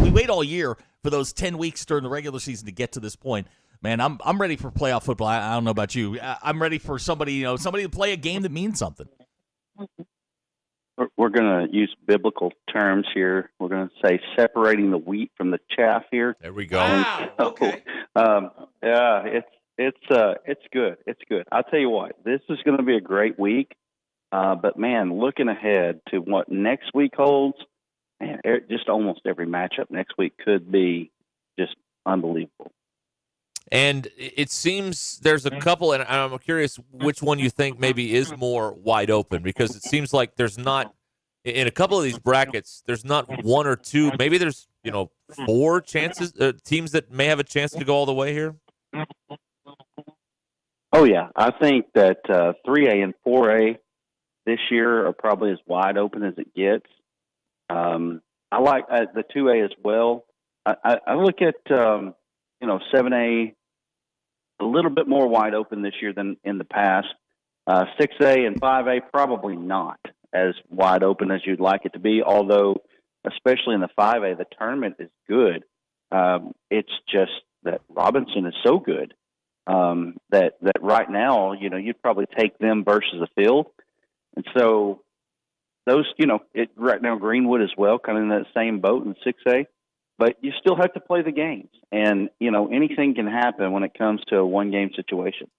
we wait all year for those 10 weeks during the regular season to get to this point. Man, I'm ready for playoff football. I don't know about you. I'm ready for somebody to play a game that means something. We're going to use biblical terms here. We're going to say separating the wheat from the chaff here. There we go. Wow. Okay. Yeah, it's good. It's good. I'll tell you what, this is going to be a great week. But man, looking ahead to what next week holds, man, just almost every matchup next week could be just unbelievable. And it seems there's a couple, and I'm curious which one you think maybe is more wide open, because it seems like there's not, in a couple of these brackets, there's not one or two, maybe there's, 4 chances, teams that may have a chance to go all the way here. Oh, yeah. I think that 3A and 4A this year are probably as wide open as it gets. I like the 2A as well. I look at, 7A a little bit more wide open this year than in the past. 6A and 5A probably not as wide open as you'd like it to be, although especially in the 5A, the tournament is good. It's just that Robinson is so good that right now, you'd probably take them versus the field. And so those, right now Greenwood as well, kind of in that same boat in 6A. But you still have to play the games, and anything can happen when it comes to a one-game situation.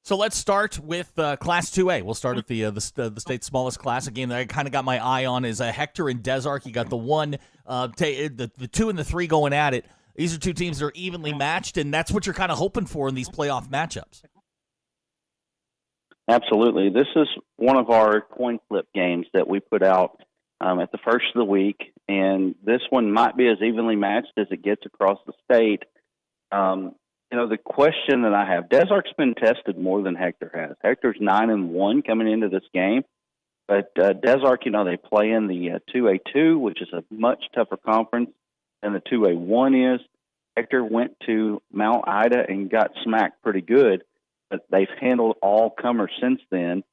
So let's start with Class 2A. We'll start at the state's smallest class. A game that I kind of got my eye on is Hector and Desark. You got the 1, the 2 and the 3 going at it. These are two teams that are evenly matched, and that's what you're kind of hoping for in these playoff matchups. Absolutely. This is one of our coin flip games that we put out at the first of the week, and this one might be as evenly matched as it gets across the state. The question that I have, Desark's been tested more than Hector has. Hector's 9-1 coming into this game, but Desark, they play in the 2A2, which is a much tougher conference than the 2A1 is. Hector went to Mount Ida and got smacked pretty good, but they've handled all comers since then.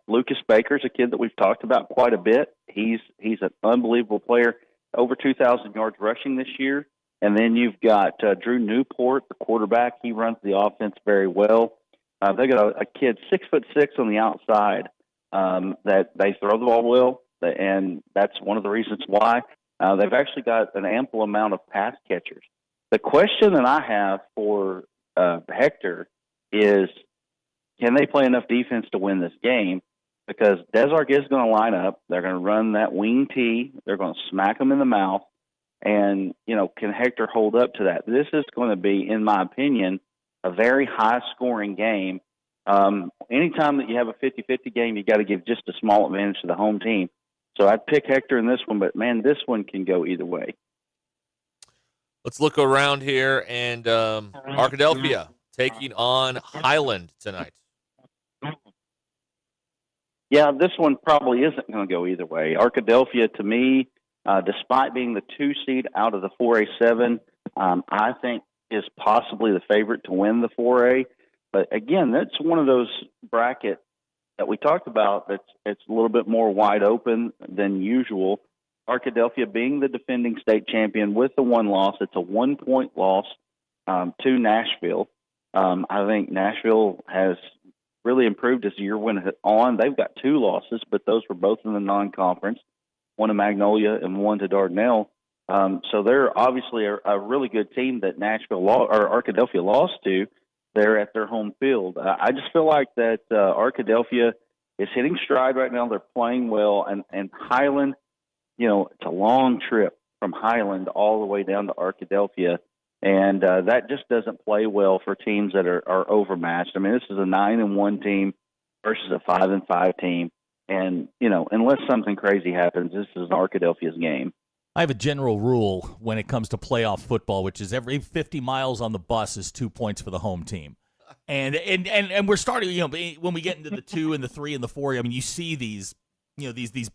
Lucas Baker's a kid that we've talked about quite a bit. He's an unbelievable player, over 2,000 yards rushing this year. And then you've got Drew Newport, the quarterback. He runs the offense very well. They got a kid 6'6" on the outside that they throw the ball well, and that's one of the reasons why. They've actually got an ample amount of pass catchers. The question that I have for Hector is, can they play enough defense to win this game? Because Desark is going to line up. They're going to run that wing tee. They're going to smack them in the mouth. And, can Hector hold up to that? This is going to be, in my opinion, a very high-scoring game. Anytime that you have a 50-50 game, you got to give just a small advantage to the home team. So I'd pick Hector in this one, but, man, this one can go either way. Let's look around here, and Arkadelphia taking on Highland tonight. Yeah, this one probably isn't going to go either way. Arkadelphia, to me, despite being the 2 seed out of the 4A7, I think is possibly the favorite to win the 4A. But again, that's one of those brackets that we talked about it's a little bit more wide open than usual. Arkadelphia being the defending state champion with the 1 loss, it's a 1-point loss to Nashville. I think Nashville has really improved as the year went on. They've got 2 losses, but those were both in the non-conference, one to Magnolia and one to Dardanelle. So they're obviously a really good team that Arkadelphia lost to. They're at their home field. I just feel like that Arkadelphia is hitting stride right now. They're playing well, and Highland, it's a long trip from Highland all the way down to Arkadelphia. And that just doesn't play well for teams that are overmatched. I mean, this is a 9-1 team versus a 5-5 team. And, unless something crazy happens, this is Arkadelphia's game. I have a general rule when it comes to playoff football, which is every 50 miles on the bus is 2 points for the home team. And we're starting, when we get into the 2 and the 3 and the 4, I mean, you see these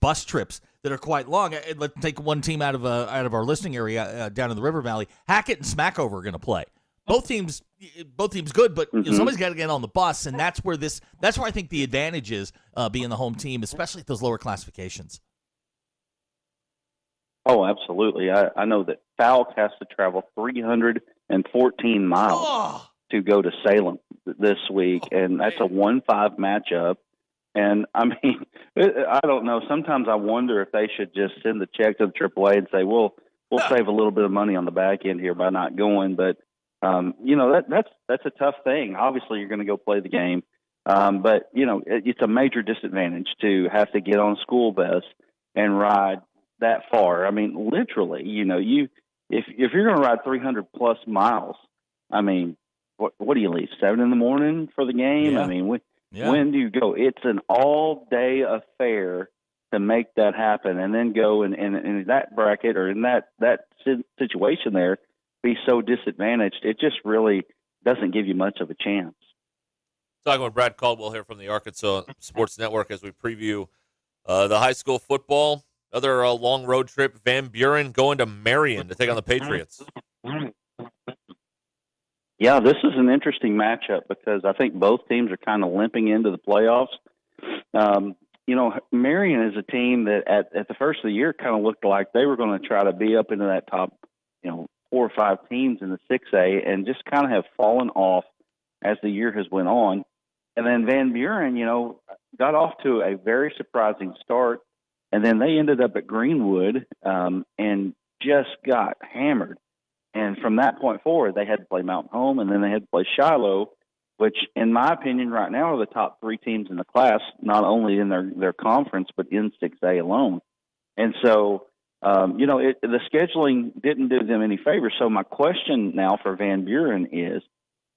bus trips that are quite long. Let's take one team out of our listening area down in the River Valley. Hackett and Smackover are going to play. Both teams good, but somebody's got to get on the bus, and that's where I think the advantage is being the home team, especially at those lower classifications. Oh, absolutely. I know that Falk has to travel 314 miles Oh, to go to Salem this week, and that's a 1-5 matchup. And I mean, I don't know. Sometimes I wonder if they should just send the check to the AAA and say, "Well, we'll save a little bit of money on the back end here by not going." But that's a tough thing. Obviously, you're going to go play the game, but it's a major disadvantage to have to get on a school bus and ride that far. I mean, literally, if you're going to ride 300 plus miles, I mean, what do you leave 7 in the morning for the game? yeah. I mean, Yeah. when do you go? It's an all day affair to make that happen, and then go in that bracket or in that situation there, be so disadvantaged. It just really doesn't give you much of a chance. Talking with Brad Caldwell here from the Arkansas Sports Network as we preview the high school football. Another long road trip. Van Buren going to Marion to take on the Patriots. Yeah, this is an interesting matchup because I think both teams are kind of limping into the playoffs. Marion is a team that at the first of the year kind of looked like they were going to try to be up into that top, 4 or 5 teams in the 6A, and just kind of have fallen off as the year has went on. And then Van Buren, got off to a very surprising start, and then they ended up at Greenwood and just got hammered. And from that point forward, they had to play Mountain Home, and then they had to play Shiloh, which, in my opinion, right now are the top 3 teams in the class, not only in their conference, but in 6A alone. And so, the scheduling didn't do them any favors. So my question now for Van Buren is,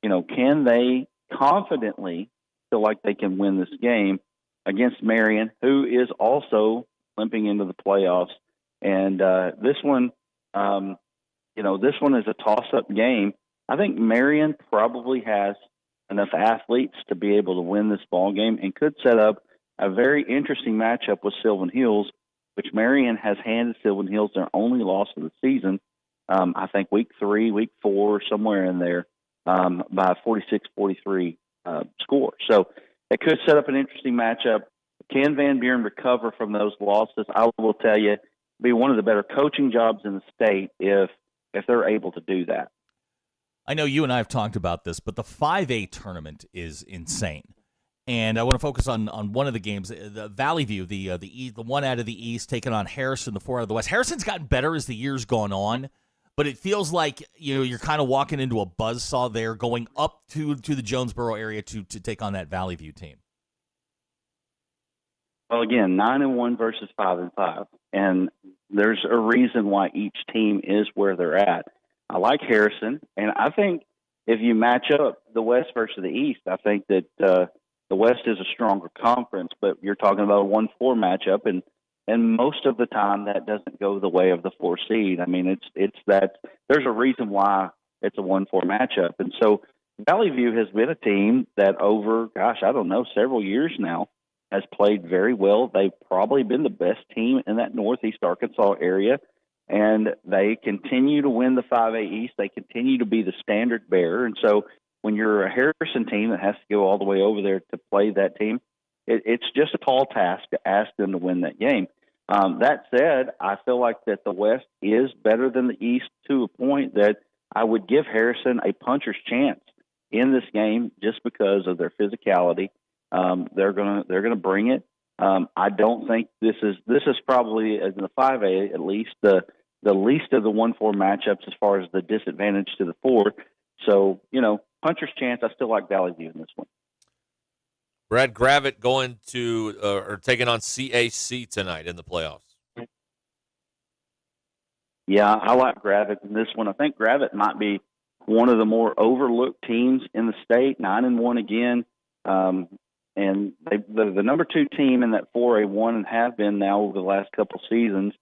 can they confidently feel like they can win this game against Marion, who is also limping into the playoffs? And this one is a toss-up game. I think Marion probably has enough athletes to be able to win this ball game and could set up a very interesting matchup with Sylvan Hills, which Marion has handed Sylvan Hills their only loss of the season. I think week 3, week 4, somewhere in there, by a 46-43 score. So it could set up an interesting matchup. Can Van Buren recover from those losses? I will tell you, be one of the better coaching jobs in the state if they're able to do that. I know you and I have talked about this, but the 5A tournament is insane. And I want to focus on one of the games, the Valley View, the one out of the East, taking on Harrison, the 4 out of the West. Harrison's gotten better as the year's gone on, but it feels like you're kind of walking into a buzzsaw there, going up to the Jonesboro area to take on that Valley View team. Well, again, 9-1 versus 5-5, and there's a reason why each team is where they're at. I like Harrison, and I think if you match up the West versus the East, I think that the West is a stronger conference, but you're talking about a 1-4 matchup, and most of the time that doesn't go the way of the 4 seed. I mean, it's that there's a reason why it's a 1-4 matchup, and so Valley View has been a team that over, several years now has played very well. They've probably been the best team in that Northeast Arkansas area, and they continue to win the 5A East. They continue to be the standard bearer, and so when you're a Harrison team that has to go all the way over there to play that team, it's just a tall task to ask them to win that game. That said, I feel like that the West is better than the East to a point that I would give Harrison a puncher's chance in this game just because of their physicality. They're gonna bring it. I don't think this is probably in the 5A at least the least of the 1-4 matchups as far as the disadvantage to the 4. So puncher's chance. I still like Valley View in this one. Brad Gravitt going to or taking on CAC tonight in the playoffs. Yeah, I like Gravitt in this one. I think Gravitt might be one of the more overlooked teams in the state. 9-1 again. And they're the number 2 team in that 4A1 and have been now over the last couple seasons.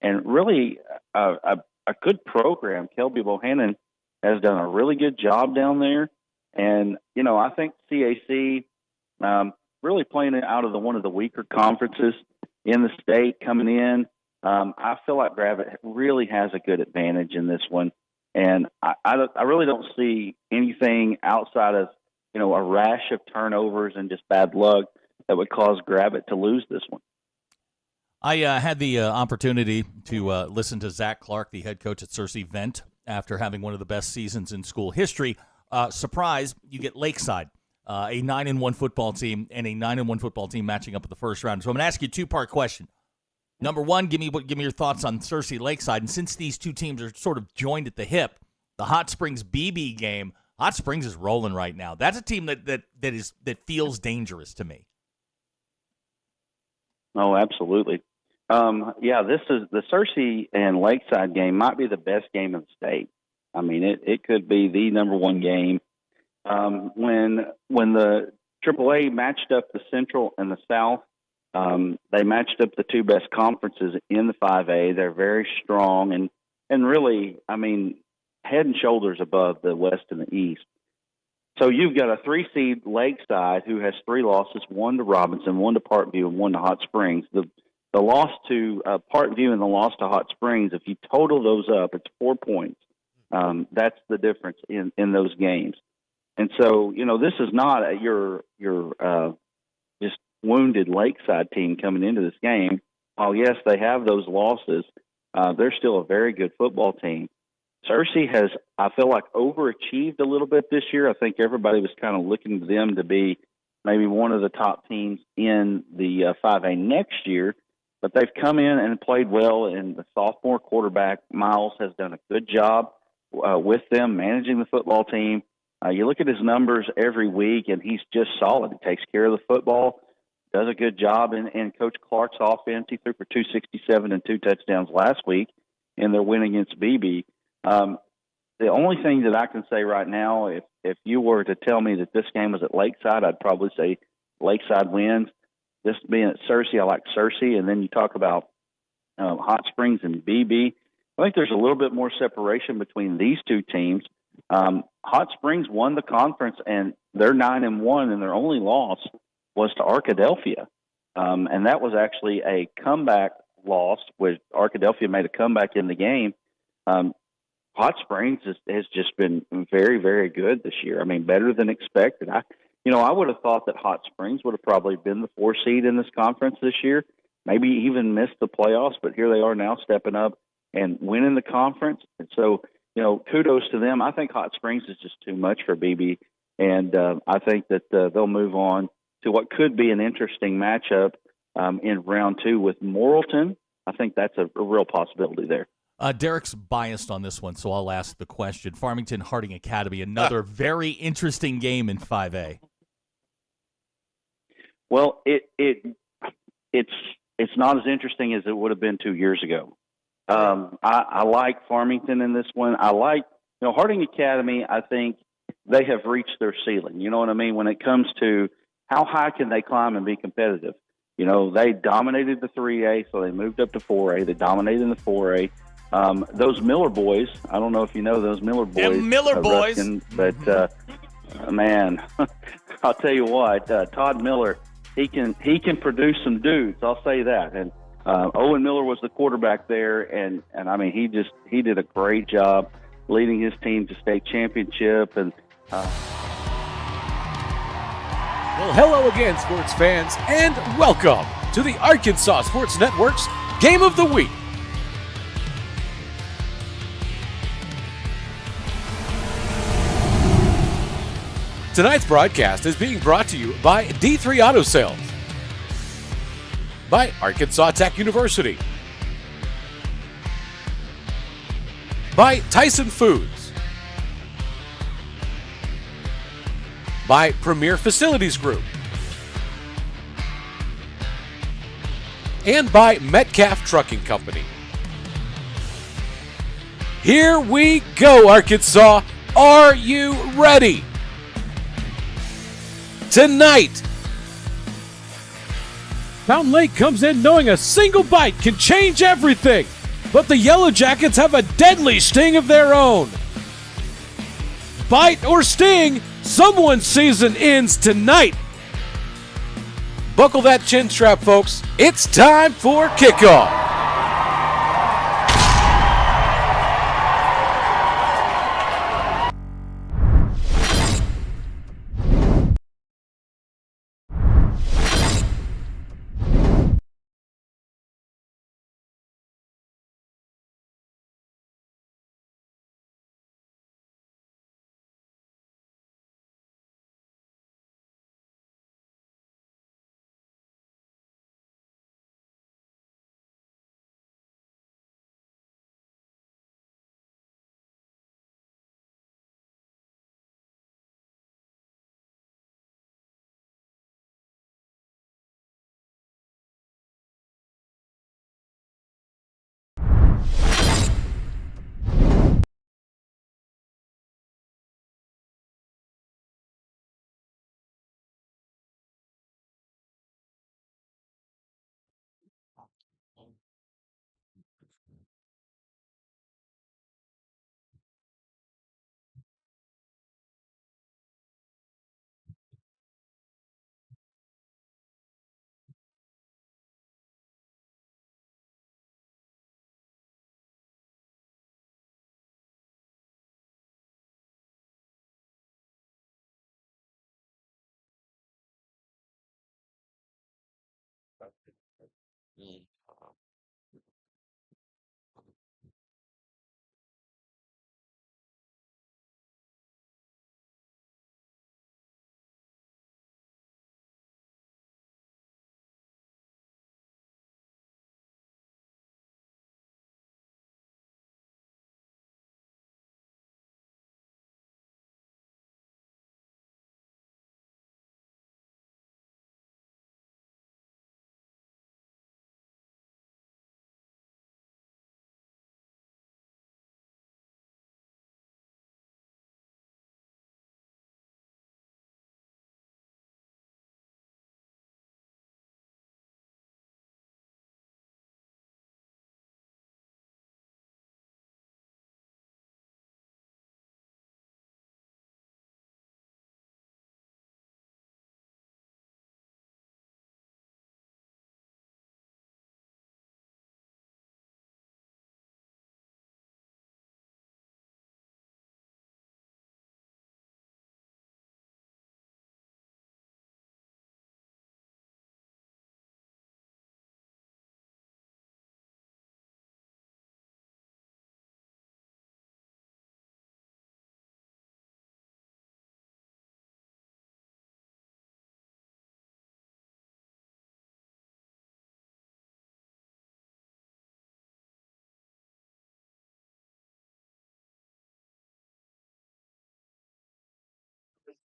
And really a good program. Kelby Bohannon has done a really good job down there. And, I think CAC really playing it out of one of the weaker conferences in the state coming in. I feel like Gravitt really has a good advantage in this one. And I really don't see anything outside of a rash of turnovers and just bad luck that would cause Gravitt to lose this one. I had the opportunity to listen to Zach Clark, the head coach at Searcy, vent after having one of the best seasons in school history. Surprise, you get Lakeside, a 9-1 football team, and a 9-1 football team matching up in the first round. So I'm going to ask you a two-part question. Number one, give me your thoughts on Searcy Lakeside. And since these two teams are sort of joined at the hip, the Hot Springs BB game, Hot Springs is rolling right now. That's a team that feels dangerous to me. Oh, absolutely. This is the Searcy and Lakeside game might be the best game in the state. I mean, it could be the number one game. When the AAA matched up the Central and the South, they matched up the two best conferences in the 5A. They're very strong and really, I mean, head and shoulders above the West and the East. So you've got a 3-seed Lakeside who has 3 losses, 1 to Robinson, 1 to Parkview, and 1 to Hot Springs. The loss to Parkview and the loss to Hot Springs, if you total those up, it's 4 points. That's the difference in those games. And so, this is not your just wounded Lakeside team coming into this game. While, yes, they have those losses, they're still a very good football team. Searcy has, I feel like, overachieved a little bit this year. I think everybody was kind of looking to them to be maybe one of the top teams in the 5A next year. But they've come in and played well, and the sophomore quarterback, Miles, has done a good job with them managing the football team. You look at his numbers every week, and he's just solid. He takes care of the football, does a good job in Coach Clark's offense. He threw for 267 and 2 touchdowns last week in their win against BB. The only thing that I can say right now, if you were to tell me that this game was at Lakeside, I'd probably say Lakeside wins. This being at Searcy, I like Searcy. And then you talk about Hot Springs and BB. I think there's a little bit more separation between these two teams. Hot Springs won the conference, and they're 9-1, and their only loss was to Arkadelphia. And that was actually a comeback loss, where Arkadelphia made a comeback in the game. Hot Springs has just been very, very good this year. I mean, better than expected. I would have thought that Hot Springs would have probably been the 4 seed in this conference this year, maybe even missed the playoffs, but here they are now stepping up and winning the conference. And so, kudos to them. I think Hot Springs is just too much for BB, and I think that they'll move on to what could be an interesting matchup in round 2 with Morrilton. I think that's a real possibility there. Derek's biased on this one, so I'll ask the question. Farmington Harding Academy, another very interesting game in 5A. Well, it's not as interesting as it would have been 2 years ago. I like Farmington in this one. I like, Harding Academy. I think they have reached their ceiling. You know what I mean? When it comes to how high can they climb and be competitive? They dominated the 3A, so they moved up to 4A. They dominated in the 4A. Those Miller boys, I don't know if you know those Miller boys. Them Miller boys. Ruskin, but, man, I'll tell you what, Todd Miller, he can produce some dudes. I'll say that. And Owen Miller was the quarterback there, and I mean, he did a great job leading his team to state championship. And well, hello again, sports fans, and welcome to the Arkansas Sports Network's Game of the Week. Tonight's broadcast is being brought to you by D3 Auto Sales, by Arkansas Tech University, by Tyson Foods, by Premier Facilities Group, and by Metcalf Trucking Company. Here we go, Arkansas. Are you ready? Tonight, Fountain Lake comes in knowing a single bite can change everything, but the Yellowjackets have a deadly sting of their own. Bite or sting, someone's season ends tonight. Buckle that chin strap, folks. It's time for kickoff.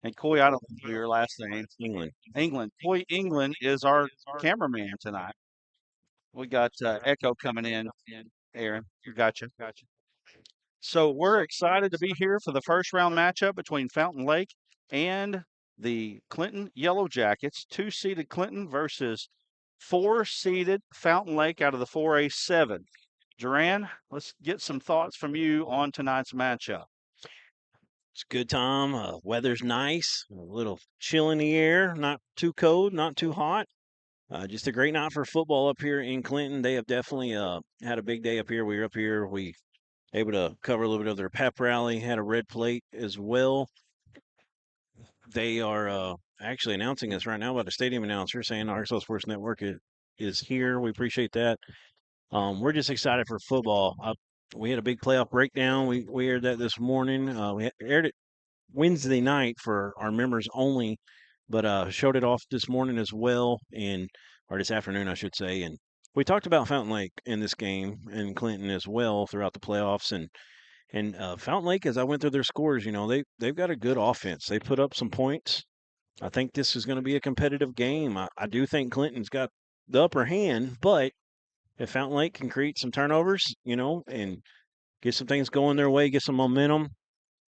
And Coy, I don't know your last name. England. England. Coy England is our cameraman tonight. We got Echo coming in. Aaron, gotcha. So we're excited to be here for the first round matchup between Fountain Lake and the Clinton Yellowjackets. 2-seeded Clinton versus 4-seeded Fountain Lake out of the 4A7. Duran, let's get some thoughts from you on tonight's matchup. It's a good time. Weather's nice. A little chill in the air. Not too cold, not too hot. Just a great night for football up here in Clinton. They have definitely had a big day up here. We were up here. We able to cover a little bit of their pep rally. Had a red plate as well. They are actually announcing us right now by the stadium announcer saying Arkansas Sports Network is here. We appreciate that. We're just excited for football. We had a big playoff breakdown. We aired that this morning. We aired it Wednesday night for our members only, but showed it off this morning as well, or this afternoon, I should say. And we talked about Fountain Lake in this game and Clinton as well throughout the playoffs. And Fountain Lake, as I went through their scores, they've got a good offense. They put up some points. I think this is going to be a competitive game. I do think Clinton's got the upper hand, but if Fountain Lake can create some turnovers, and get some things going their way, get some momentum,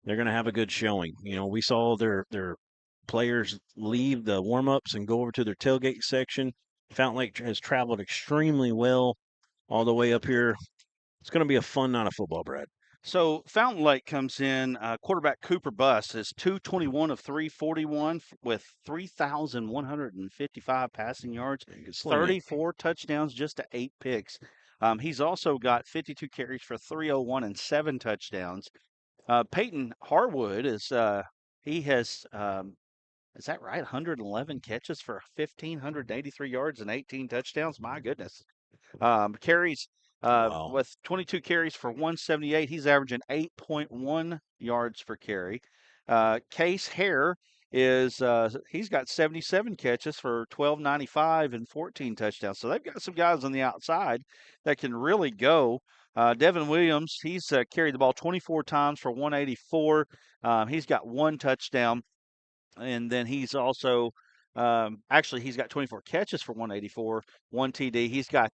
they're going to have a good showing. We saw their players leave the warm-ups and go over to their tailgate section. Fountain Lake has traveled extremely well all the way up here. It's going to be a fun night of football, Brad. So Fountain Lake comes in, quarterback Cooper Buss is 221 of 341 with 3,155 passing yards, 34 touchdowns, just to 8 picks. He's also got 52 carries for 301 and 7 touchdowns. Peyton Harwood he has, is that right? 111 catches for 1,583 yards and 18 touchdowns. My goodness. Carries Wow. with 22 carries for 178. He's averaging 8.1 yards per carry. Case Hare is he's got 77 catches for 1,295 and 14 touchdowns. So they've got some guys on the outside that can really go. Devin Williams, he's carried the ball 24 times for 184. He's got 1 touchdown. And then he's also actually he's got 24 catches for 184, 1 TD. He's got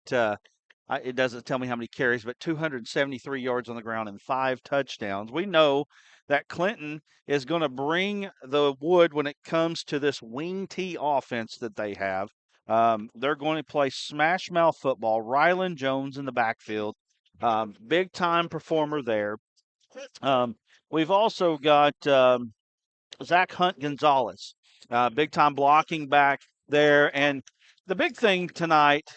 it doesn't tell me how many carries, but 273 yards on the ground and 5 touchdowns. We know that Clinton is going to bring the wood when it comes to this wing tee offense that they have. They're going to play smash mouth football. Rylan Jones in the backfield, big time performer there. We've also got Zach Hunt Gonzalez, big time blocking back there. And the big thing tonight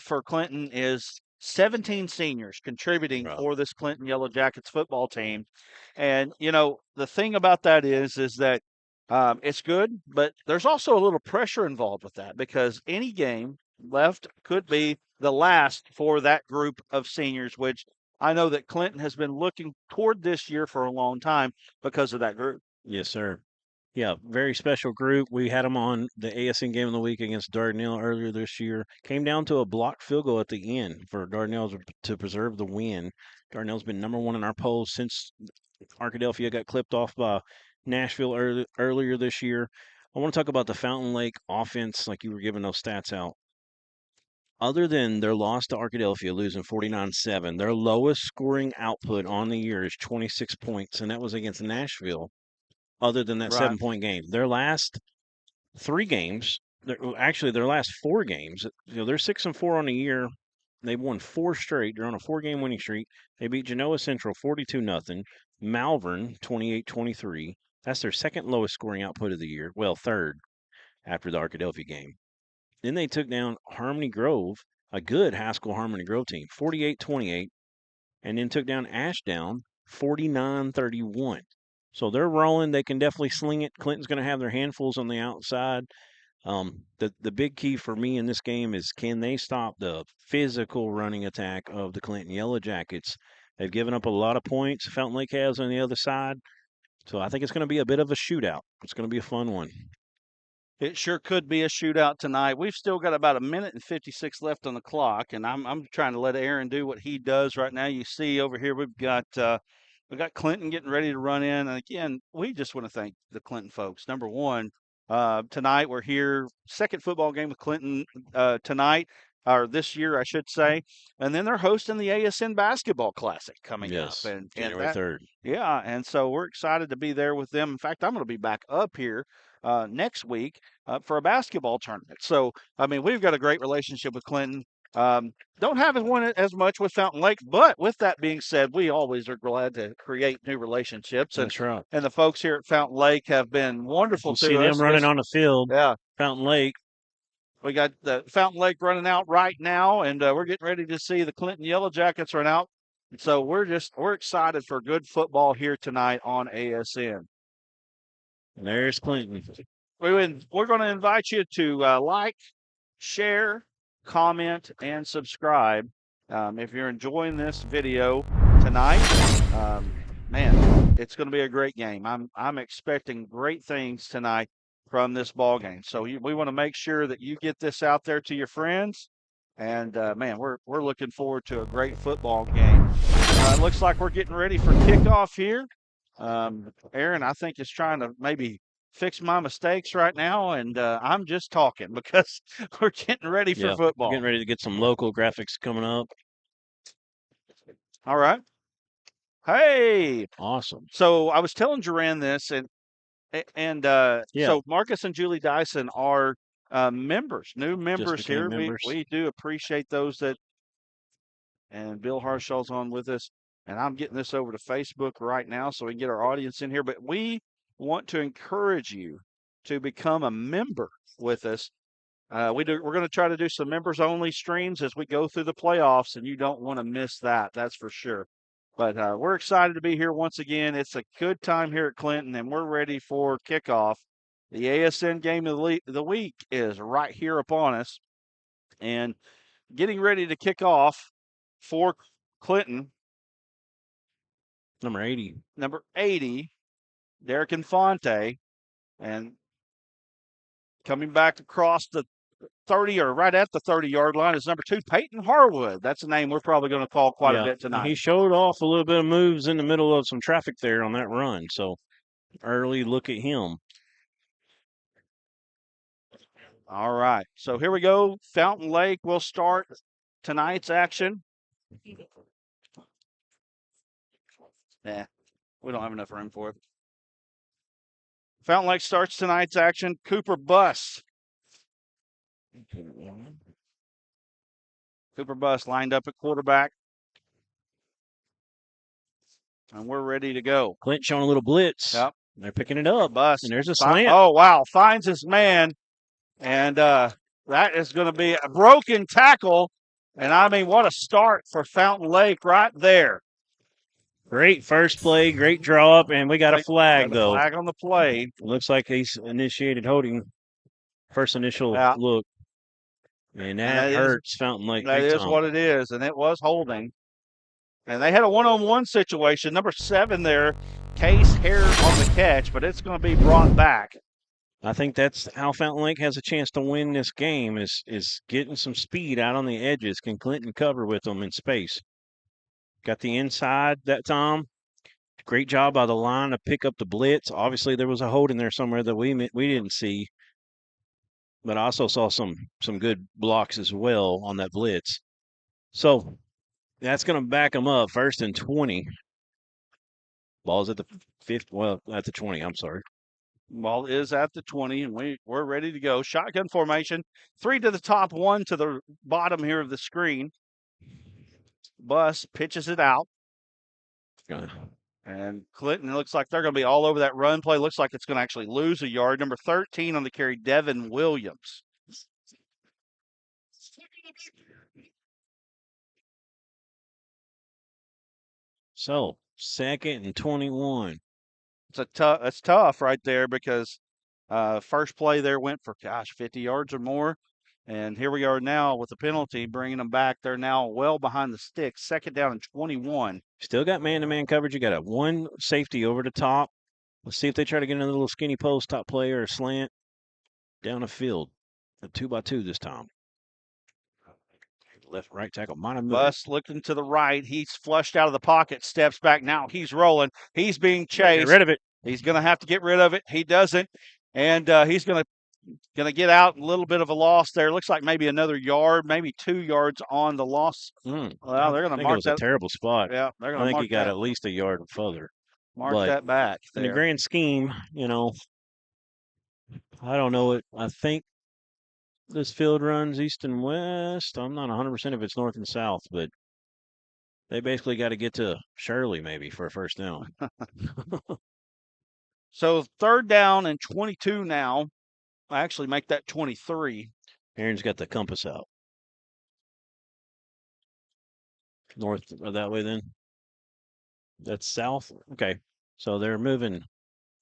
for Clinton is 17 seniors contributing for this Clinton Yellowjackets football team. And, the thing about that is that it's good, but there's also a little pressure involved with that because any game left could be the last for that group of seniors, which I know that Clinton has been looking toward this year for a long time because of that group. Yes, sir. Yeah, very special group. We had them on the ASN game of the week against Dardanelle earlier this year. Came down to a blocked field goal at the end for Dardanelle to preserve the win. Dardanelle's been number one in our polls since Arkadelphia got clipped off by Nashville earlier this year. I want to talk about the Fountain Lake offense, like you were giving those stats out. Other than their loss to Arkadelphia, losing 49-7, their lowest scoring output on the year is 26 points, and that was against Nashville. Other than that Right. 7-point game, their last 3 games, actually their last 4 games, they're 6-4 on the year. They've won 4 straight. They're on a 4-game winning streak. They beat Genoa Central 42-0, Malvern 28-23. That's their second lowest scoring output of the year. Well, third after the Arkadelphia game. Then they took down Harmony Grove, a good Haskell Harmony Grove team, 48-28, and then took down Ashdown 49-31. So they're rolling. They can definitely sling it. Clinton's going to have their handfuls on the outside. The big key for me in this game is, can they stop the physical running attack of the Clinton Yellowjackets? They've given up a lot of points. Fountain Lake has on the other side. So I think it's going to be a bit of a shootout. It's going to be a fun one. It sure could be a shootout tonight. We've still got about 1:56 left on the clock, and I'm trying to let Aaron do what he does right now. You see over here we've got Clinton getting ready to run in, and again, we just want to thank the Clinton folks. Number one, tonight we're here, second football game with Clinton tonight, or this year, I should say, and then they're hosting the ASN Basketball Classic coming up, and January 3rd. Yeah, and so we're excited to be there with them. In fact, I'm going to be back up here next week for a basketball tournament. So, I mean, we've got a great relationship with Clinton. Don't have one as much with Fountain Lake, but with that being said, we always are glad to create new relationships. That's right. And the folks here at Fountain Lake have been wonderful to us. See them running on the field. Yeah. Fountain Lake. We got the Fountain Lake running out right now, and we're getting ready to see the Clinton Yellowjackets run out. So we're excited for good football here tonight on ASN. There's Clinton. We're going to invite you to like, share, comment, and subscribe. If you're enjoying this video tonight, man, it's going to be a great game. I'm expecting great things tonight from this ball game. So we want to make sure that you get this out there to your friends. And man, we're looking forward to a great football game. It looks like we're getting ready for kickoff here. Aaron, I think, is trying to maybe fix my mistakes right now, and I'm just talking because we're getting ready for football. We're getting ready to get some local graphics coming up. All right. Hey. Awesome. So I was telling Duran this, so Marcus and Julie Dyson are members, new members here. Members. We do appreciate those and Bill Harshaw's on with us, and I'm getting this over to Facebook right now so we can get our audience in here. But we want to encourage you to become a member with us. We're going to try to do some members only streams as we go through the playoffs, and you don't want to miss that. That's for sure. But we're excited to be here once again. It's a good time here at Clinton, and we're ready for kickoff. The ASN game of the week is right here upon us, and getting ready to kick off for Clinton. Number 80, Derek Infante, and coming back across the 30 or right at the 30-yard line is number 2, Peyton Harwood. That's a name we're probably going to call quite a bit tonight. He showed off a little bit of moves in the middle of some traffic there on that run. So early look at him. All right. So here we go. Fountain Lake will start tonight's action. Nah, we don't have enough room for it. Fountain Lake starts tonight's action. Cooper Buss. Cooper Buss lined up at quarterback. And we're ready to go. Clint showing a little blitz. Yep. They're picking it up. Buss. And there's a slant. Oh, wow. Finds his man. And that is going to be a broken tackle. And, I mean, what a start for Fountain Lake right there. Great first play, great draw up, and we got a flag, though. Flag on the play. Looks like he's initiated holding. First initial look. And that hurts Fountain Lake. That is what it is, and it was holding. And they had a one-on-one situation. Number 7 there, Case Hare on the catch, but it's going to be brought back. I think that's how Fountain Lake has a chance to win this game is getting some speed out on the edges. Can Clinton cover with them in space? Got the inside that time. Great job by the line to pick up the blitz. Obviously, there was a hold in there somewhere that we didn't see, but I also saw some good blocks as well on that blitz. So that's going to back them up 1st and 20. Ball's at the 50. Well, at the 20. I'm sorry. Ball is at the 20, and we're ready to go. Shotgun formation. 3 to the top, 1 to the bottom here of the screen. Bus pitches it out. And Clinton, looks like they're going to be all over that run play. Looks like it's going to actually lose a yard. Number 13 on the carry, Devin Williams. So 2nd and 21. It's tough right there because first play there went for, 50 yards or more. And here we are now with the penalty, bringing them back. They're now well behind the sticks. 2nd down and 21. Still got man-to-man coverage. You got a 1 safety over the top. Let's see if they try to get another little skinny post, top play, or a slant down the field. A 2-by-2 this time. Left, right tackle. Bus looking to the right. He's flushed out of the pocket, steps back. Now he's rolling. He's being chased. Get rid of it. He's going to have to get rid of it. He doesn't. And he's going to get out. A little bit of a loss there. Looks like maybe another yard, maybe 2 yards on the loss. Well, they're going to mark that. It was a terrible spot. Yeah, they're going to I think mark he got that. at least a yard further. Mark that back. In the grand scheme, I don't know it. I think this field runs east and west. I'm not 100% if it's north and south, but they basically got to get to Shirley maybe for a first down. So 3rd down and 22 now. I actually make that 23. Aaron's got the compass out. North or that way then? That's south? Okay. So they're moving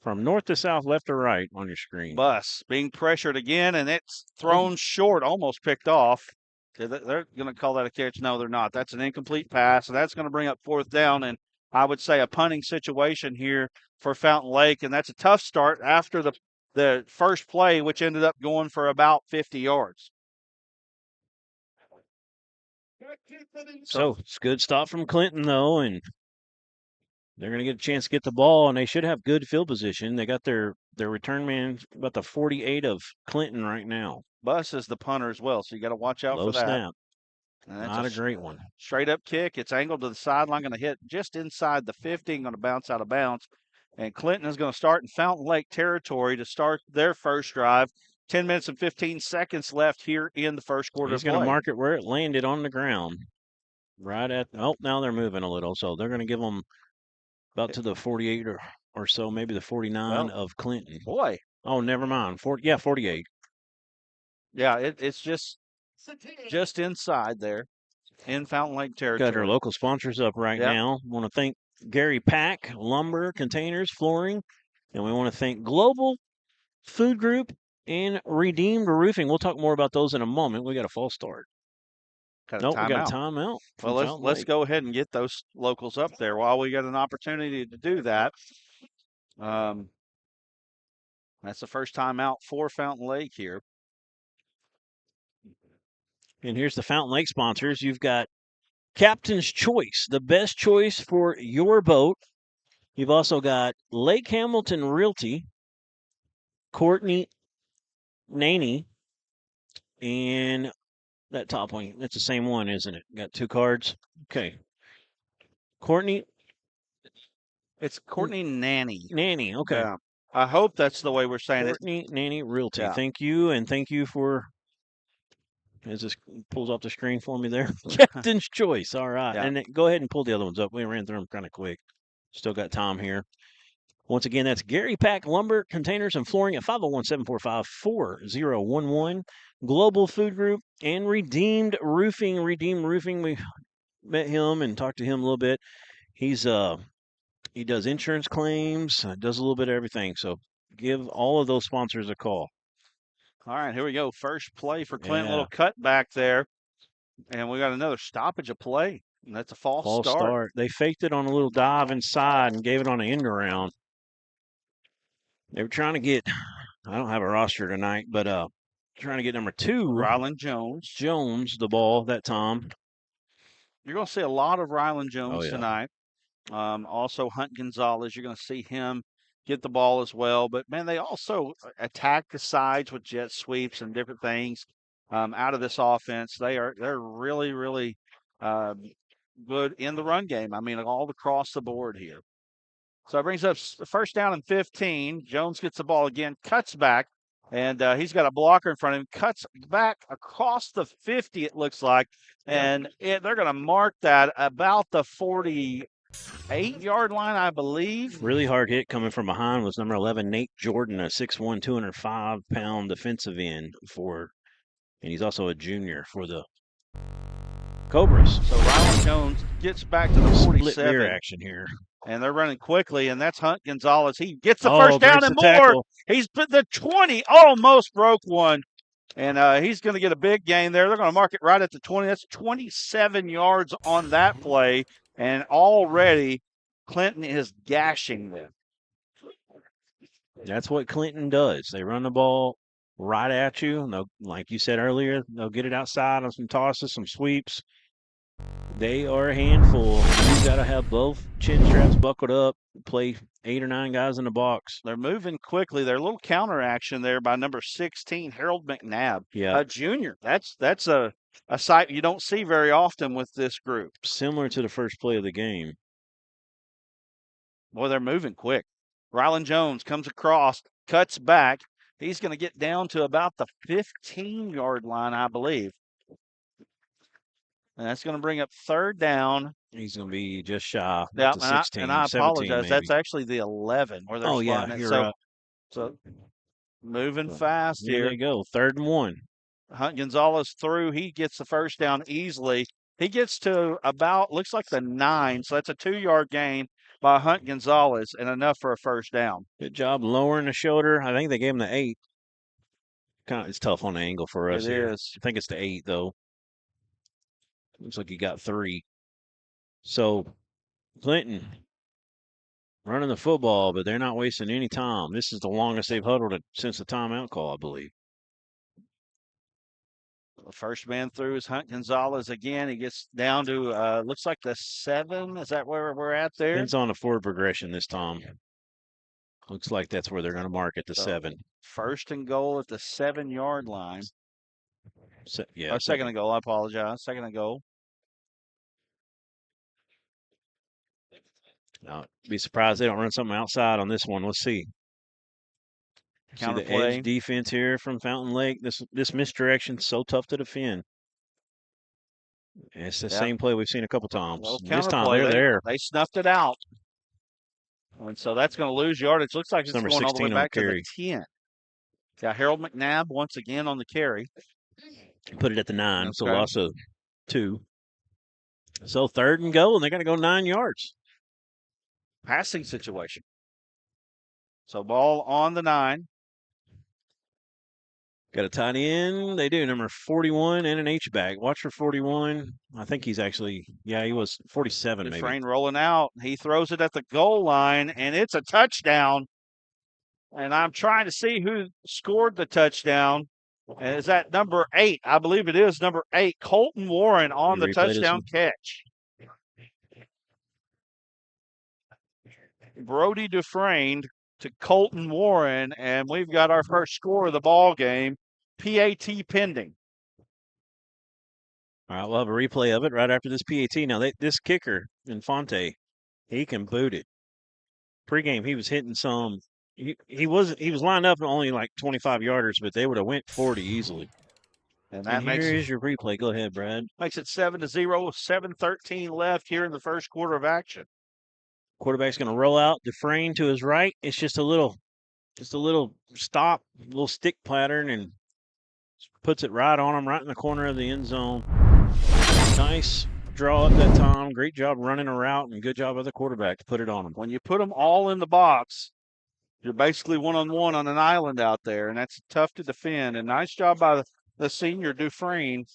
from north to south, left to right on your screen. Bus being pressured again, and it's thrown short, almost picked off. They're going to call that a catch. No, they're not. That's an incomplete pass, and that's going to bring up 4th down, and I would say a punting situation here for Fountain Lake, and that's a tough start after the first play, which ended up going for about 50 yards. So it's a good stop from Clinton, though, and they're going to get a chance to get the ball, and they should have good field position. They got their return man about the 48 of Clinton right now. Bus is the punter as well, so you got to watch out for that. Low snap. And that's not a great one. Straight up kick. It's angled to the sideline, going to hit just inside the 50, going to bounce out of bounds. And Clinton is going to start in Fountain Lake territory to start their first drive. 10 minutes and 15 seconds left here in the first quarter. He's going to mark it where it landed on the ground. Right at, now they're moving a little. So they're going to give them about to the 48 or so, maybe the 49 of Clinton. Boy. Oh, never mind. 48. Yeah, it's just inside there in Fountain Lake territory. Got our local sponsors up right now. Want to thank Gary Pack, Lumber, Containers, Flooring, and we want to thank Global Food Group and Redeemed Roofing. We'll talk more about those in a moment. We got a false start. We got a timeout. Well, let's go ahead and get those locals up there while we got an opportunity to do that. That's the first timeout for Fountain Lake here. And here's the Fountain Lake sponsors. You've got Captain's Choice, the best choice for your boat. You've also got Lake Hamilton Realty, Courtney Naney, and that top one. That's the same one, isn't it? Got 2 cards. Okay. Courtney. It's Courtney Nanny. Nanny, okay. Yeah. I hope that's the way we're saying Courtney Nanny Realty. Yeah. Thank you, and thank you for, as this pulls off the screen for me there, Captain's Choice. All right. Yeah. And go ahead and pull the other ones up. We ran through them kind of quick. Still got time here. Once again, that's Gary Pack Lumber, Containers, and Flooring at 501-745-4011. Global Food Group and Redeemed Roofing. Redeemed Roofing, we met him and talked to him a little bit. He does insurance claims, does a little bit of everything. So give all of those sponsors a call. All right, here we go. First play for Clinton. Yeah. Little cut back there. And we got another stoppage of play. And that's a false start. They faked it on a little dive inside and gave it on an end around. They were trying to get, I don't have a roster tonight, but trying to get number 2, Rylan Jones, the ball that time. You're going to see a lot of Rylan Jones tonight. Also, Hunt Gonzalez, you're going to see him get the ball as well. But, man, they also attack the sides with jet sweeps and different things out of this offense. They're really, really good in the run game. I mean, all across the board here. So it brings up first down and 15. Jones gets the ball again, cuts back, and he's got a blocker in front of him, cuts back across the 50, it looks like, and they're going to mark that about the 48-yard line, I believe. Really hard hit coming from behind was number 11, Nate Jordan, a 6'1", 205-pound defensive end and he's also a junior for the Cobras. So Rylan Jones gets back to the 47. Split rear action here. And they're running quickly, and that's Hunt Gonzalez. He gets the first down and more. Tackle. He's put the 20, almost broke one. And he's going to get a big gain there. They're going to mark it right at the 20. That's 27 yards on that play. And already Clinton is gashing them. That's what Clinton does. They run the ball right at you. And like you said earlier, they'll get it outside on some tosses, some sweeps. They are a handful. You got to have both chin straps buckled up, play 8 or 9 guys in the box. They're moving quickly. There's a little counter action there by number 16, Harold McNabb, a junior. That's a sight you don't see very often with this group. Similar to the first play of the game. Boy, they're moving quick. Rylan Jones comes across, cuts back. He's going to get down to about the 15-yard line, I believe. And that's going to bring up third down. He's going to be just shy. Yeah, to 16, and I 17 apologize. maybe. That's actually the 11 where they're slotting it. You're so, right. So moving fast here. There you go. 3rd and 1. Hunt Gonzalez through. He gets the first down easily. He gets to about, looks like the 9. So that's a 2-yard gain by Hunt Gonzalez and enough for a first down. Good job lowering the shoulder. I think they gave him the 8. It's tough on the angle for us here. It is. I think it's the 8, though. Looks like he got 3. So, Clinton running the football, but they're not wasting any time. This is the longest they've huddled it since the timeout call, I believe. The first man through is Hunt Gonzalez again. He gets down to, looks like the 7. Is that where we're at there? It's on the forward progression this time. Looks like that's where they're going to mark at the 7. First and goal at the 7-yard line. Second and goal. I apologize. Second and goal. Now, be surprised they don't run something outside on this one. Let's see. See the edge defense here from Fountain Lake. This misdirection's so tough to defend. And it's the same play we've seen a couple times. This time they're there. They snuffed it out. And so that's going to lose yardage. Looks like it's going all the way back to the 10. Got Harold McNabb once again on the carry. Put it at the 9, so loss of 2. So 3rd and goal, and they're going to go 9 yards. Passing situation. So ball on the 9. Got a tight end. They do. Number 41 and an H-back. Watch for 41. I think he's actually, he was 47 maybe. Dufresne rolling out. He throws it at the goal line, and it's a touchdown. And I'm trying to see who scored the touchdown. And is that number 8? I believe it is number 8, Colton Warren on the touchdown catch. Brody Dufresne to Colton Warren, and we've got our first score of the ball game. PAT pending. All right, we'll have a replay of it right after this PAT. Now, this kicker, Infante, he can boot it. Pre-game, he was hitting some. He was lined up only like 25 yarders, but they would have went 40 easily. And here's your replay. Go ahead, Brad. Makes it 7-0, 7:13 left here in the first quarter of action. Quarterback's going to roll out. Dufresne to his right. It's just a little stop, little stick pattern, and puts it right on him, right in the corner of the end zone. Nice draw up that time. Great job running a route, and good job of the quarterback to put it on him. When you put them all in the box, You're basically one-on-one on an island out there, and that's tough to defend. And nice job by the senior Dufresne.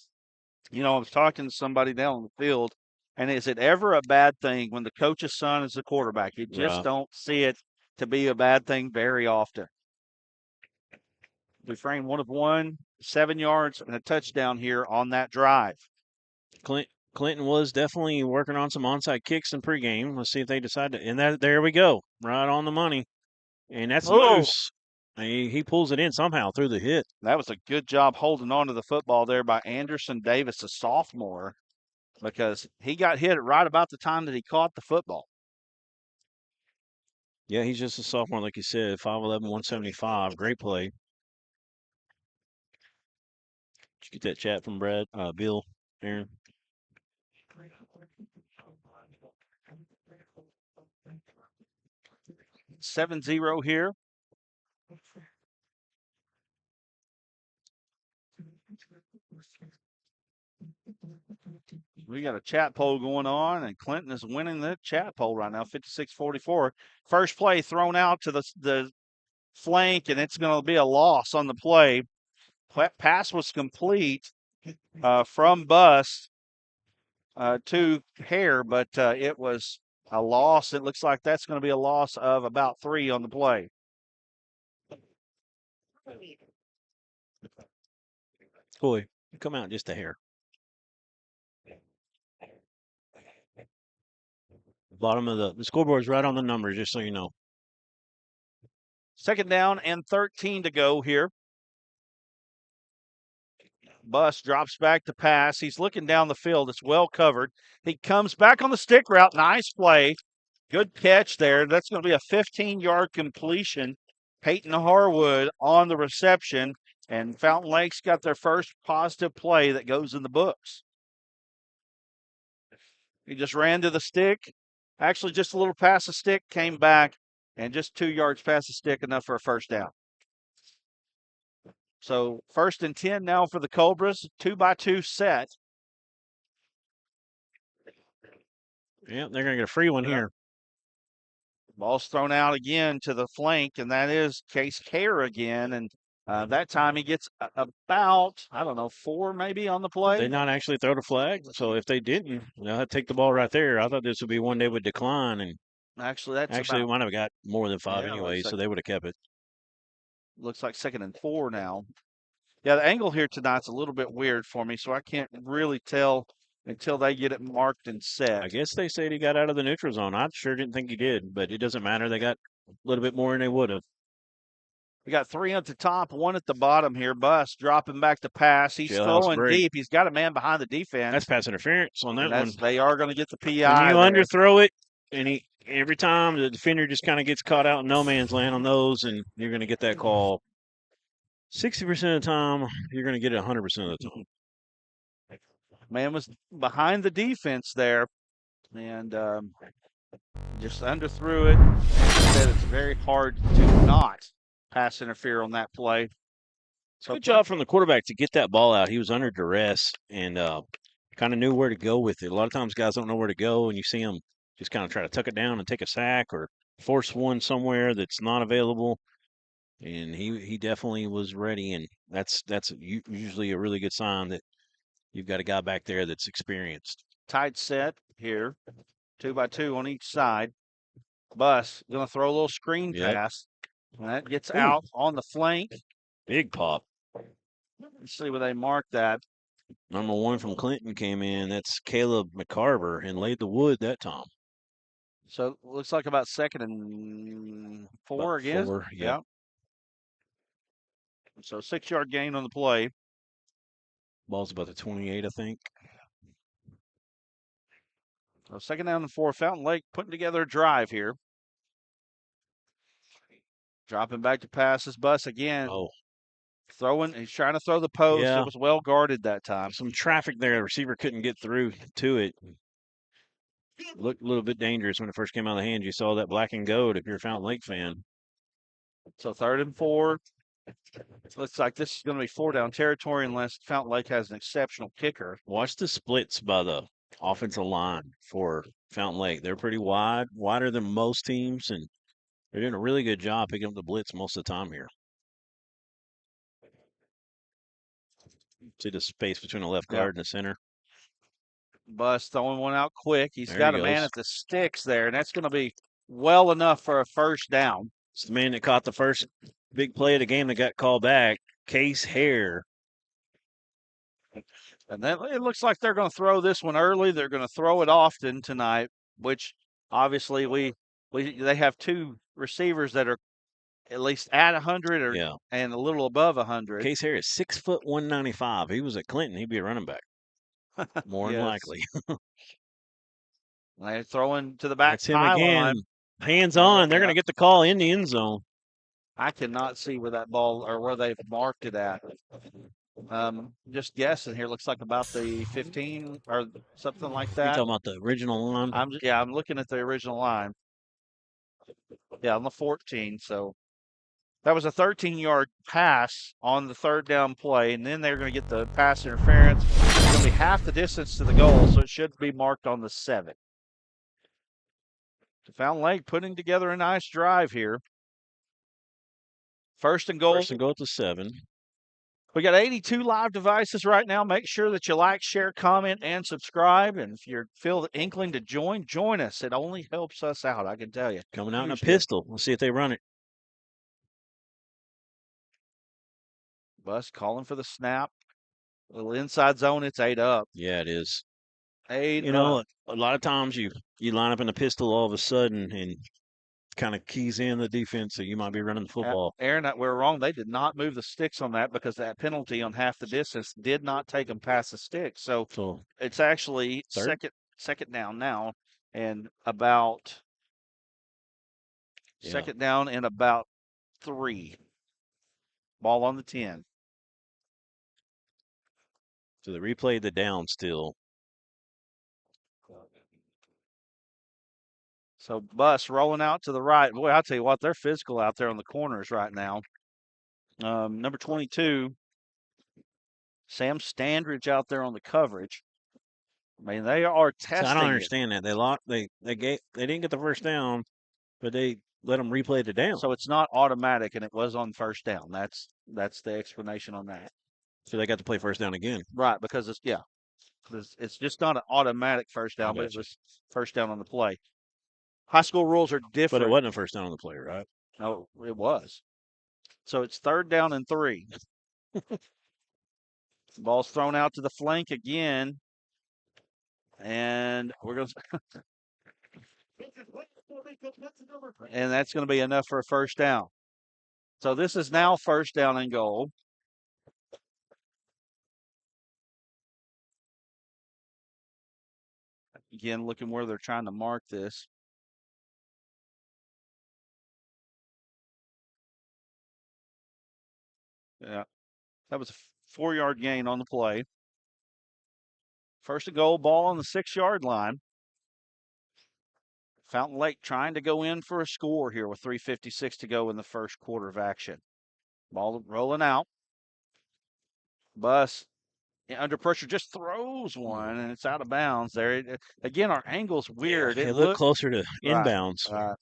You know, I was talking to somebody down on the field, and is it ever a bad thing when the coach's son is the quarterback? You just don't see it to be a bad thing very often. Dufresne 1 of 1, 7 yards, and a touchdown here on that drive. Clinton was definitely working on some onside kicks in pregame. Let's see if they decide to. And there we go, right on the money. And that's loose. He pulls it in somehow through the hit. That was a good job holding on to the football there by Anderson Davis, a sophomore, because he got hit at right about the time that he caught the football. Yeah, he's just a sophomore, like you said, 5'11", 175. Great play. Did you get that chat from Bill, Aaron? 7-0 here. We got a chat poll going on, and Clinton is winning the chat poll right now, 56-44. First play thrown out to the flank, and it's going to be a loss on the play. Pass was complete from Bus to Hare, but it was a loss. It looks like that's going to be a loss of about 3 on the play. Boy, come out just a hair. Bottom of the scoreboard's right on the numbers, just so you know. 2nd down and 13 to go here. Bus drops back to pass. He's looking down the field. It's well covered. He comes back on the stick route. Nice play. Good catch there. That's going to be a 15-yard completion. Peyton Harwood on the reception, and Fountain Lake's got their first positive play that goes in the books. He just ran to the stick. Actually, just a little past the stick, came back, and just 2 yards past the stick, enough for a first down. So 1st and 10 now for the Cobras, 2-by-2 set. Yeah, they're going to get a free one here. Ball's thrown out again to the flank, and that is Case Hare again. And that time he gets about, 4 maybe on the play. They not actually throw the flag, so if they didn't, they'll have to take the ball right there. I thought this would be one they would decline, and actually we might have got more than 5 anyway, so they would have kept it. Looks like 2nd and 4 now. Yeah, the angle here tonight's a little bit weird for me, so I can't really tell until they get it marked and set. I guess they said he got out of the neutral zone. I sure didn't think he did, but it doesn't matter. They got a little bit more than they would have. We got 3 at the top, 1 at the bottom here. Bus dropping back to pass. He's throwing deep. He's got a man behind the defense. That's pass interference on that one. They are going to get the PI. When you underthrow it, and every time the defender just kind of gets caught out in no man's land on those, and you're going to get that call. 60% of the time, you're going to get it 100% of the time. Man was behind the defense there, and just underthrew it. Said it's very hard to not pass interfere on that play. So good job from the quarterback to get that ball out. He was under duress and kind of knew where to go with it. A lot of times guys don't know where to go, and you see them just kind of try to tuck it down and take a sack or force one somewhere that's not available. And he definitely was ready, and that's usually a really good sign that you've got a guy back there that's experienced. Tight set here, 2-by-2 on each side. Bus going to throw a little screen pass. And that gets out on the flank. Big pop. Let's see where they mark that. Number 1 from Clinton came in. That's Caleb McCarver, and laid the wood that time. So it looks like about 2nd and 4 again. 4, yeah. So 6-yard gain on the play. Ball's about the 28, I think. So 2nd down and 4. Fountain Lake putting together a drive here. Dropping back to pass his Bus again. Throwing. He's trying to throw the post. Yeah. It was well guarded that time. Some traffic there. The receiver couldn't get through to it. Looked a little bit dangerous when it first came out of the hand. You saw that black and gold if you're a Fountain Lake fan. So 3rd and 4. Looks like this is going to be 4-down territory unless Fountain Lake has an exceptional kicker. Watch the splits by the offensive line for Fountain Lake. They're pretty wide, wider than most teams, and They're doing a really good job picking up the blitz most of the time here. See the space between the left guard and the center. Bus throwing one out quick. He's There got he a man goes. at the sticks there, and that's going to be well enough for a first down. It's the man that caught the first big play of the game that got called back, Case Hare. And then it looks like they're going to throw this one early. They're going to throw it often tonight, which obviously they have two receivers that are at least at 100 or and a little above 100. Case Hare is 6 foot 195. He was at Clinton. He'd be a running back. More than likely. They're throwing to the back. That's him again. Hands on. They're going to get the call in the end zone. I cannot see where that ball or where they've marked it at. Just guessing here. Looks like about the 15 or something like that. You're talking about the original line? I'm looking at the original line. Yeah, on the 14. So that was a 13-yard pass on the third down play, and then they're going to get the pass interference. It's going to be half the distance to the goal, so it should be marked on the 7. Fountain Lake putting together a nice drive here. First and goal. First and goal at the 7. We got 82 live devices right now. Make sure that you like, share, comment, and subscribe. And if you feel the inkling to join us. It only helps us out, I can tell you. Coming out in a pistol. We'll see if they run it. Bus calling for the snap. A little inside zone. It's 8 up. Yeah, it is. 8 You know, up. a lot of times you line up in a pistol all of a sudden and kind of keys in the defense, so you might be running the football. Aaron, we're wrong. They did not move the sticks on that because that penalty on half the distance did not take them past the sticks. So it's actually second down now, and about second down and about 3. Ball on the 10. So they replayed the down still. So Bus rolling out to the right. Boy, I'll tell you what, they're physical out there on the corners right now. Number 22, Sam Standridge out there on the coverage. I mean, they are testing. So I don't understand that. They didn't get the first down, but they let them replay the down. So it's not automatic, and it was on first down. That's the explanation on that. So they got to play first down again. Right, because it's just not an automatic first down, but it was first down on the play. High school rules are different. But it wasn't a first down on the play, right? No, it was. So it's 3rd down and 3. Ball's thrown out to the flank again. And we're going to and that's going to be enough for a first down. So this is now first down and goal. Again, looking where they're trying to mark this. Yeah, that was a 4-yard gain on the play. First and goal, ball on the 6-yard line. Fountain Lake trying to go in for a score here with 3:56 to go in the first quarter of action. Ball rolling out. Bus under pressure just throws one, and it's out of bounds there. Again, our angle's weird. It looked closer to inbounds. Right.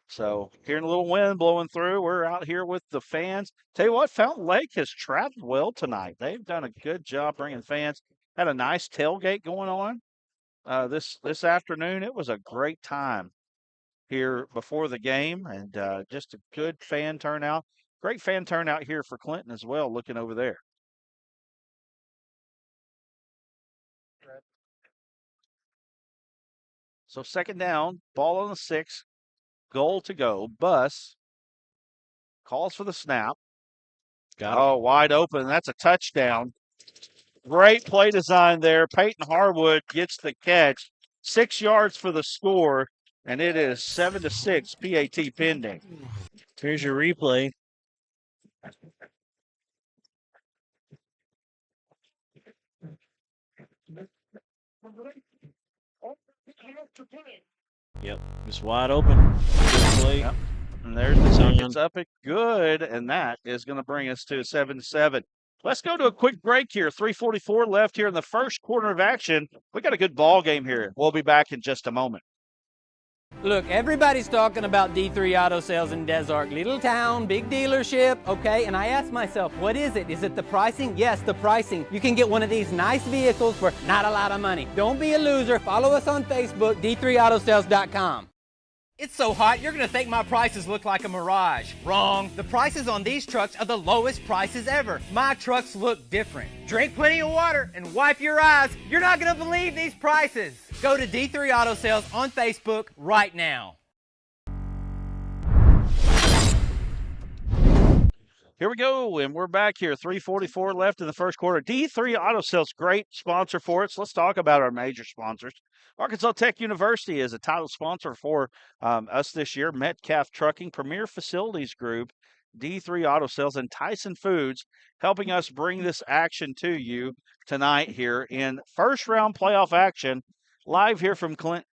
So hearing a little wind blowing through, we're out here with the fans. Tell you what, Fountain Lake has traveled well tonight. They've done a good job bringing fans. Had a nice tailgate going on this afternoon. It was a great time here before the game, and just a good fan turnout. Great fan turnout here for Clinton as well, looking over there. So second down, ball on the 6, goal to go. Bus calls for the snap. Wide open. That's a touchdown. Great play design there. Peyton Harwood gets the catch. 6 yards for the score, and it is 7-6, PAT pending. Here's your replay. Yep, just wide open. Good play. Yep. And there's the sun. It's up it good, and that is going to bring us to 7-7. Let's go to a quick break here. 3:44 left here in the first quarter of action. We got a good ball game here. We'll be back in just a moment. Look, everybody's talking about D3 Auto Sales in Des Arc. Little town, big dealership, okay? And I asked myself, what is it? Is it the pricing? Yes, the pricing. You can get one of these nice vehicles for not a lot of money. Don't be a loser. Follow us on Facebook, d3autosales.com. It's so hot, you're gonna think my prices look like a mirage. Wrong. The prices on these trucks are the lowest prices ever. My trucks look different. Drink plenty of water and wipe your eyes. You're not gonna believe these prices. Go to D3 Auto Sales on Facebook right now. Here we go, and we're back here. 3:44 left in the first quarter. D3 Auto Sales, great sponsor for us. Let's talk about our major sponsors. Arkansas Tech University is a title sponsor for us this year. Metcalf Trucking, Premier Facilities Group, D3 Auto Sales, and Tyson Foods helping us bring this action to you tonight here in first round playoff action, live here from Clinton.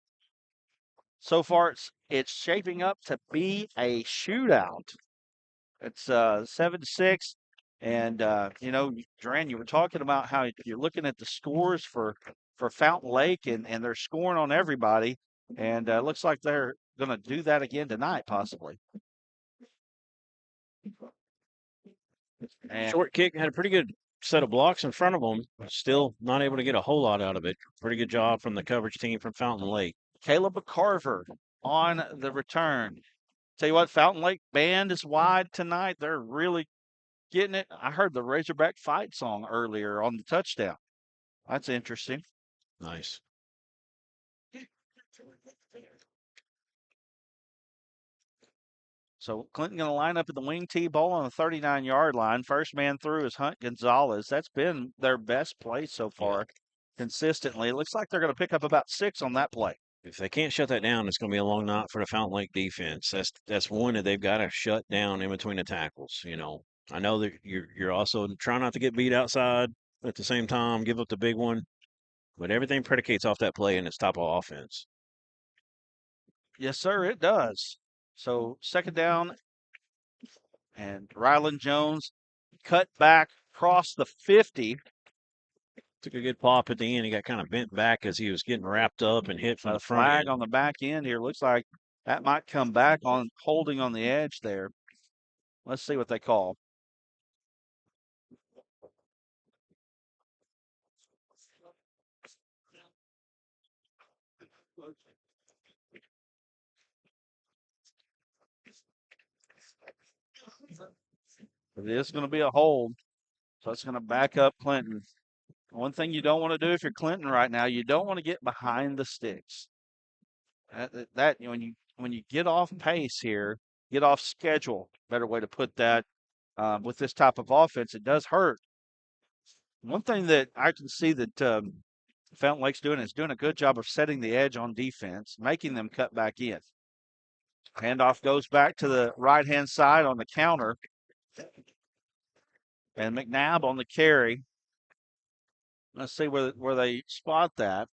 So far, it's shaping up to be a shootout. It's 7-6, and Duran, you were talking about how you're looking at the scores for Fountain Lake, and they're scoring on everybody, and it looks like they're going to do that again tonight, possibly. And short kick had a pretty good set of blocks in front of them. Still not able to get a whole lot out of it. Pretty good job from the coverage team from Fountain Lake. Caleb Carver on the return. Tell you what, Fountain Lake band is wide tonight. They're really getting it. I heard the Razorback fight song earlier on the touchdown. That's interesting. Nice. So Clinton going to line up at the wing tee ball on the 39-yard line. First man through is Hunt Gonzalez. That's been their best play so far consistently. It looks like they're going to pick up about 6 on that play. If they can't shut that down, it's going to be a long night for the Fountain Lake defense. That's one that they've got to shut down in between the tackles. I know that you're also trying not to get beat outside at the same time, give up the big one, but everything predicates off that play and its type of offense. Yes, sir, it does. So second down, and Rylan Jones cut back across the 50. Took a good pop at the end. He got kind of bent back as he was getting wrapped up and hit from the front Flag end. on the back end here. Looks like that might come back on holding on the edge there. Let's see what they call. It is going to be a hold, so it's going to back up Clinton. One thing you don't want to do if you're Clinton right now, you don't want to get behind the sticks. When you get off pace here, get off schedule, better way to put that, with this type of offense, it does hurt. One thing that I can see that Fountain Lake's doing is doing a good job of setting the edge on defense, making them cut back in. Handoff goes back to the right-hand side on the counter. And McNabb on the carry. Let's see where they spot that.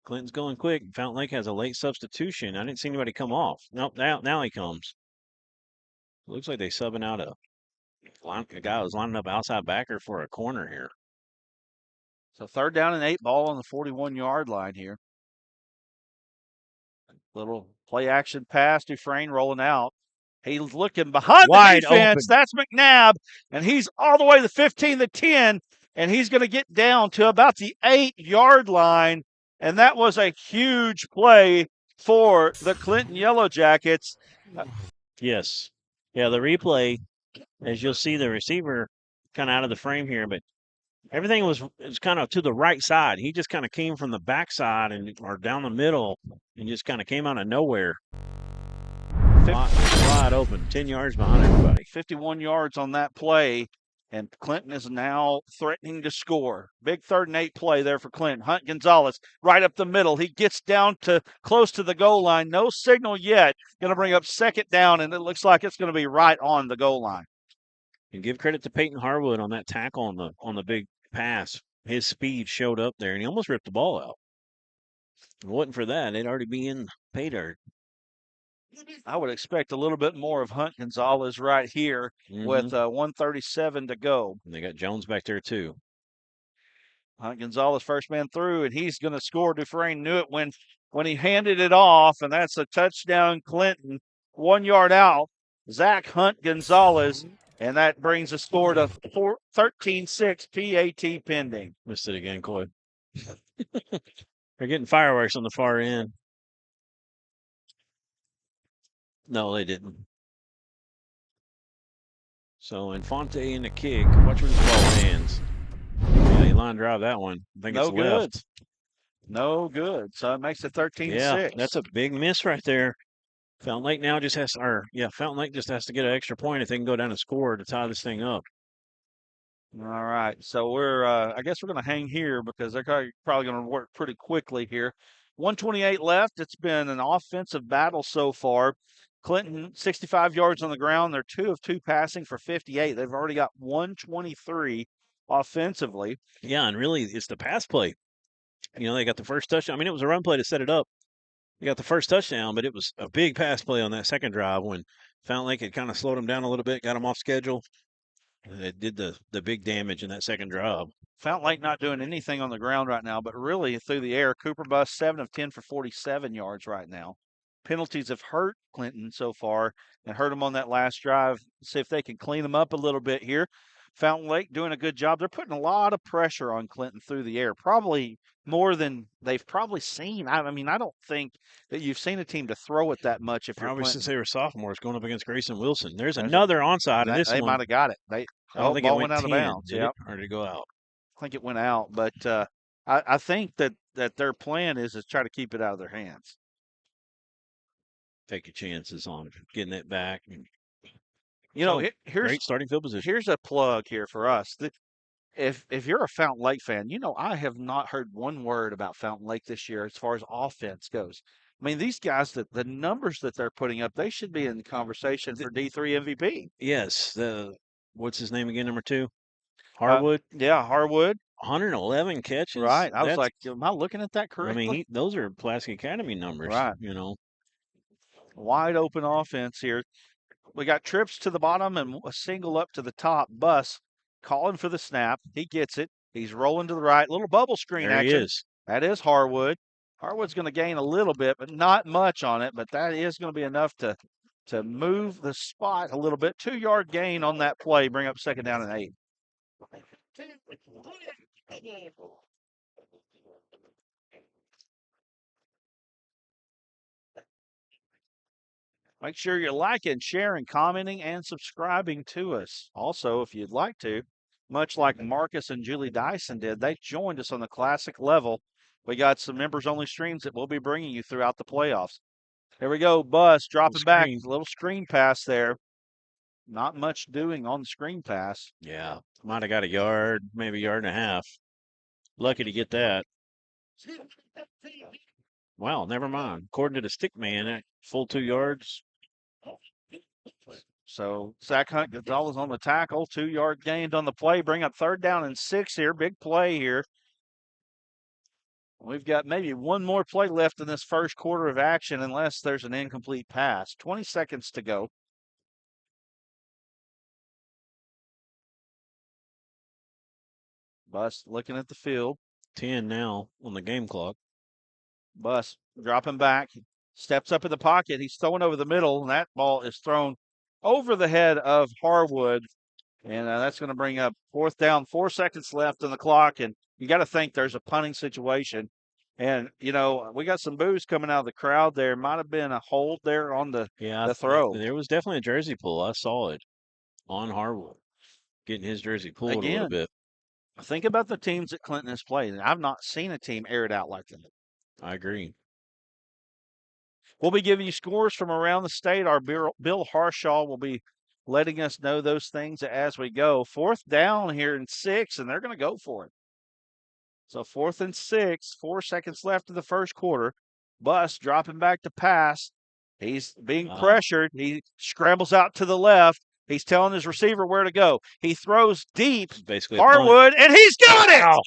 Clinton's going quick. Fountain Lake has a late substitution. I didn't see anybody come off. Nope, now he comes. Looks like they're subbing out a guy who's lining up outside backer for a corner here. So third down and 8 ball on the 41-yard line here. Little play action pass. Dufresne rolling out. He's looking behind the defense. That's McNabb, and he's all the way to the 15, the 10, and he's going to get down to about the 8-yard line, and that was a huge play for the Clinton Yellowjackets. Yes. Yeah, the replay, as you'll see the receiver kind of out of the frame here, but everything was kind of to the right side. He just kind of came from the backside or down the middle and just kind of came out of nowhere. Wide open, 10 yards behind everybody. 51 yards on that play, and Clinton is now threatening to score. Big 3rd and 8 play there for Clinton. Hunt Gonzalez right up the middle. He gets down to close to the goal line. No signal yet. Going to bring up 2nd down, and it looks like it's going to be right on the goal line. And give credit to Peyton Harwood on that tackle on the big pass. His speed showed up there, and he almost ripped the ball out. If it wasn't for that, they'd already be in pay dirt. I would expect a little bit more of Hunt Gonzalez right here with 1:37 to go. And they got Jones back there too. Hunt Gonzalez first man through, and he's going to score. Dufresne knew it when when he handed it off, and that's a touchdown, Clinton, 1 yard out. Zach Hunt Gonzalez, and that brings the score to 13-6, PAT pending. Missed it again, Coy. They're getting fireworks on the far end. No, they didn't. So Infante in the kick. Watch where this ball lands. Yeah, he line drive that one. I think No it's good. left. No good. So it makes it 13-6. Yeah, that's a big miss right there. Fountain Lake now just has Fountain Lake just has to get an extra point if they can go down and score to tie this thing up. All right. So we're, I guess we're going to hang here because they're probably going to work pretty quickly here. 128 left. It's been an offensive battle so far. Clinton, 65 yards on the ground. They're 2 of 2 passing for 58. They've already got 123 offensively. Yeah, and really it's the pass play. You know, they got the first touchdown. I mean, it was a run play to set it up. They got the first touchdown, but it was a big pass play on that second drive when Fountain Lake had kind of slowed them down a little bit, got them off schedule. It did the big damage in that second drive. Fountain Lake not doing anything on the ground right now, but really through the air. Cooper Bus, 7 of 10 for 47 yards right now. Penalties have hurt Clinton so far and hurt them on that last drive. See if they can clean them up a little bit here. Fountain Lake doing a good job. They're putting a lot of pressure on Clinton through the air, probably more than they've probably seen. I mean, I don't think that you've seen a team to throw it that much. If Probably you're since they were sophomores going up against Grayson Wilson. There's another onside in this they one. might have got it. I don't think it went out of 10, bounds. did it? Or did it go out? I think it went out, but I think that their plan is to try to keep it out of their hands. Take your chances on getting it back. You know, here's great starting field position. Here's a plug here for us. If you're a Fountain Lake fan, you know I have not heard one word about Fountain Lake this year as far as offense goes. I mean, these guys, the numbers that they're putting up, they should be in the conversation for D3 MVP. Yes. What's his name again, number 2? Harwood? Yeah, Harwood. 111 catches. Right. I was like, am I looking at that correctly? I mean, those are Pulaski Academy numbers. Right. You know. Wide open offense here. We got trips to the bottom and a single up to the top. Bus calling for the snap. He gets it. He's rolling to the right. Little bubble screen there action. He is. That is Harwood. Harwood's going to gain a little bit, but not much on it. But that is going to be enough to move the spot a little bit. 2-yard gain on that play. Bring up 2nd down and 8. Make sure you're liking, sharing, commenting, and subscribing to us. Also, if you'd like to, much like Marcus and Julie Dyson did, they joined us on the classic level. We got some members-only streams that we'll be bringing you throughout the playoffs. Here we go, Bus dropping back. A little screen pass there. Not much doing on the screen pass. Yeah, might have got a yard, maybe a yard and a half. Lucky to get that. Wow, never mind. According to the stick man, full 2 yards. So Zach Hunt Gonzalez on the tackle, 2-yard gained on the play. Bring up 3rd down and 6 here. Big play here. We've got maybe one more play left in this first quarter of action unless there's an incomplete pass. 20 seconds to go. Bus looking at the field. 10 now on the game clock. Bus dropping back. Steps up in the pocket. He's throwing over the middle, and that ball is thrown over the head of Harwood. And that's going to bring up 4th down, 4 seconds left on the clock. And you got to think there's a punting situation. And, you know, we got some boos coming out of the crowd there. Might have been a hold there on the throw. There was definitely a jersey pull. I saw it on Harwood, getting his jersey pulled a little bit. Think about the teams that Clinton has played. I've not seen a team air it out like that. I agree. We'll be giving you scores from around the state. Our Bill Harshaw will be letting us know those things as we go. 4th down here in 6, and they're going to go for it. So 4th and 6, 4 seconds left in the first quarter. Bus dropping back to pass. He's being pressured. He scrambles out to the left. He's telling his receiver where to go. He throws deep. Basically Harwood, and he's got it!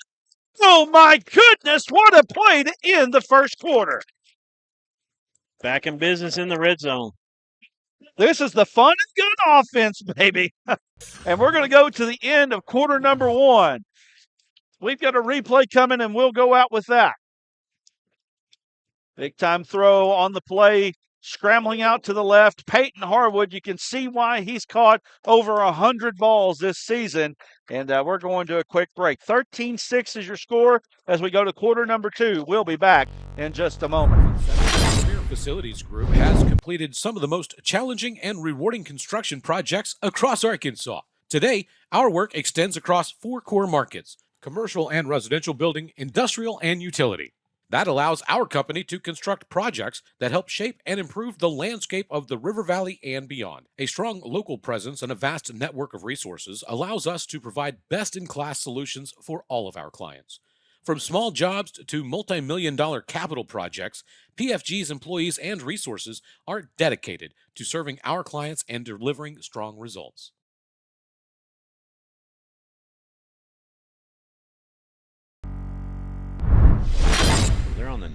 Oh, my goodness. What a play to end the first quarter. Back in business in the red zone. This is the fun and good offense, baby. And we're going to go to the end of quarter number 1. We've got a replay coming, and we'll go out with that. Big time throw on the play. Scrambling out to the left, Peyton Harwood. You can see why he's caught over 100 balls this season. And we're going to a quick break. 13-6 is your score as we go to quarter number 2. We'll be back in just a moment. Premier Facilities Group has completed some of the most challenging and rewarding construction projects across Arkansas. Today, our work extends across 4 core markets: commercial and residential building, industrial, and utility. That allows our company to construct projects that help shape and improve the landscape of the River Valley and beyond. A strong local presence and a vast network of resources allows us to provide best-in-class solutions for all of our clients. From small jobs to multi-million-dollar capital projects, PFG's employees and resources are dedicated to serving our clients and delivering strong results. They're on the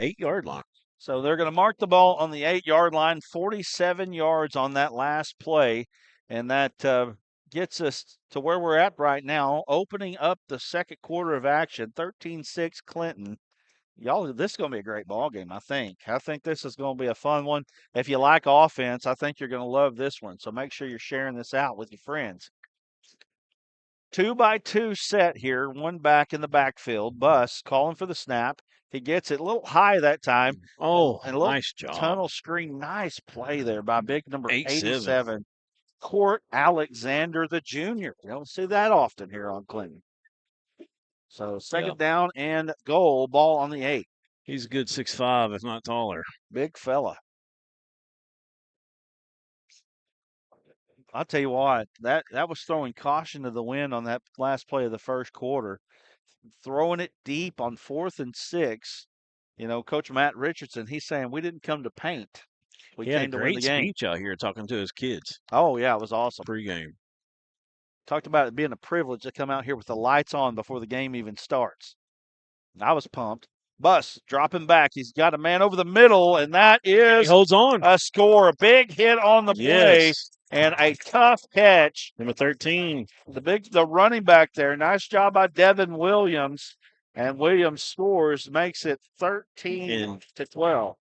8-yard line. So they're going to mark the ball on the 8-yard line, 47 yards on that last play. And that gets us to where we're at right now, opening up the second quarter of action, 13-6 Clinton. Y'all, this is going to be a great ball game, I think. I think this is going to be a fun one. If you like offense, I think you're going to love this one. So make sure you're sharing this out with your friends. 2-by-2 set here, one back in the backfield. Bus calling for the snap. He gets it a little high that time. Oh, and a little nice job. Tunnel screen. Nice play there by big number 87. 87. Court Alexander, the junior. You don't see that often here on Clinton. So second down and goal, ball on the 8. He's a good 6'5", if not taller. Big fella. I'll tell you what, that was throwing caution to the wind on that last play of the first quarter. Throwing it deep on 4th and 6. You know, Coach Matt Richardson, he's saying we didn't come to paint. We He had a came to win the great game. speech out here talking to his kids Oh, yeah, it was awesome. pregame. Talked about it being a privilege to come out here with the lights on before the game even starts. I was pumped. Bus dropping back. He's got a man over the middle, and that is He holds on. a score. A big hit on the play. Yes. And a tough catch. Number 13. The running back there. Nice job by Devin Williams. And Williams scores, makes it 13-12.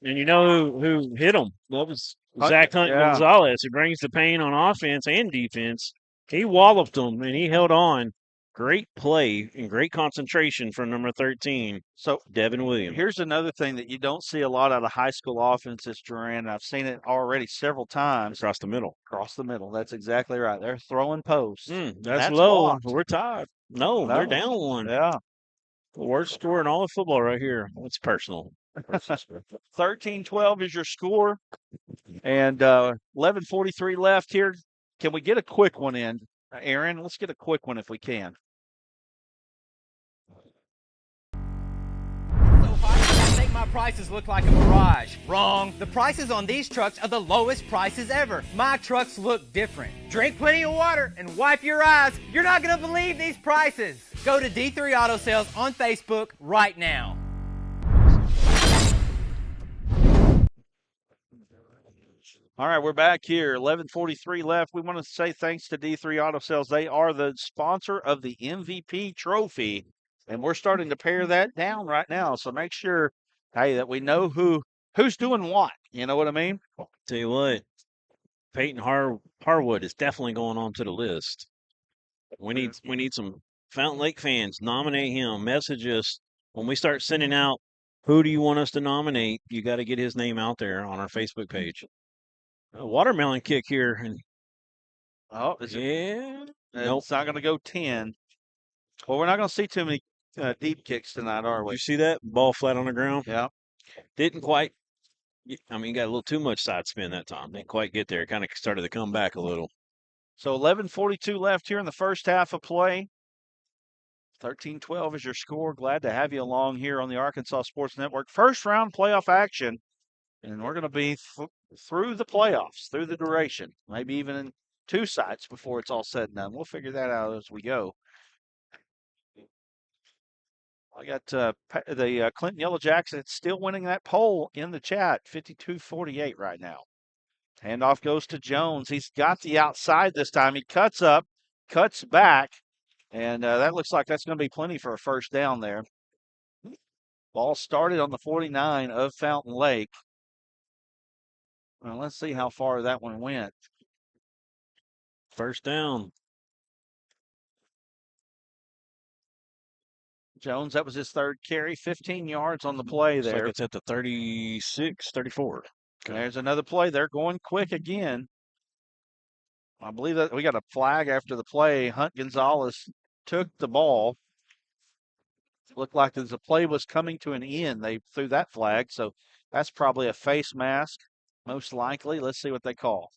And you know who hit him? That was Zach Hunt Gonzalez, who brings the pain on offense and defense. He walloped him, and he held on. Great play and great concentration from number 13, So Devin Williams. here's another thing that you don't see a lot out of high school offenses, Duran. I've seen it already several times. Across the middle. Across the middle. That's exactly right. They're throwing posts. That's low. blocked. We're tied. No, they're down one. Yeah. The worst score in all of football right here. It's personal. 13-12 is your score. And 11:43 left here. Can we get a quick one in? Aaron, let's get a quick one if we can. I think my prices look like a mirage. Wrong. The prices on these trucks are the lowest prices ever. My trucks look different. Drink plenty of water and wipe your eyes. You're not going to believe these prices. Go to D3 Auto Sales on Facebook right now. All right, we're back here. 11:43 left. We want to say thanks to D3 Auto Sales. They are the sponsor of the MVP trophy, and we're starting to pare that down right now. So make sure, hey, that we know who's doing what. You know what I mean? Tell you what, Peyton Harwood is definitely going on to the list. We need some Fountain Lake fans. Nominate him. Message us when we start sending out. Who do you want us to nominate? You got to get his name out there on our Facebook page. A watermelon kick here, and It's not going to go 10. Well, we're not going to see too many deep kicks tonight, are Did we? you see that ball flat on the ground? Yeah. Didn't quite. I mean, got a little too much side spin that time. Didn't quite get there. Kind of started to come back a little. So 11:42 left here in the first half of play. 13-12 is your score. Glad to have you along here on the Arkansas Sports Network. First round playoff action, and we're going to be through the playoffs, through the duration, maybe even in 2 sites before it's all said and done. We'll figure that out as we go. I got the Clinton Yellowjackets still winning that poll in the chat, 52-48 right now. Handoff goes to Jones. He's got the outside this time. He cuts up, cuts back, and that looks like that's going to be plenty for a first down there. Ball started on the 49 of Fountain Lake. Well, let's see how far that one went. First down. Jones, that was his third carry, 15 yards on the play Looks there. like it's at the 36, 34. Okay. There's another play. They're going quick again. I believe that we got a flag after the play. Hunt Gonzalez took the ball. Looked like as the play was coming to an end, they threw that flag. So that's probably a face mask, most likely. Let's see what they call.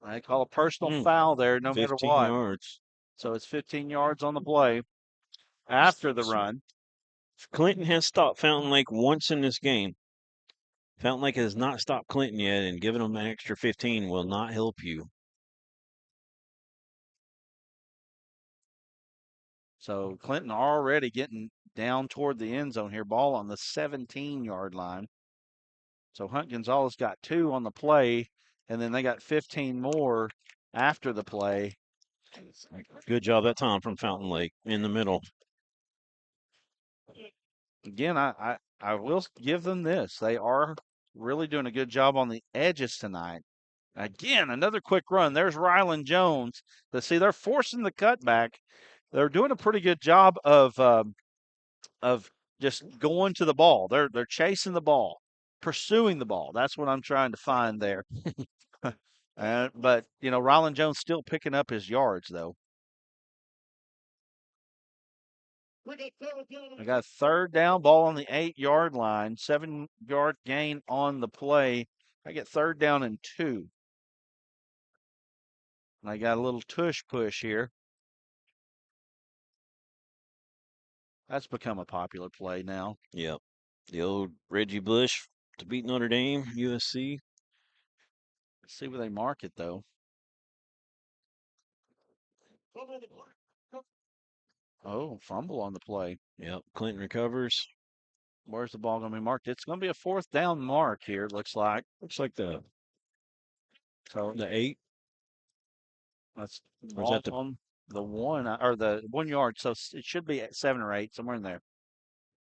They call a personal foul there, no matter 15 what. yards. So it's 15 yards on the play after the run. Clinton has stopped Fountain Lake once in this game. Fountain Lake has not stopped Clinton yet, and giving them an extra 15 will not help you. So Clinton already getting down toward the end zone here. Ball on the 17-yard line. So Hunt Gonzalez got 2 on the play, and then they got 15 more after the play. Good job that time from Fountain Lake in the middle. Again, I will give them this. They are really doing a good job on the edges tonight. Again, another quick run. There's Rylan Jones. See, they're forcing the cutback. They're doing a pretty good job of just going to the ball. They're chasing the ball, pursuing the ball. That's what I'm trying to find there. But Rylan Jones still picking up his yards though. I got a third down, ball on the 8-yard line, 7-yard gain on the play. I get third down and 2. And I got a little tush push here. That's become a popular play now. Yep. The old Reggie Bush to beat Notre Dame, USC. Let's see where they mark it, though. Oh, fumble on the play. Yep. Clinton recovers. Where's the ball going to be marked? It's going to be a 4th down mark here, it looks like. Looks like the 8. That's Or is that on the 1 or the 1 yard. So it should be at 7 or 8, somewhere in there.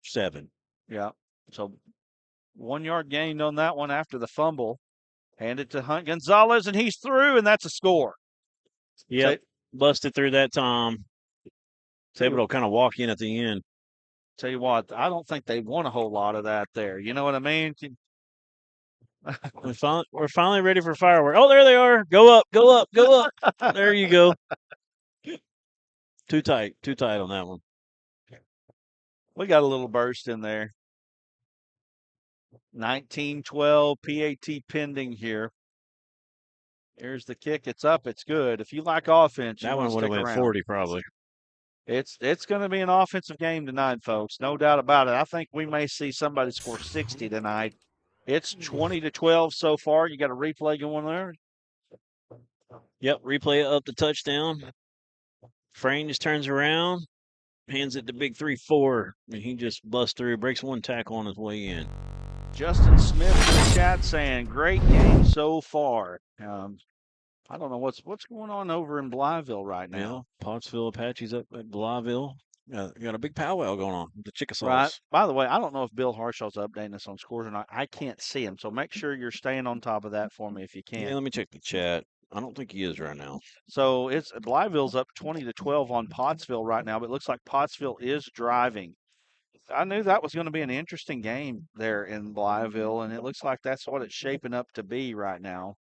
7? Yeah. So 1 yard gained on that one after the fumble. Hand it to Hunt Gonzalez, and he's through, and that's a score. Yep. Busted through that time. Was able to kind of walk in at the end. Tell you what, I don't think they won a whole lot of that there. You know what I mean? We're finally ready for fireworks. Oh, there they are. Go up, go up, go up. There you go. Too tight on that one. We got a little burst in there. 19-12 PAT pending here. Here's the kick. It's up. It's good. If you like offense, that one would have went 40 probably. It's going to be an offensive game tonight, folks. No doubt about it. I think we may see somebody score 60 tonight. It's 20-12 so far. You got a replay going there? Yep, replay up the touchdown. Frayne just turns around, hands it to Big 3-4, and he just busts through, breaks one tackle on his way in. Justin Smith in the chat saying, great game so far. I don't know what's going on over in Blytheville right now. Yeah, Pottsville Apaches up at Blytheville. You got a big powwow going on with the Chickasaws. Right. By the way, I don't know if Bill Harshaw's updating us on scores or not. I can't see him, so make sure you're staying on top of that for me if you can. Yeah, let me check the chat. I don't think he is right now. So it's Blytheville's up 20-12 on Pottsville right now, but it looks like Pottsville is driving. I knew that was going to be an interesting game there in Blytheville, and it looks like that's what it's shaping up to be right now.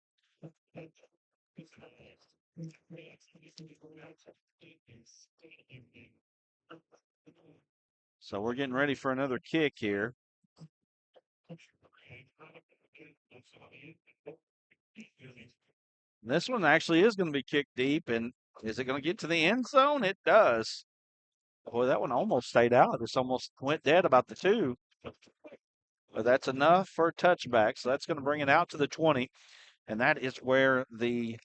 So we're getting ready for another kick here. This one actually is going to be kicked deep, and is it going to get to the end zone? It does. Boy, that one almost stayed out. It's almost went dead about the 2. But that's enough for a touchback, so that's going to bring it out to the 20, and that is where the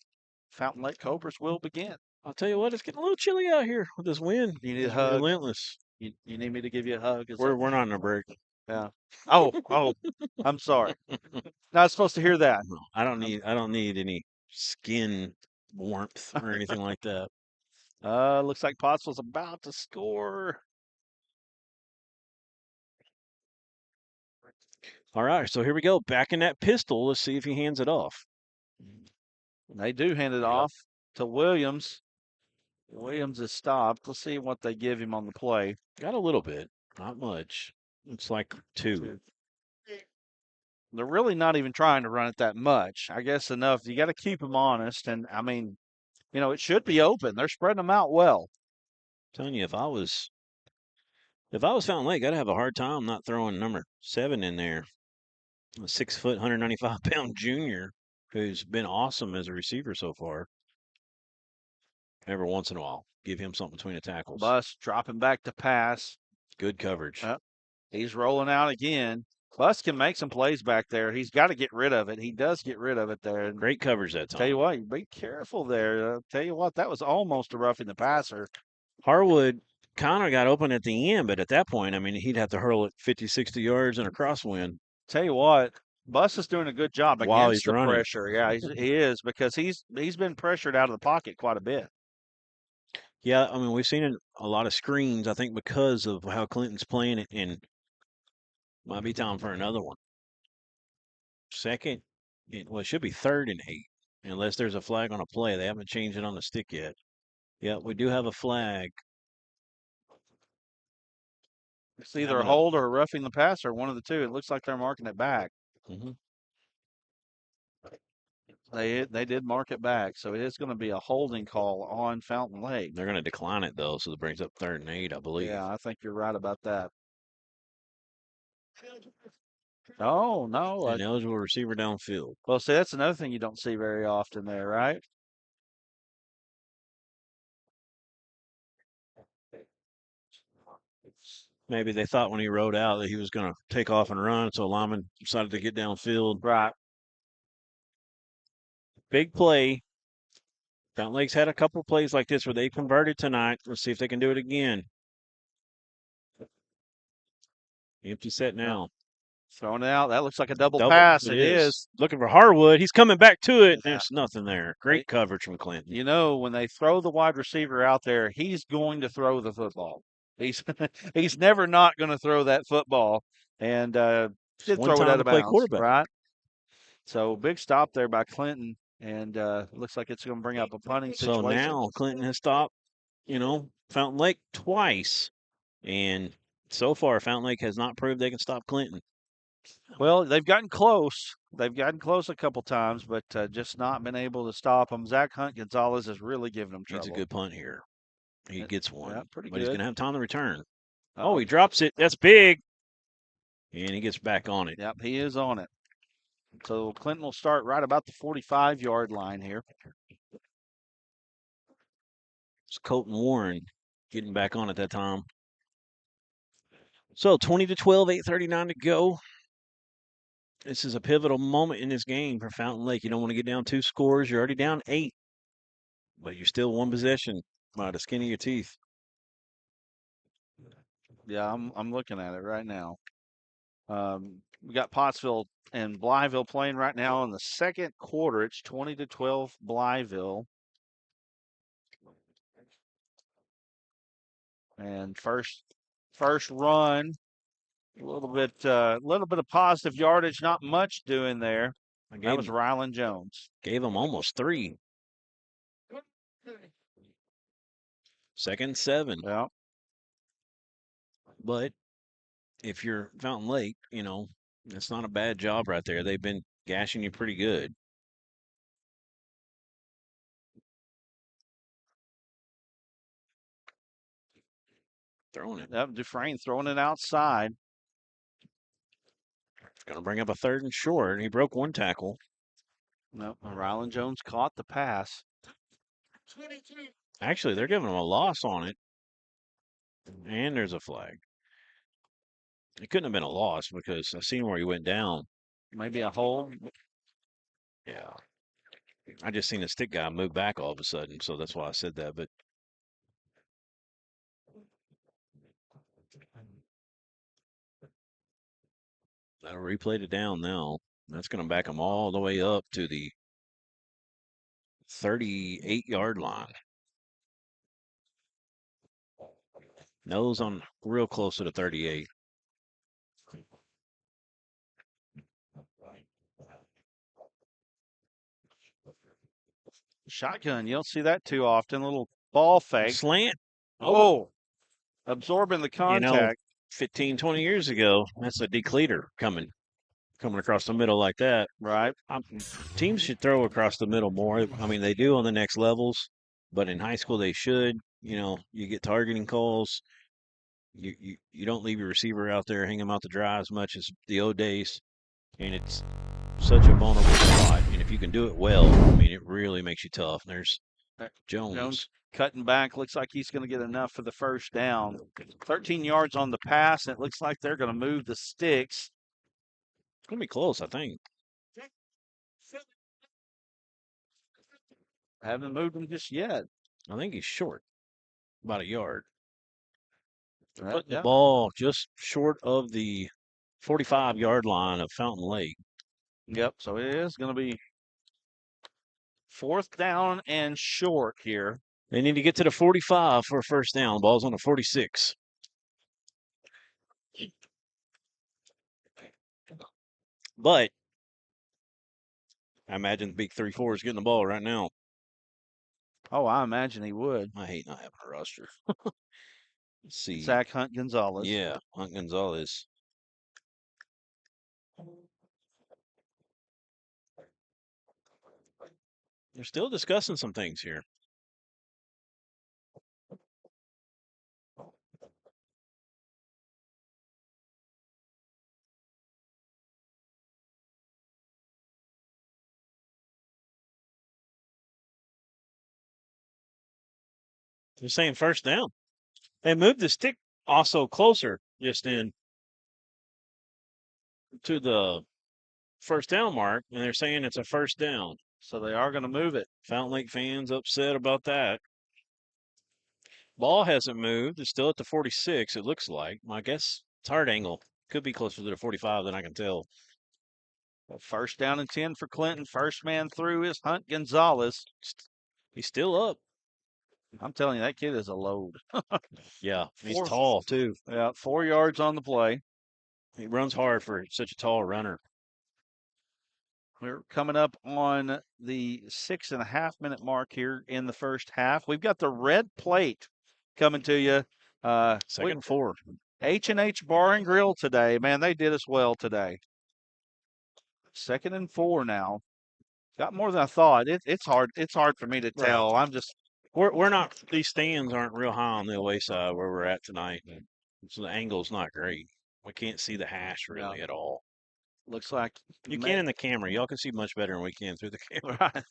Fountain Lake Cobras will begin. I'll tell you what, it's getting a little chilly out here with this wind. You need a hug. Relentless. You need me to give you a hug? We're not in a break. Yeah. Oh, I'm sorry. Not supposed to hear that. No, I don't need any skin warmth or anything like that. Looks like Pottsville's about to score. All right, so here we go. Back in that pistol. Let's see if he hands it off. They do hand it off to Williams. Williams is stopped. Let's see what they give him on the play. Got a little bit, not much. It's like 2. They're really not even trying to run it that much. I guess enough. You got to keep them honest. And, I mean, it should be open. They're spreading them out well. I'm telling you, if I was Fountain Lake, I'd have a hard time not throwing number 7 in there. A 6 foot, 195-pound junior who's been awesome as a receiver so far. Every once in a while, give him something between the tackles. Bus dropping back to pass. Good coverage. He's rolling out again. Bus can make some plays back there. He's got to get rid of it. He does get rid of it there. Great coverage that time. Tell you what, be careful there. Tell you what, that was almost a roughing the passer. Harwood kind of got open at the end, but at that point, I mean, he'd have to hurl it 50, 60 yards in a crosswind. Tell you what, Bus is doing a good job While against he's the running. pressure. Yeah, he is, because he's been pressured out of the pocket quite a bit. Yeah, I mean, we've seen a lot of screens, I think, because of how Clinton's playing it, and might be time for another one. Second, it should be 3rd and 8, unless there's a flag on a play. They haven't changed it on the stick yet. Yeah, we do have a flag. It's either a hold or a roughing the passer, one of the two. It looks like they're marking it back. Mm-hmm. They did mark it back, so it is going to be a holding call on Fountain Lake. They're going to decline it, though, so it brings up 3rd and 8, I believe. Yeah, I think you're right about that. Oh, no. An eligible receiver downfield. Well, see, that's another thing you don't see very often there, right? Maybe they thought when he rode out that he was going to take off and run, so Lyman decided to get downfield. Right. Big play. Fountain Lake's had a couple of plays like this where they converted tonight. Let's see if they can do it again. Empty set now. Throwing it out. That looks like a double pass. It is. Looking for Harwood. He's coming back to it. There's nothing there. Great coverage from Clinton. When they throw the wide receiver out there, he's going to throw the football. He's never not going to throw that football. And did throw it out of bounds. Right? So big stop there by Clinton. And looks like it's going to bring up a punting situation. So now Clinton has stopped, Fountain Lake twice. And so far, Fountain Lake has not proved they can stop Clinton. Well, they've gotten close. They've gotten close a couple times, but just not been able to stop them. Zach Hunt Gonzalez is really giving them trouble. It's a good punt here. He gets one. Yeah, pretty but good. He's going to have time to return. Oh, he drops it. That's big. And he gets back on it. Yep, he is on it. So Clinton will start right about the 45-yard line here. It's Colton Warren getting back on at that time. So 20-12, 8:39 to go. This is a pivotal moment in this game for Fountain Lake. You don't want to get down 2 scores. You're already down 8. But you're still 1 possession by the skin of your teeth. Yeah, I'm looking at it right now. We got Pottsville and Blytheville playing right now in the second quarter. It's 20-12 Blytheville. And first run, a little bit of positive yardage, not much doing there. That was Rylan Jones. Gave him almost 3. 2nd and 7. Yeah. But if you're Fountain Lake, that's not a bad job right there. They've been gashing you pretty good. Throwing it. Yep, Dufresne throwing it outside. It's going to bring up a 3rd and short. He broke 1 tackle. Nope, Rylan Jones caught the pass. Actually, they're giving him a loss on it. And there's a flag. It couldn't have been a loss because I seen where he went down. Maybe a hold. Yeah. I just seen the stick guy move back all of a sudden, so that's why I said that. But that'll replay it down now. That's going to back them all the way up to the 38-yard line. Nose on real close to the 38. Shotgun, you don't see that too often. Little ball fake. Slant. Oh, absorbing the contact. 15, 20 years ago, that's a decleater coming across the middle like that. Right. Teams should throw across the middle more. I mean, they do on the next levels, but in high school they should. You get targeting calls. You don't leave your receiver out there, hang him out to dry as much as the old days, and it's such a vulnerable spot. And if you can do it well, I mean, it really makes you tough. There's Jones cutting back. Looks like he's going to get enough for the first down. 13 yards on the pass, and it looks like they're going to move the sticks. It's going to be close, I think. Haven't moved him just yet. I think he's short, about a yard. Right, The ball just short of the 45-yard line of Fountain Lake. Yep, so it is going to be 4th down and short here. They need to get to the 45 for a first down. The ball's on the 46. But I imagine the big 3-4 is getting the ball right now. Oh, I imagine he would. I hate not having a roster. Let's see. Zach Hunt Gonzalez. Yeah, Hunt Gonzalez. They're still discussing some things here. They're saying first down. They moved the stick also closer just in to the first down mark, and they're saying it's a first down. So they are going to move it. Fountain Lake fans upset about that. Ball hasn't moved. It's still at the 46, it looks like. I guess it's hard angle. Could be closer to the 45 than I can tell. Well, first down and 10 for Clinton. First man through is Hunt Gonzalez. He's still up. I'm telling you, that kid is a load. Yeah, he's tall, too. Yeah, 4 yards on the play. He runs hard for such a tall runner. We're coming up on the 6.5-minute mark here in the first half. We've got the red plate coming to you. Second and 4. H&H Bar and Grill today. Man, they did us well today. 2nd and 4 now. Got more than I thought. It's hard. It's hard for me to tell. Right. I'm just. We're not. These stands aren't real high on the away side where we're at tonight, so the angle's not great. We can't see the hash really at all. Looks like you can in the camera. Y'all can see much better than we can through the camera. Right.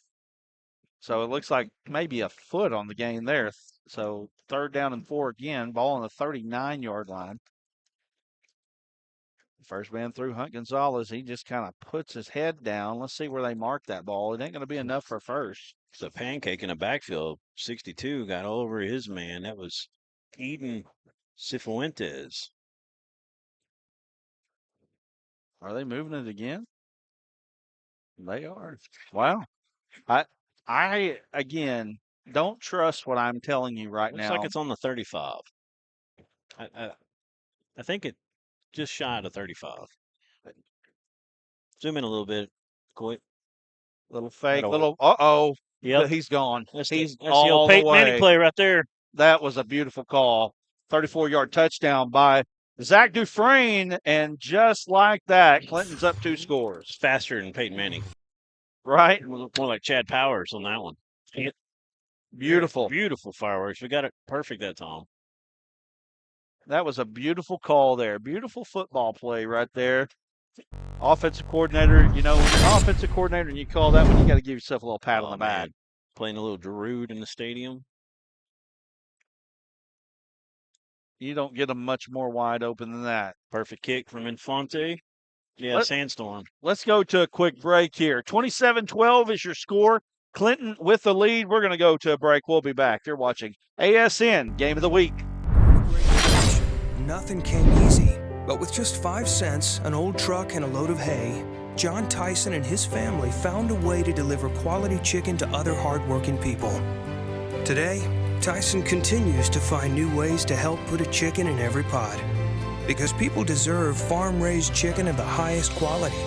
So it looks like maybe a foot on the gain there. So 3rd down and 4 again. Ball on the 39-yard line. First man through, Hunt Gonzalez. He just kind of puts his head down. Let's see where they mark that ball. It ain't going to be enough for first. It's a pancake in the backfield. 62 got all over his man. That was Eden Cifuentes. Are they moving it again? They are. Wow. I again don't trust what I'm telling you right now. Looks like it's on the 35. I think it just shy of 35. Zoom in a little bit, quick. Little fake, uh-oh. Yep. He's gone. He's all the old the Peyton way. Manning play right there. That was a beautiful call. 34-yard touchdown by Zach Dufresne, and just like that, Clinton's up 2 scores. It's faster than Peyton Manning. Right? More like Chad Powers on that one. Beautiful. Beautiful fireworks. We got it perfect that time. That was a beautiful call there. Beautiful football play right there. Offensive coordinator, when you're an offensive coordinator and you call that one, you got to give yourself a little pat on the back. Playing a little Darude in the stadium. You don't get them much more wide open than that. Perfect kick from Infante. Yeah, Sandstorm. Let's go to a quick break here. 27-12 is your score. Clinton with the lead. We're going to go to a break. We'll be back. You're watching ASN Game of the Week. Nothing came easy, but with just 5 cents, an old truck, and a load of hay, John Tyson and his family found a way to deliver quality chicken to other hardworking people. Today, Tyson continues to find new ways to help put a chicken in every pot. Because people deserve farm-raised chicken of the highest quality.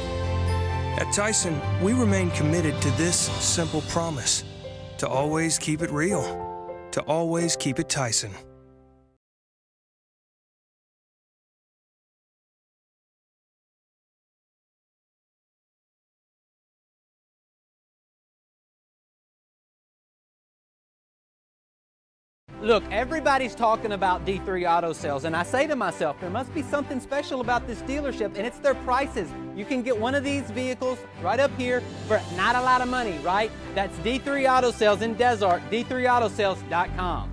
At Tyson, we remain committed to this simple promise: to always keep it real, to always keep it Tyson. Look, everybody's talking about D3 Auto Sales, and I say to myself, there must be something special about this dealership, and it's their prices. You can get one of these vehicles right up here for not a lot of money, right? That's D3 Auto Sales in Desart, d3autosales.com.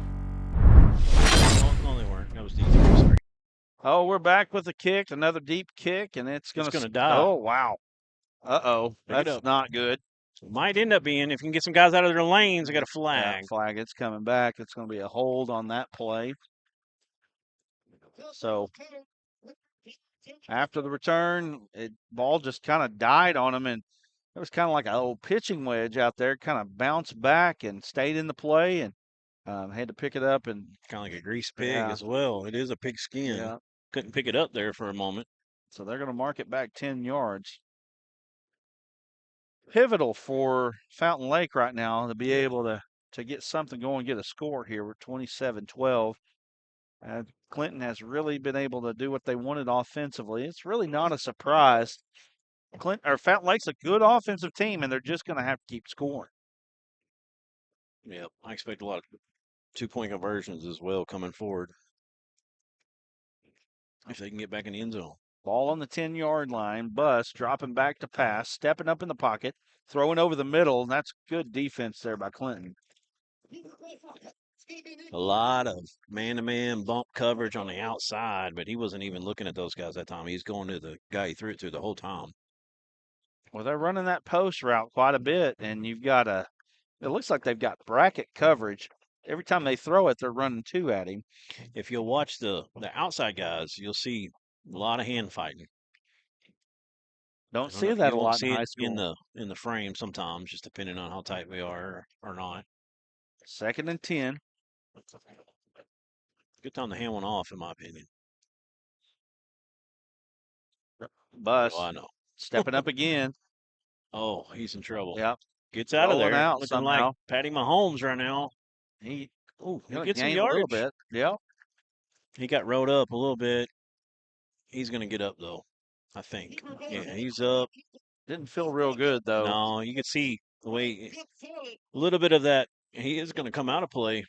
No, they weren't. That was D3. Sorry. Oh, we're back with a kick, another deep kick, and it's going to die. Oh, wow. Uh-oh. That's not good. Might end up being, if you can get some guys out of their lanes, they got a flag. Yeah, flag. It's coming back. It's going to be a hold on that play. So after the return, ball just kind of died on him, and it was kind of like an old pitching wedge out there. Kind of bounced back and stayed in the play, and had to pick it up. And kind of like a grease pig as well. It is a pig skin. Yeah. Couldn't pick it up there for a moment. So they're going to mark it back 10 yards. Pivotal for Fountain Lake right now to be able to get something going, get a score here. We're 27-12. Clinton has really been able to do what they wanted offensively. It's really not a surprise. Fountain Lake's a good offensive team, and they're just going to have to keep scoring. Yeah, I expect a lot of two-point conversions as well coming forward if they can get back in the end zone. Ball on the 10-yard line. Bus dropping back to pass, stepping up in the pocket, throwing over the middle, and that's good defense there by Clinton. A lot of man-to-man bump coverage on the outside, but he wasn't even looking at those guys that time. He's going to the guy he threw it to the whole time. Well, they're running that post route quite a bit, and you've got it looks like they've got bracket coverage. Every time they throw it, they're running two at him. If you'll watch the outside guys, you'll see a lot of hand fighting. Don't see that a lot in high school. In the frame sometimes, just depending on how tight we are or not. 2nd and 10. Good time to hand one off, in my opinion. Bus. Oh, I know. Stepping up again. Oh, he's in trouble. Yep. Gets out of there. Out looking somehow. like Patty Mahomes right now. He gets some yardage. A little bit. Yep. He got rode up a little bit. He's going to get up, though, I think. Yeah, he's up. Didn't feel real good, though. No, you can see the way a little bit of that. He is going to come out of play.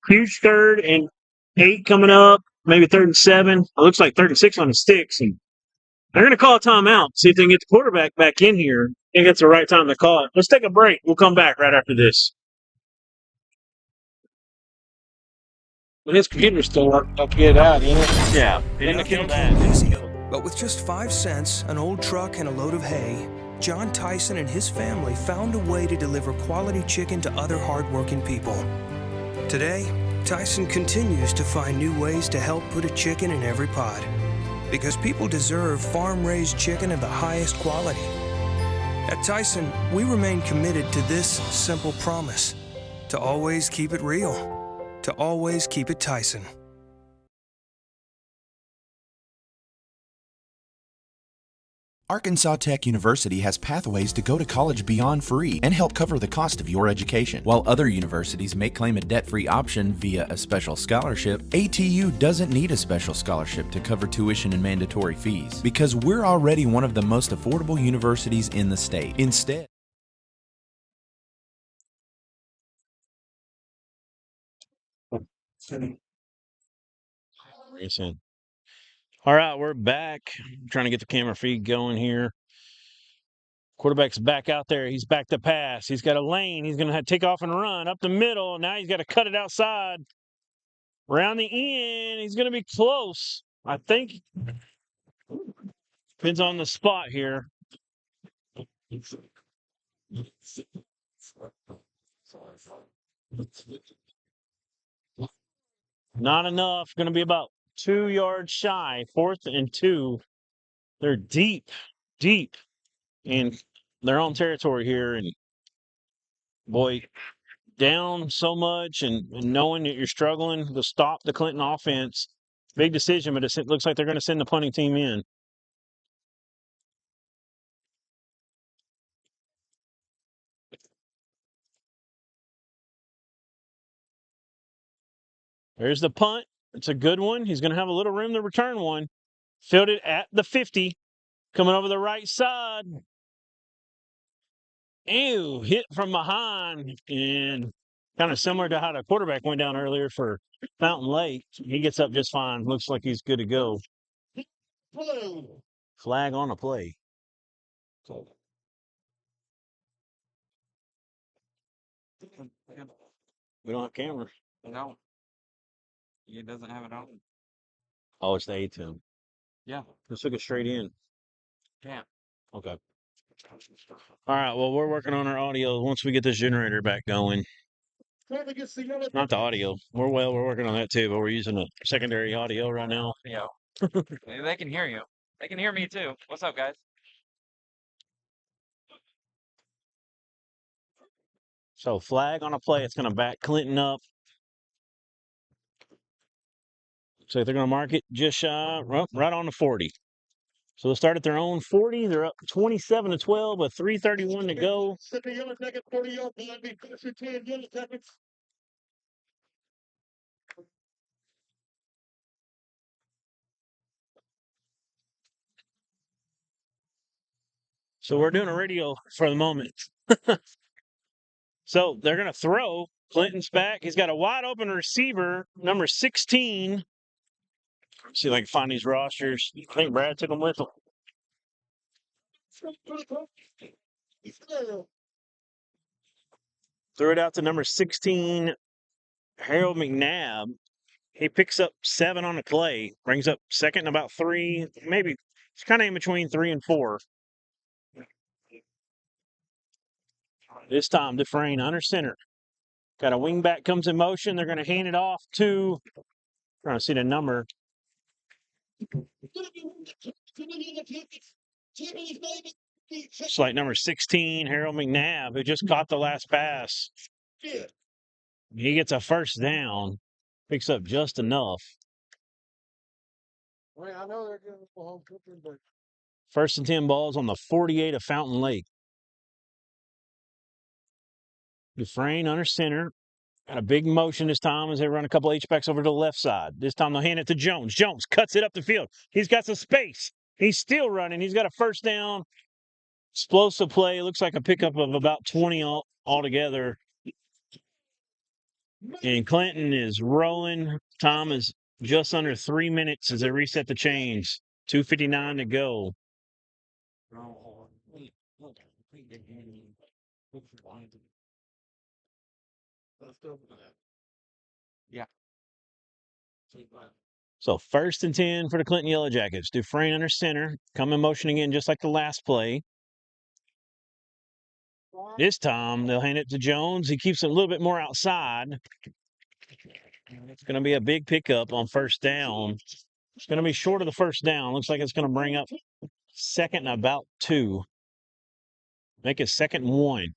Huge 3rd and 8 coming up, maybe 3rd and 7. It looks like 3rd and 6 on the sticks. And they're going to call a timeout, see if they can get the quarterback back in here. I think that's the right time to call it. Let's take a break. We'll come back right after this. His computer's still working. Don't get out, Yeah. But with just 5 cents, an old truck, and a load of hay, John Tyson and his family found a way to deliver quality chicken to other hardworking people. Today, Tyson continues to find new ways to help put a chicken in every pot. Because people deserve farm-raised chicken of the highest quality. At Tyson, we remain committed to this simple promise: to always keep it real, to always keep it Tyson. Arkansas Tech University has pathways to go to college beyond free and help cover the cost of your education. While other universities may claim a debt-free option via a special scholarship, ATU doesn't need a special scholarship to cover tuition and mandatory fees because we're already one of the most affordable universities in the state. Instead, All right, we're back. I'm trying to get the camera feed going here. Quarterback's back out there. He's back to pass. He's got a lane. He's going to take off and run up the middle. Now he's got to cut it outside. Around the end, he's going to be close. I think. Depends on the spot here. Not enough. Going to be about 2 yards shy. 4th and 2. They're deep in their own territory here. And boy, down so much and knowing that you're struggling to stop the Clinton offense, big decision, but it looks like they're going to send the punting team in. There's the punt. It's a good one. He's going to have a little room to return one. Fielded at the 50. Coming over the right side. Ew, hit from behind. And kind of similar to how the quarterback went down earlier for Fountain Lake. He gets up just fine. Looks like he's good to go. Flag on the play. We don't have cameras. No. It doesn't have it on. Oh, it's the A-10. Yeah. Let's look it straight in. Yeah. Okay. All right. Well, we're working on our audio once we get this generator back going. Not the audio. We're working on that too, but we're using a secondary audio right now. Yeah. They can hear you. They can hear me too. What's up, guys? So flag on a play. It's going to back Clinton up. So they're going to mark it just shy, right on the 40. So they'll start at their own 40. They're up 27-12 with 3:31 to go. So we're doing a radio for the moment. So they're going to throw. Clinton's back. He's got a wide open receiver, number 16. Let's see if I can find these rosters. I think Brad took them with him. Threw it out to number 16, Harold McNabb. He picks up 7 on the play, brings up second and about 3, maybe it's kind of in between 3 and 4. This time, Dufresne under center. Got a wingback comes in motion. They're going to hand it off to, trying to see the number. It's like number 16, Harold McNabb, who just caught the last pass. He gets a first down, picks up just enough. First and 10 balls on the 48 of Fountain Lake. Dufresne under center. Got a big motion this time as they run a couple H-backs over to the left side. This time they'll hand it to Jones. Jones cuts it up the field. He's got some space. He's still running. He's got a first down. Explosive play. Looks like a pickup of about 20 altogether. And Clinton is rolling. Time is just under 3 minutes as they reset the chains. 2:59 to go. Yeah. So first and 10 for the Clinton Yellowjackets. Dufresne under center. Come in motion again just like the last play. This time they'll hand it to Jones. He keeps it a little bit more outside. It's going to be a big pickup on first down. It's going to be short of the first down. Looks like it's going to bring up second and about 2. Make it 2nd and 1.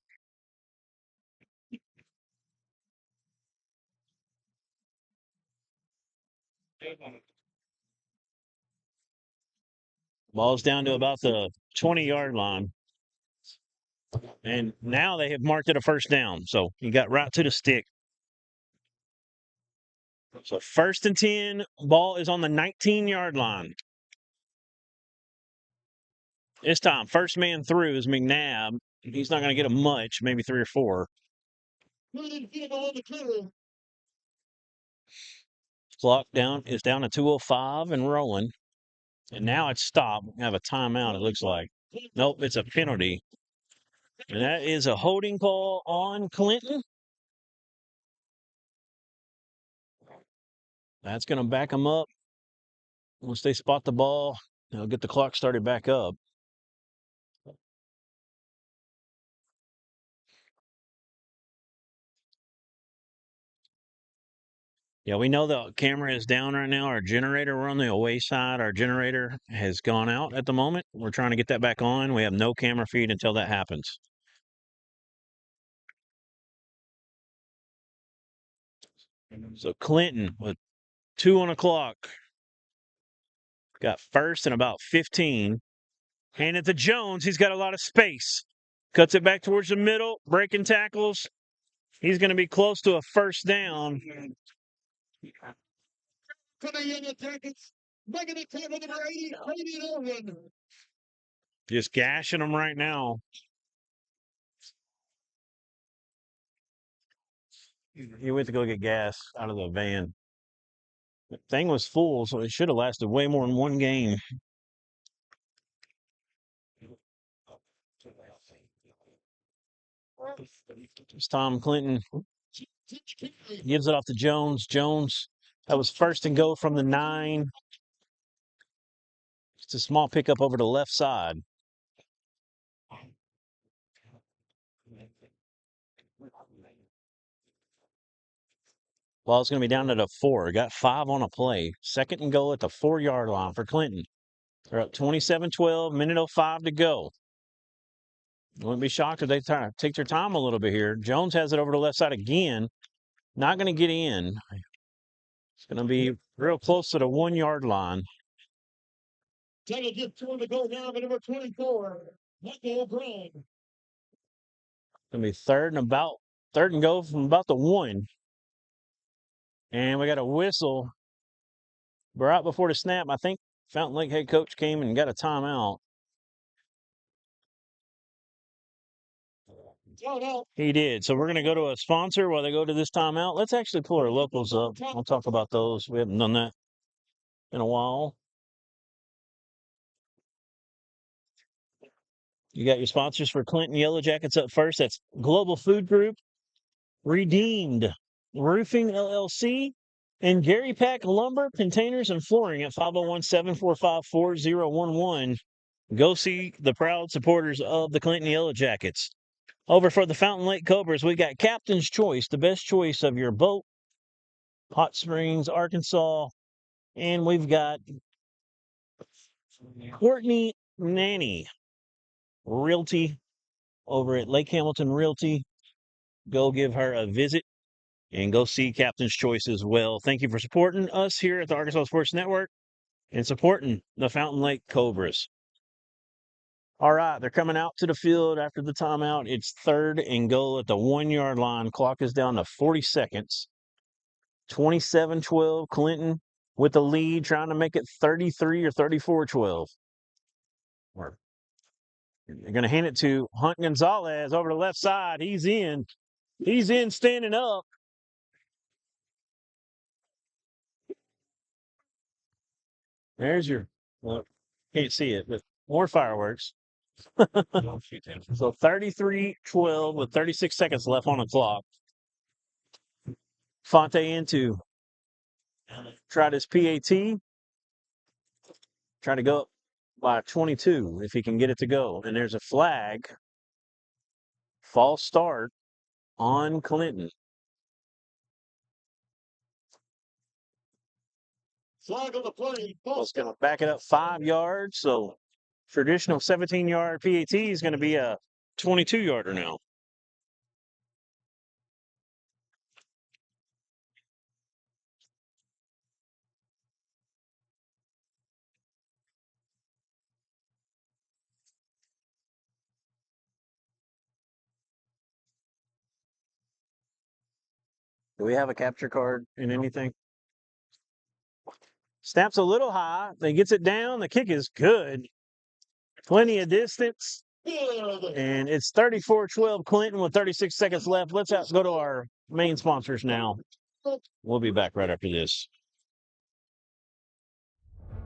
Ball's down to about the 20-yard line. And now they have marked it a first down. So he got right to the stick. So first and 10, ball is on the 19-yard line. This time, first man through is McNabb. He's not going to get him much, maybe 3 or 4. Clock is down to 2:05 and rolling. And now it's stopped. We have a timeout, it looks like. Nope, it's a penalty. And that is a holding call on Clinton. That's going to back them up. Once they spot the ball, they'll get the clock started back up. Yeah, we know the camera is down right now. Our generator, we're on the away side. Our generator has gone out at the moment. We're trying to get that back on. We have no camera feed until that happens. So Clinton with 2 on the clock. Got first and about 15. Hand it to Jones. He's got a lot of space. Cuts it back towards the middle, breaking tackles. He's going to be close to a first down. Just gashing them right now. He went to go get gas out of the van. The thing was full, so it should have lasted way more than one game. It's Tom Clinton. Gives it off to Jones. Jones, that was first and go from the 9. It's a small pickup over the left side. Well, it's going to be down to the 4. Got 5 on a play. Second and goal at the 4-yard line for Clinton. They're up 27-12, minute 05 to go. I wouldn't be shocked if they take their time a little bit here. Jones has it over the left side again. Not going to get in. It's going to be real close to the 1-yard line. Trying to get 2 to go now, but number 24, Michael Brown. Going to be third and go from about the 1. And we got a whistle right before the snap. I think Fountain Lake head coach came and got a timeout. He did. So we're going to go to a sponsor while they go to this timeout. Let's actually pull our locals up. I'll talk about those. We haven't done that in a while. You got your sponsors for Clinton Yellowjackets up first. That's Global Food Group, Redeemed Roofing LLC, and Gary Pack Lumber, Containers, and Flooring at 501-745-4011. Go see the proud supporters of the Clinton Yellowjackets. Over for the Fountain Lake Cobras, we got Captain's Choice, the best choice of your boat. Hot Springs, Arkansas. And we've got Courtney Nanny, Realty, over at Lake Hamilton Realty. Go give her a visit and go see Captain's Choice as well. Thank you for supporting us here at the Arkansas Sports Network and supporting the Fountain Lake Cobras. All right, they're coming out to the field after the timeout. It's third and goal at the 1-yard line. Clock is down to 40 seconds. 27-12, Clinton with the lead, trying to make it 33 or 34-12. They're going to hand it to Hunt Gonzalez over the left side. He's in. He's in standing up. There's your, well, can't see it, but more fireworks. So 33-12 with 36 seconds left on the clock. Fonte into. Try this PAT. Try to go up by 22 if he can get it to go. And there's a flag. False start on Clinton. Flag on the play. It's going to back it up 5 yards. So traditional 17-yard PAT is going to be a 22-yarder now. Do we have a capture card in anything? Snaps a little high. Then gets it down. The kick is good. Plenty of distance. And it's 34-12 Clinton with 36 seconds left. Let's go to our main sponsors now. We'll be back right after this.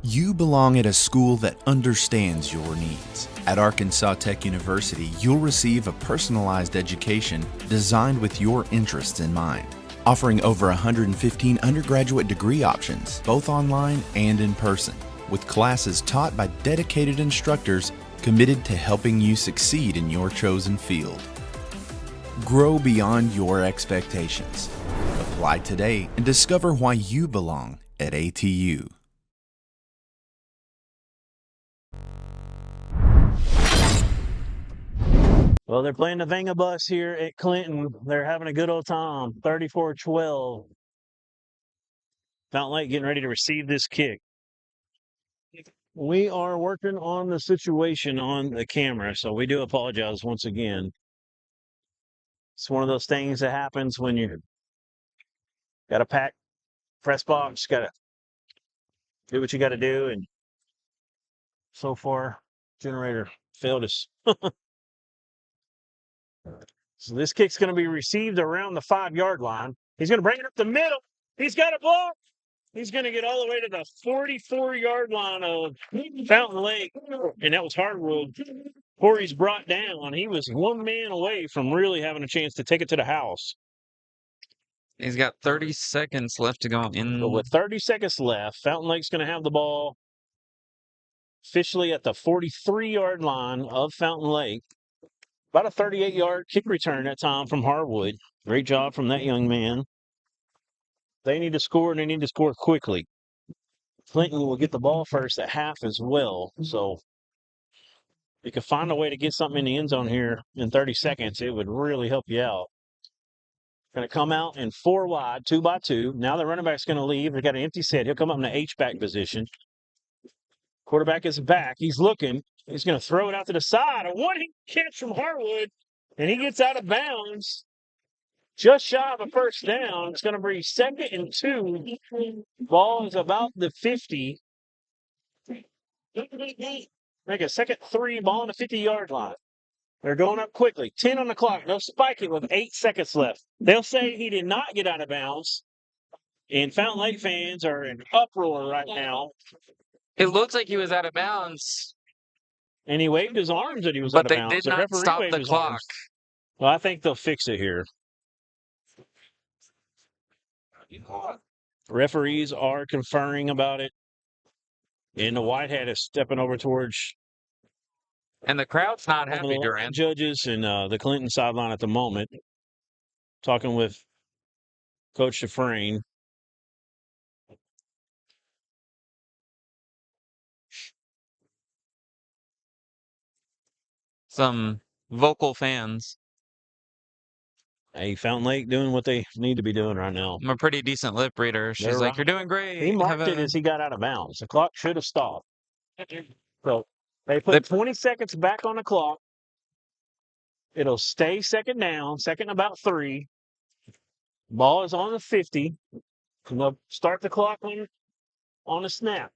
You belong at a school that understands your needs. At Arkansas Tech University, you'll receive a personalized education designed with your interests in mind. offering over 115 undergraduate degree options, both online and in person, with classes taught by dedicated instructors committed to helping you succeed in your chosen field. Grow beyond your expectations. Apply today and discover why you belong at ATU. Well, they're playing the Vanga bus here at Clinton. They're having a good old time. 34-12. Fountain Lake getting ready to receive this kick. We are working on the situation on the camera, so we do apologize once again. It's one of those things that happens when you got to pack press box, got to do what you got to do, and so far, generator failed us. So this kick's going to be received around the 5-yard line. He's going to bring it up the middle. He's got a block. He's going to get all the way to the 44-yard line of Fountain Lake, and that was Hardwood. Before he's brought down, he was one man away from really having a chance to take it to the house. He's got 30 seconds left to go in. But with 30 seconds left, Fountain Lake's going to have the ball officially at the 43-yard line of Fountain Lake. About a 38-yard kick return that time from Harwood. Great job from that young man. They need to score, and they need to score quickly. Clinton will get the ball first at half as well. So if you could find a way to get something in the end zone here in 30 seconds, it would really help you out. Going to come out in 4 wide, 2 by 2. Now the running back's going to leave. They've got an empty set. He'll come up in the H-back position. Quarterback is back. He's looking. He's going to throw it out to the side. A one-hand catch from Harwood, and he gets out of bounds. Just shy of a first down. It's going to be 2nd and 2. Ball is about the 50. Make a 2nd 3, ball on the 50-yard line. They're going up quickly. 10 on the clock. They'll spike it with 8 seconds left. They'll say he did not get out of bounds. And Fountain Lake fans are in uproar right now. It looks like he was out of bounds. And he waved his arms that he was out of bounds. But they did not stop the clock. Arms. Well, I think they'll fix it here. Referees are conferring about it. And the white hat is stepping over towards. And the crowd's not happy, Durant. Judges and the Clinton sideline at the moment. Talking with Coach Dufresne. Some vocal fans. Hey, Fountain Lake doing what they need to be doing right now. I'm a pretty decent lip reader. She's like, "You're doing great." He marked it as he got out of bounds. The clock should have stopped. So they put 20 seconds back on the clock. It'll stay 2nd down, 2nd about 3. Ball is on the 50. And they'll start the clock on the snap.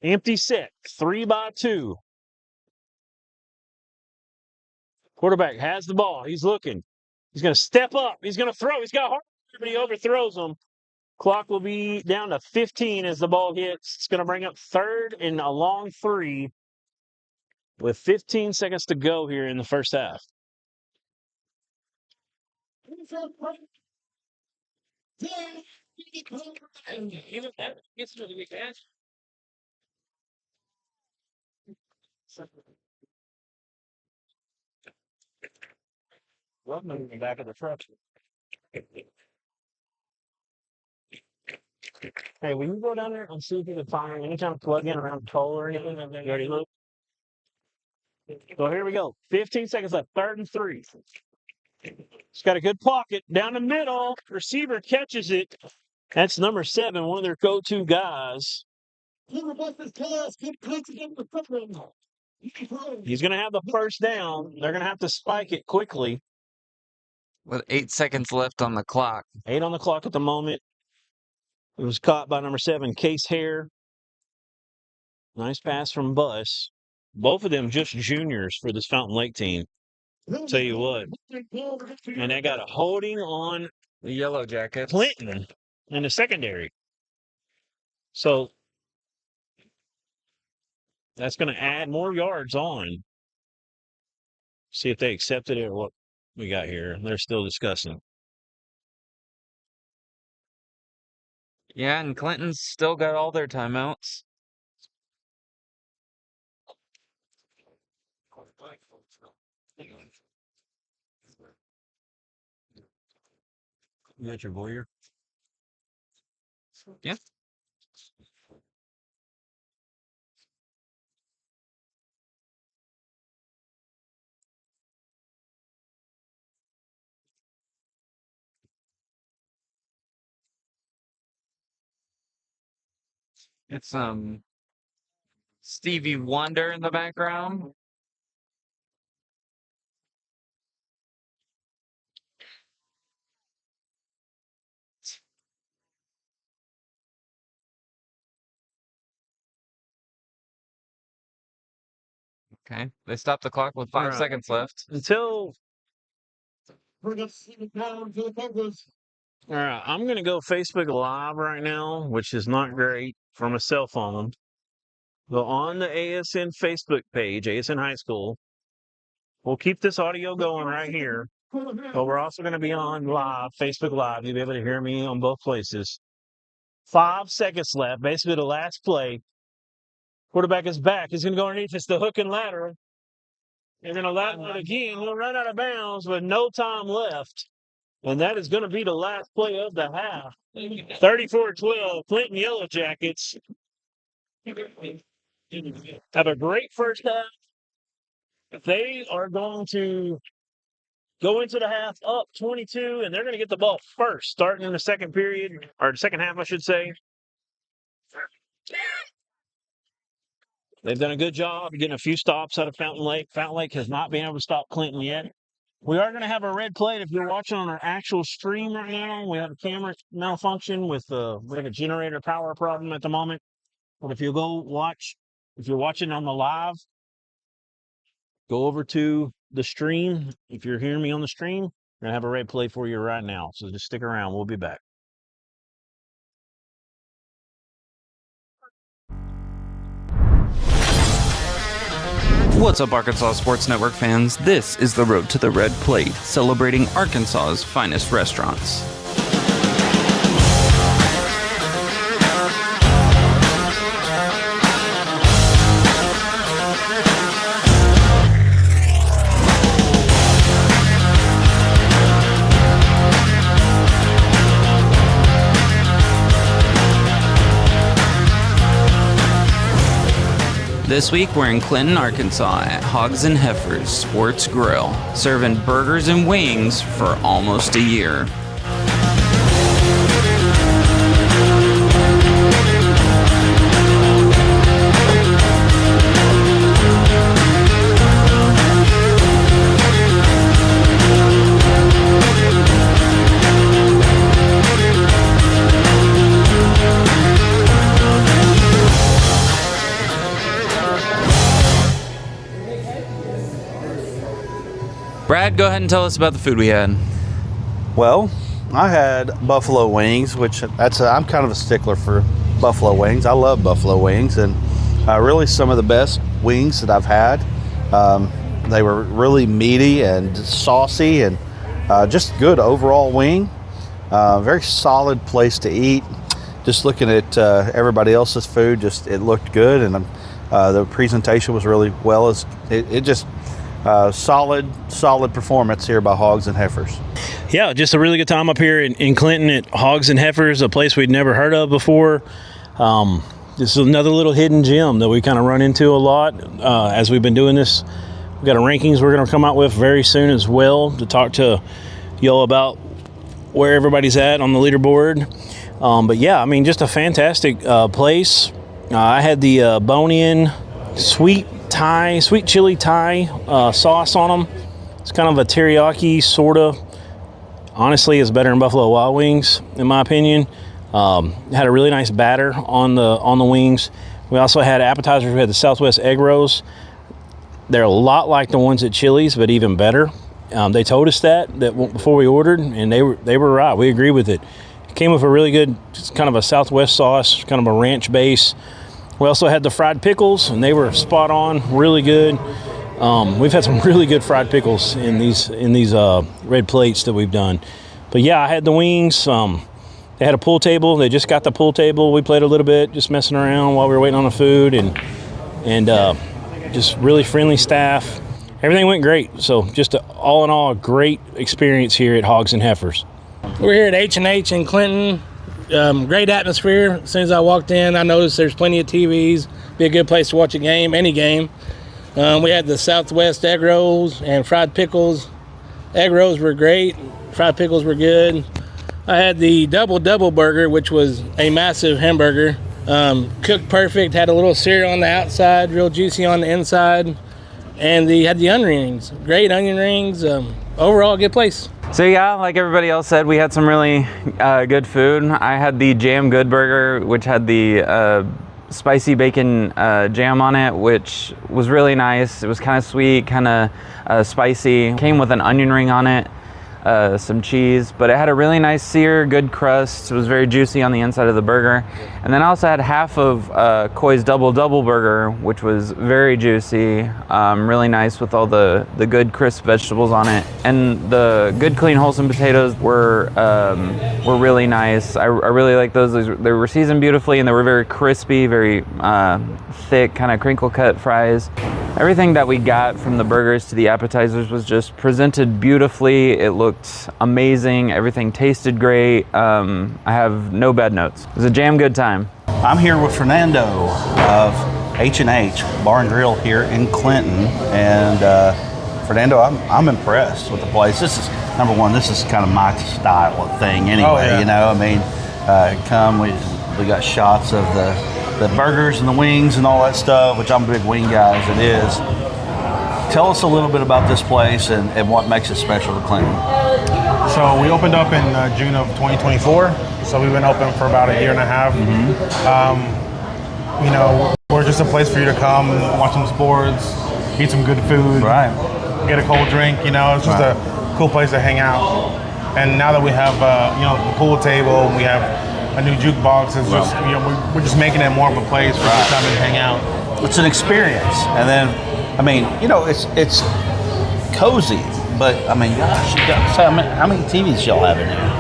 Empty set, 3 by 2. Quarterback has the ball. He's looking. He's going to step up. He's going to throw. He's got hard, but he overthrows him. Clock will be down to 15 as the ball hits. It's going to bring up 3rd and a long 3 with 15 seconds to go here in the first half. Welcome to the back of the truck. Hey, will you go down there and see if you can find any kind of plug-in around the pole or anything? You already looked? So here we go. 15 seconds left. 3rd and 3. It's got a good pocket down the middle. Receiver catches it. That's number 7, one of their go-to guys. He's going to have the first down. They're going to have to spike it quickly. With 8 seconds left on the clock. 8 on the clock at the moment. It was caught by number 7, Case Hare. Nice pass from Buss. Both of them just juniors for this Fountain Lake team. I'll tell you what. And they got a holding on the Yellowjackets. Clinton in the secondary. So that's going to add more yards on. See if they accepted it or what we got here. They're still discussing. Yeah, and Clinton's still got all their timeouts. You got your voyeur? Yeah. It's Stevie Wonder in the background. Okay, they stopped the clock with 5 seconds left. Until Bring up down to the Cobras. all right, I'm going to go Facebook Live right now, which is not great from a cell phone. Go on the ASN Facebook page, ASN High School. We'll keep this audio going right here, but we're also going to be on live, Facebook Live. You'll be able to hear me on both places. 5 seconds left, basically the last play. Quarterback is back. He's going to go underneath. It's the hook and ladder. They're going to ladder it again. We'll run out of bounds with no time left. And that is going to be the last play of the half. 34-12, Clinton Yellowjackets have a great first half. They are going to go into the half up 22, and they're going to get the ball first, starting in the second period, or the second half, I should say. They've done a good job of getting a few stops out of Fountain Lake. Fountain Lake has not been able to stop Clinton yet. We are going to have a red plate if you're watching on our actual stream right now. We have a camera malfunction with we have a generator power problem at the moment. But if you go watch, if you're watching on the live, go over to the stream. If you're hearing me on the stream, we're going to have a red plate for you right now. So just stick around. We'll be back. What's up, Arkansas Sports Network fans? This is the Road to the Red Plate, celebrating Arkansas's finest restaurants. This week, we're in Clinton, Arkansas at Hogs and Heifers Sports Grill, serving burgers and wings for almost a year. Brad, go ahead and tell us about the food we had. Well, I had buffalo wings, which I'm kind of a stickler for buffalo wings. I love buffalo wings, and really some of the best wings that I've had. They were really meaty and saucy, and just good overall wing. Very solid place to eat. Just looking at everybody else's food, it looked good, and the presentation was really well. Solid performance here by Hogs and Heifers. Yeah, just a really good time up here in Clinton at Hogs and Heifers, a place we'd never heard of before. This is another little hidden gem that we kind of run into a lot as we've been doing this. We've got a rankings we're going to come out with very soon as well to talk to y'all about where everybody's at on the leaderboard. But yeah, I mean, just a fantastic place. I had the bone-in sweet chili Thai sauce on them. It's kind of a teriyaki sort of. Honestly, it's better than Buffalo Wild Wings in my opinion. Had a really nice batter on the wings. We also had appetizers. We had the Southwest egg rolls. They're a lot like the ones at Chili's, but even better. They told us that before we ordered, and they were right. We agree with it. It came with a really good, kind of a Southwest sauce, kind of a ranch base. We also had the fried pickles, and they were spot on, really good. We've had some really good fried pickles in these red plates that we've done. But yeah, I had the wings. They had a pool table. They just got the pool table. We played a little bit, just messing around while we were waiting on the food, and just really friendly staff. Everything went great. So just all in all, a great experience here at Hogs and Heifers. We're here at H&H in Clinton. Great atmosphere. As soon as I walked in, I noticed there's plenty of TVs. Be a good place to watch a game, any game. We had the Southwest egg rolls and fried pickles. Egg rolls were great. Fried pickles were good. I had the double burger, which was a massive hamburger. Cooked perfect, had a little sear on the outside, real juicy on the inside. And they had the onion rings, great onion rings. Overall, good place. So yeah, like everybody else said, we had some really good food. I had the Jam Good Burger, which had the spicy bacon jam on it, which was really nice. It was kind of sweet, kind of spicy. Came with an onion ring on it, some cheese, but it had a really nice sear, good crust. It was very juicy on the inside of the burger. And then I also had half of Koi's Double Burger, which was very juicy, really nice with all the good crisp vegetables on it. And the good, clean, wholesome potatoes were really nice. I really like those. They were seasoned beautifully, and they were very crispy, very thick, kind of crinkle cut fries. Everything that we got from the burgers to the appetizers was just presented beautifully. It looked amazing. Everything tasted great. I have no bad notes. It was a jam good time. I'm here with Fernando of H&H Bar and Grill here in Clinton, and Fernando, I'm impressed with the place. This is, number one, this is kind of my style of thing anyway. Oh, yeah. You know, I mean, we got shots of the burgers and the wings and all that stuff, which I'm a big wing guy as it is. Tell us a little bit about this place and what makes it special to Clinton. So we opened up in June of 2024. So we've been open for about a year and a half. You know, we're just a place for you to come and watch some sports, eat some good food, right? Get a cold drink. You know, it's just a cool place to hang out. And now that we have you know, the pool table, we have a new jukebox. It's just, you know, we're just making it more of a place for you to come and hang out. It's an experience, and then, I mean, you know, it's cozy, but I mean, gosh, you got, so how many TVs y'all have in here?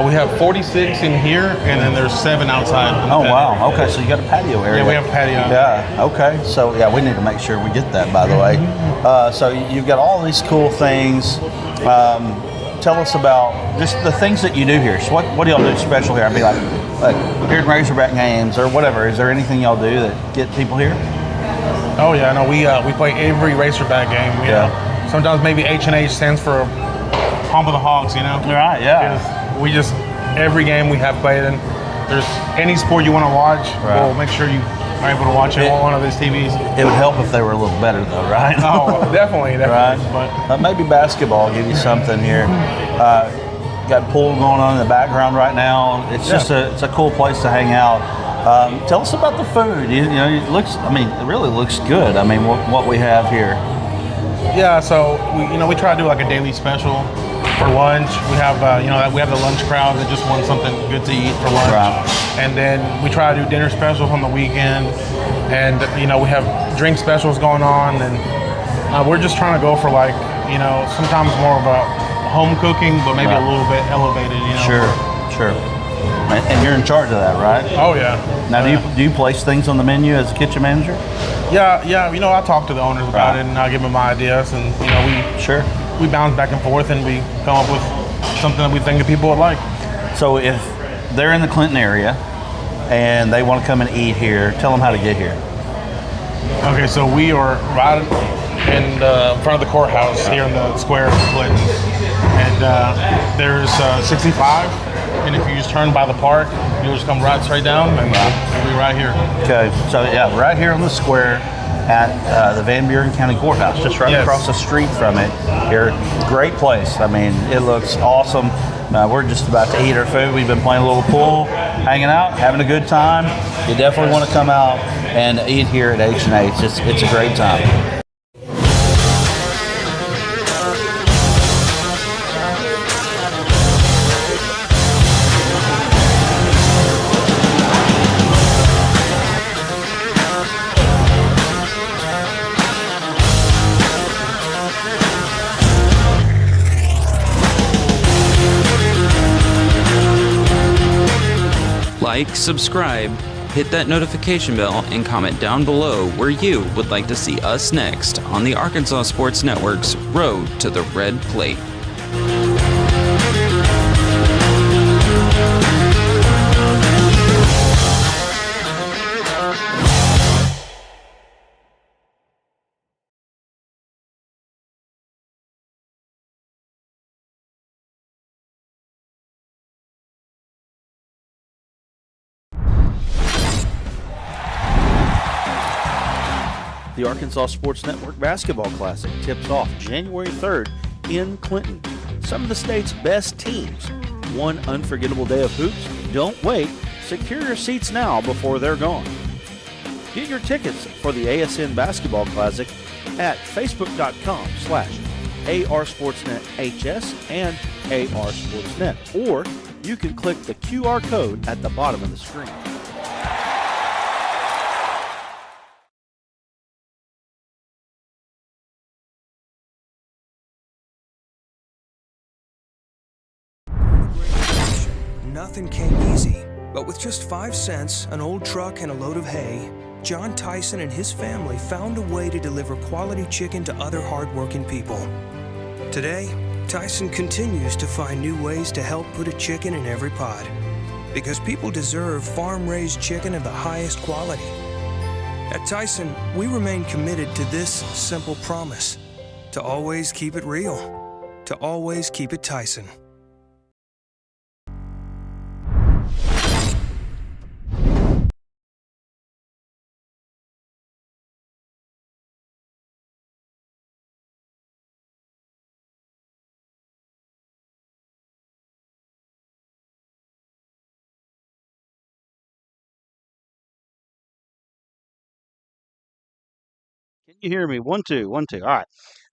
We have 46 in here, and then there's 7 outside. Oh, wow. Okay, so you got a patio area. Yeah, we have a patio. Yeah, okay. So, yeah, we need to make sure we get that, by the way. So you've got all these cool things. Tell us about just the things that you do here. So what do y'all do special here? I'd be like here at Razorback games or whatever. Is there anything y'all do that get people here? Oh, yeah. No, we play every Razorback game. You know, sometimes maybe H&H stands for Home of the Hogs, you know? Right, yeah. We just, every game we have played in, there's any sport you want to watch, we'll make sure you are able to watch it on one of these TVs. It would help if they were a little better, though, right? Oh, definitely. Right. But maybe basketball give you something here. Got pool going on in the background right now. It's just it's a cool place to hang out. Tell us about the food. You know, it looks. I mean, it really looks good. I mean, what we have here. Yeah. So we try to do like a daily special for lunch. We have we have the lunch crowd that just wants something good to eat for lunch. Right. And then we try to do dinner specials on the weekend, and we have drink specials going on, and we're just trying to go for like sometimes more of a home cooking, but maybe a little bit elevated. Sure. And you're in charge of that, right? Oh yeah. Now, do you place things on the menu as a kitchen manager? Yeah. I talk to the owners about it, and I give them my ideas, and we bounce back and forth, and we come up with something that we think that people would like. So if they're in the Clinton area and they want to come and eat here, tell them how to get here. Okay, so we are right in front of the courthouse here in the square of Clinton, and there's 65, and if you just turn by the park, you'll just come right straight down, and we'll be right here. Okay, so right here on the square at the Van Buren County Courthouse, just right across the street from it. Here, great place. I mean, it looks awesome. We're just about to eat our food. We've been playing a little pool, hanging out, having a good time. You definitely want to come out and eat here at H&H. It's a great time. Like, subscribe, hit that notification bell, and comment down below where you would like to see us next on the Arkansas Sports Network's Road to the Red Plate. The Arkansas Sports Network Basketball Classic tips off January 3rd in Clinton. Some of the state's best teams. One unforgettable day of hoops. Don't wait. Secure your seats now before they're gone. Get your tickets for the ASN Basketball Classic at facebook.com/ARSportsNetHS and ARSportsNet. Or you can click the QR code at the bottom of the screen. Nothing came easy, but with just 5 cents, an old truck, and a load of hay, John Tyson and his family found a way to deliver quality chicken to other hardworking people. Today, Tyson continues to find new ways to help put a chicken in every pot, because people deserve farm-raised chicken of the highest quality. At Tyson, we remain committed to this simple promise: to always keep it real, to always keep it Tyson. Can you hear me? 1 2 1 2. All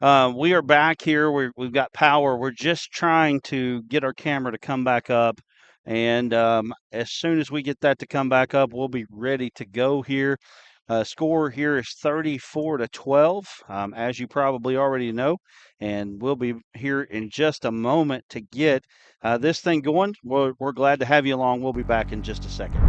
right. We are back here. We've got power. We're just trying to get our camera to come back up, and as soon as we get that to come back up, we'll be ready to go here. Score here is 34-12, as you probably already know, and we'll be here in just a moment to get this thing going. We're glad to have you along. We'll be back in just a second.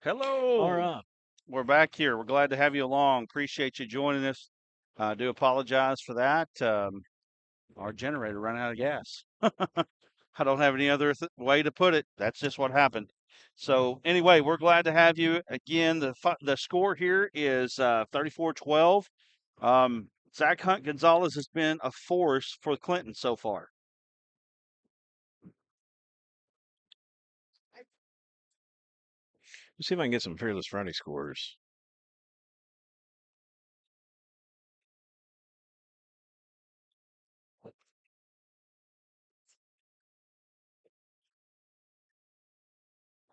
Hello. All right. We're back here. We're glad to have you along. Appreciate you joining us. I do apologize for that. Our generator ran out of gas. I don't have any other way to put it. That's just what happened. So anyway, we're glad to have you again. The score here is 34-12. Zach Hunt Gonzalez has been a force for Clinton so far. Let's see if I can get some Fearless Friday scores.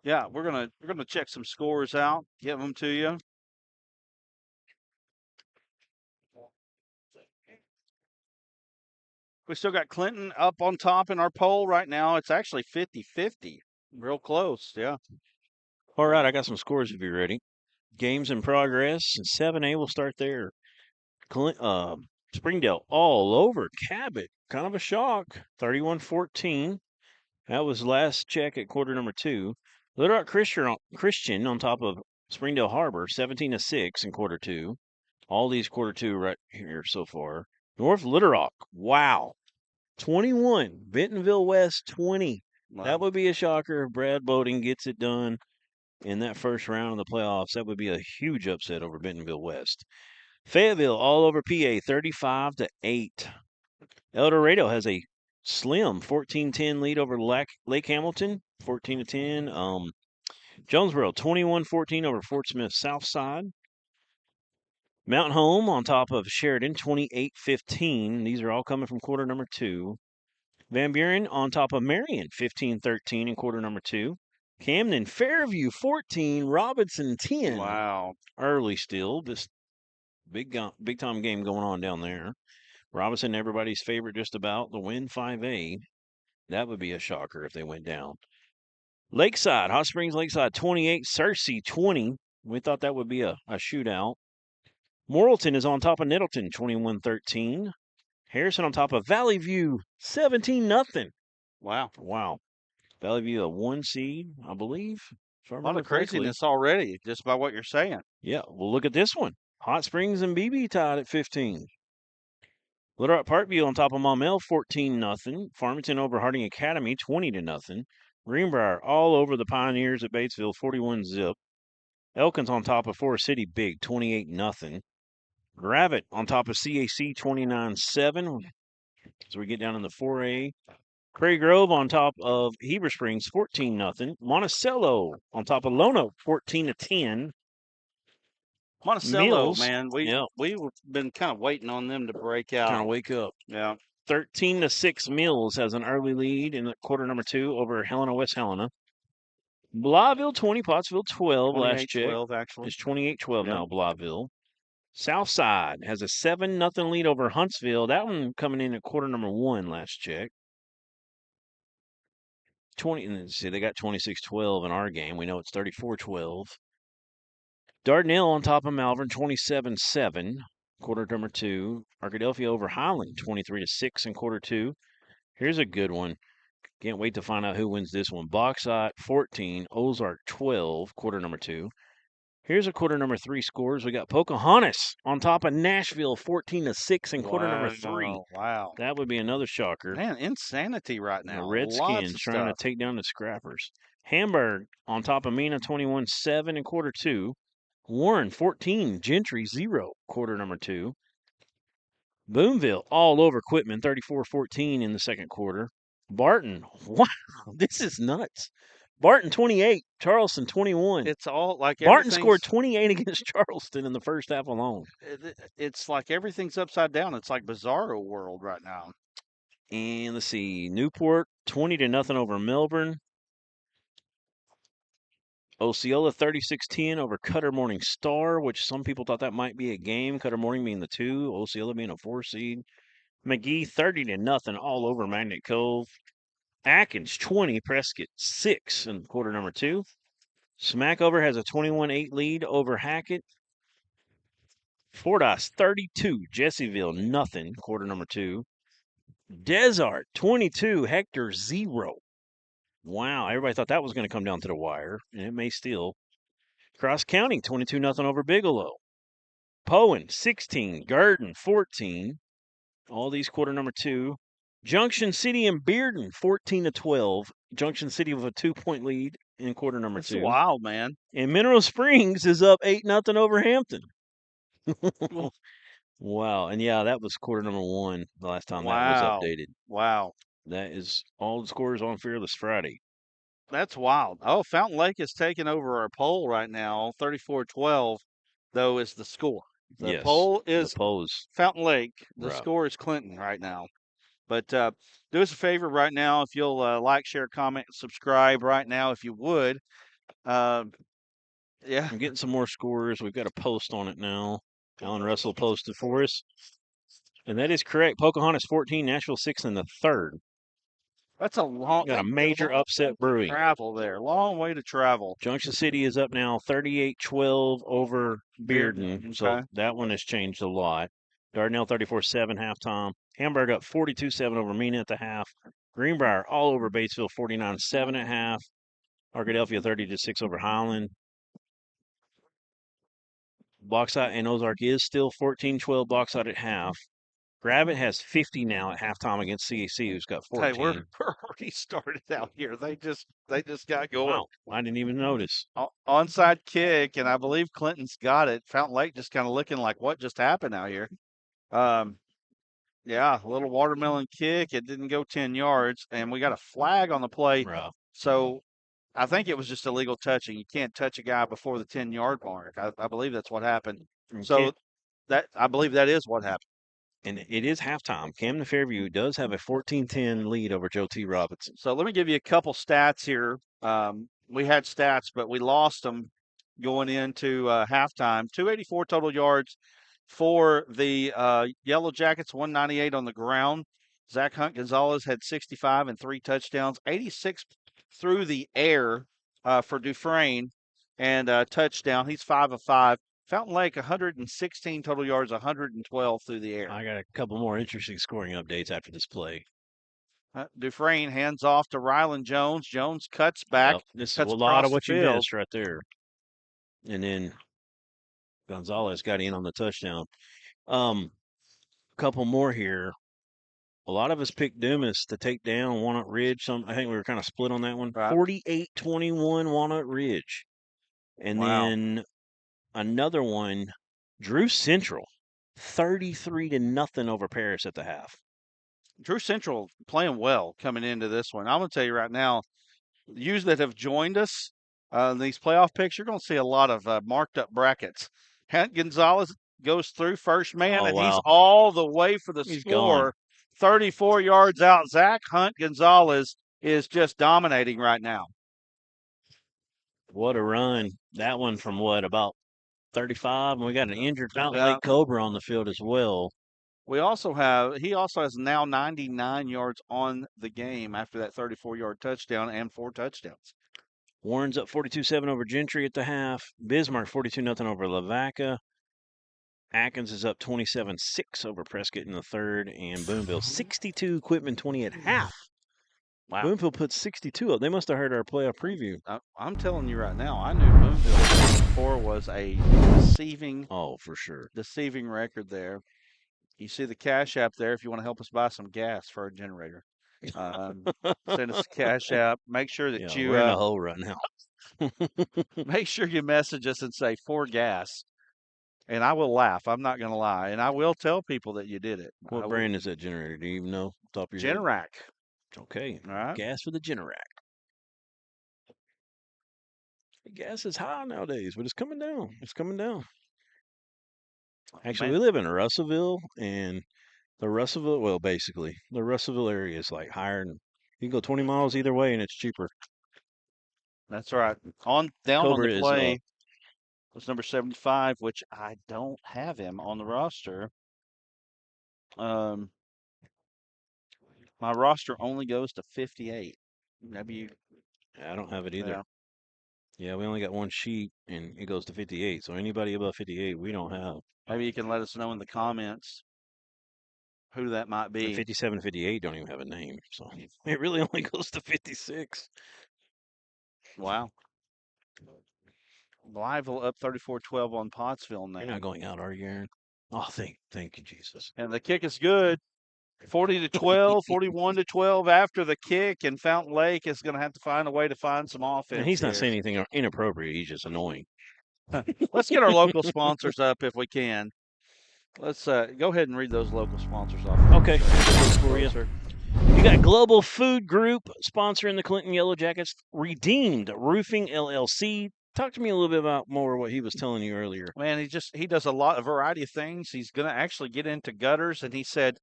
Yeah, we're gonna check some scores out, give them to you. We still got Clinton up on top in our poll right now. It's actually 50-50. Real close, yeah. All right, I got some scores if you're ready. Games in progress. 7A, we'll start there. Springdale all over Cabot. Kind of a shock. 31-14. That was last check at quarter number 2. Little Rock Christian on top of Springdale Harbor, 17-6 in quarter 2. All these quarter 2 right here so far. North Little Rock, wow. 21. Bentonville West, 20. Wow. That would be a shocker if Brad Bowden gets it done in that first round of the playoffs. That would be a huge upset over Bentonville West. Fayetteville all over PA, 35-8. El Dorado has a slim 14-10 lead over Lake Hamilton, 14-10. Jonesboro 21-14 over Fort Smith Southside. Mountain Home on top of Sheridan, 28-15. These are all coming from quarter number 2. Van Buren on top of Marion, 15-13 in quarter number 2. Camden, Fairview, 14. Robinson, 10. Wow. Early still. This big time game going on down there. Robinson, everybody's favorite just about, the win 5A. That would be a shocker if they went down. Lakeside, Hot Springs Lakeside, 28. Searcy, 20. We thought that would be a shootout. Morrilton is on top of Nettleton, 21-13. Harrison on top of Valley View, 17-0. Wow. Valley View, a 1 seed, I believe. A lot of craziness already, just by what you're saying. Yeah, well, look at this one. Hot Springs and BB tied at 15. Little Rock Parkview on top of Maumelle, 14-0. Farmington over Harding Academy, 20-0. Greenbrier all over the Pioneers at Batesville, 41-0. Elkins on top of Forest City Big, 28-0. Gravett on top of CAC, 29-7. As we get down in the 4A. Cray Grove on top of Heber Springs, 14-0. Monticello on top of Lono, 14-10. Monticello, Mills, man, we've been kind of waiting on them to break out. Kind of wake up. Yeah. 13-6 Mills has an early lead in quarter number 2 over Helena West Helena. Blyville 20, Pottsville 12 last check. 28-12 actually. It's 28-12 now, Blyville. Southside has a 7-0 lead over Huntsville. That one coming in at quarter number 1 last check. 20. They got 26-12 in our game. We know it's 34-12. Dardanelle on top of Malvern, 27-7. Quarter number 2. Arkadelphia over Highland, 23-6 in quarter 2. Here's a good one. Can't wait to find out who wins this one. Bauxite 14, Ozark 12, quarter number 2. Here's a quarter number 3 scores. We got Pocahontas on top of Nashville, 14-6 in quarter number 3. Wow. That would be another shocker. Man, insanity right now. The Redskins trying to take down the Scrappers. Hamburg on top of Mena, 21-7 in quarter 2. Warren 14, Gentry 0, quarter number 2. Boonville all over Quitman, 34-14 in the second quarter. Barton, wow, this is nuts. Barton 28, Charleston 21. It's all like Barton scored 28 against Charleston in the first half alone. It's like everything's upside down. It's like bizarro world right now. And let's see, Newport 20-0 over Melbourne. Osceola 36-10 over Cutter Morning Star, which some people thought that might be a game. Cutter Morning being the 2, Osceola being a 4 seed. McGee 30-0 all over Magnet Cove. Atkins 20, Prescott 6 in quarter number 2. Smackover has a 21-8 lead over Hackett. Fordyce 32, Jessieville nothing, quarter number 2. Desart 22, Hector 0. Wow, everybody thought that was going to come down to the wire, and it may still. Cross County 22-0 over Bigelow. Poen 16, Garden 14. All these quarter number 2. Junction City and Bearden 14-12. Junction City with a 2-point lead in quarter number 2. That's wild, man. And Mineral Springs is up 8-0 over Hampton. Wow. And yeah, that was quarter number 1 the last time that was updated. Wow. That is all the scores on Fearless Friday. That's wild. Oh, Fountain Lake is taking over our poll right now. 34-12, though, is the score. The poll is Fountain Lake. The score is Clinton right now. But do us a favor right now. If you'll like, share, comment, subscribe right now, if you would. Yeah. I'm getting some more scores. We've got a post on it now. Alan Russell posted for us. And that is correct. Pocahontas 14, Nashville 6 in the 3rd. That's a long. Got a major upset brewing. Travel there, long way to travel. Junction City is up now 38-12 over Bearden, Okay. so that one has changed a lot. Dardanelle 34-7 halftime. Hamburg up 42-7 over Mena at the half. Greenbrier all over Batesville 49-7 at half. Arkadelphia 30-6 over Highland. Bauxite and Ozark is still 14-12 Bauxite at half. Gravett has 50 now at halftime against CAC, who's got 14. Hey, we're already started out here. They just got going. Wow, I didn't even notice. Onside kick, and I believe Clinton's got it. Fountain Lake just kind of looking like what just happened out here. Yeah, a little watermelon kick. It didn't go 10 yards, and we got a flag on the play. So I think it was just illegal touching. You can't touch a guy before the 10-yard mark. I believe that's what happened. So I believe that is what happened. And it is halftime. Camden Fairview does have a 14-10 lead over Joe T. Robinson. So let me give you a couple stats here. We had stats, but we lost them going into halftime. 284 total yards for the Yellowjackets, 198 on the ground. Zach Hunt Gonzalez had 65 and 3 touchdowns, 86 through the air for Dufresne, and a touchdown. He's 5 of 5. Fountain Lake, 116 total yards, 112 through the air. I got a couple more interesting scoring updates after this play. Dufresne hands off to Rylan Jones. Jones cuts back. This is a lot of what you missed right there. And then Gonzalez got in on the touchdown. Couple more here. A lot of us picked Dumas to take down Walnut Ridge. I think we were kind of split on that one. 48-21 Walnut Ridge. And then another one, Drew Central, 33-0 over Paris at the half. Drew Central playing well coming into this one. I'm going to tell you right now, you that have joined us in these playoff picks, you're going to see a lot of marked up brackets. Hunt Gonzalez goes through first man, he's all the way for the score. 34 yards out. Zach Hunt Gonzalez is just dominating right now. What a run. That one from about 35, and we got an injured Fountain Lake Cobra on the field as well. He also has now 99 yards on the game after that 34-yard touchdown and 4 touchdowns. Warren's up 42-7 over Gentry at the half. Bismarck 42-0 over Lavaca. Atkins is up 27-6 over Prescott in the 3rd, and Boonville 62, Quitman 20 at half. Wow. Boonville put 62 up. They must have heard our playoff preview. I'm telling you right now, I knew Boonville before was a deceiving. Oh, for sure. Deceiving record there. You see the Cash App there if you want to help us buy some gas for our generator. Send us a Cash App. Make sure that we're in a hole right now. Make sure you message us and say for gas. And I will laugh. I'm not going to lie. And I will tell people that you did it. What brand is that generator? Do you even know? Top of your head? Generac. Okay. All right. Gas for the Generac. Gas is high nowadays, but it's coming down. It's coming down. Actually, we live in Russellville, and the Russellville area is like higher. You can go 20 miles either way, and it's cheaper. That's right. On the play was number 75, which I don't have him on the roster. My roster only goes to 58. Maybe I don't have it either. Yeah, we only got one sheet, and it goes to 58. So anybody above 58, we don't have. Maybe you can let us know in the comments who that might be. 57 and 58 don't even have a name, so it really only goes to 56. Wow. Blytheville up 34-12 on Pottsville now. You're not going out, are you, Aaron? Oh, thank you, Jesus. And the kick is good. 40-12, 41-12 after the kick, and Fountain Lake is going to have to find a way to find some offense. And he's not here. saying anything inappropriate. He's just annoying. Let's get our local sponsors up if we can. Let's go ahead and read those local sponsors off. Okay, for you. You got Global Food Group sponsoring the Clinton Yellowjackets. Redeemed Roofing LLC. Talk to me a little bit about more what he was telling you earlier. Man, he does a variety of things. He's going to actually get into gutters, and he said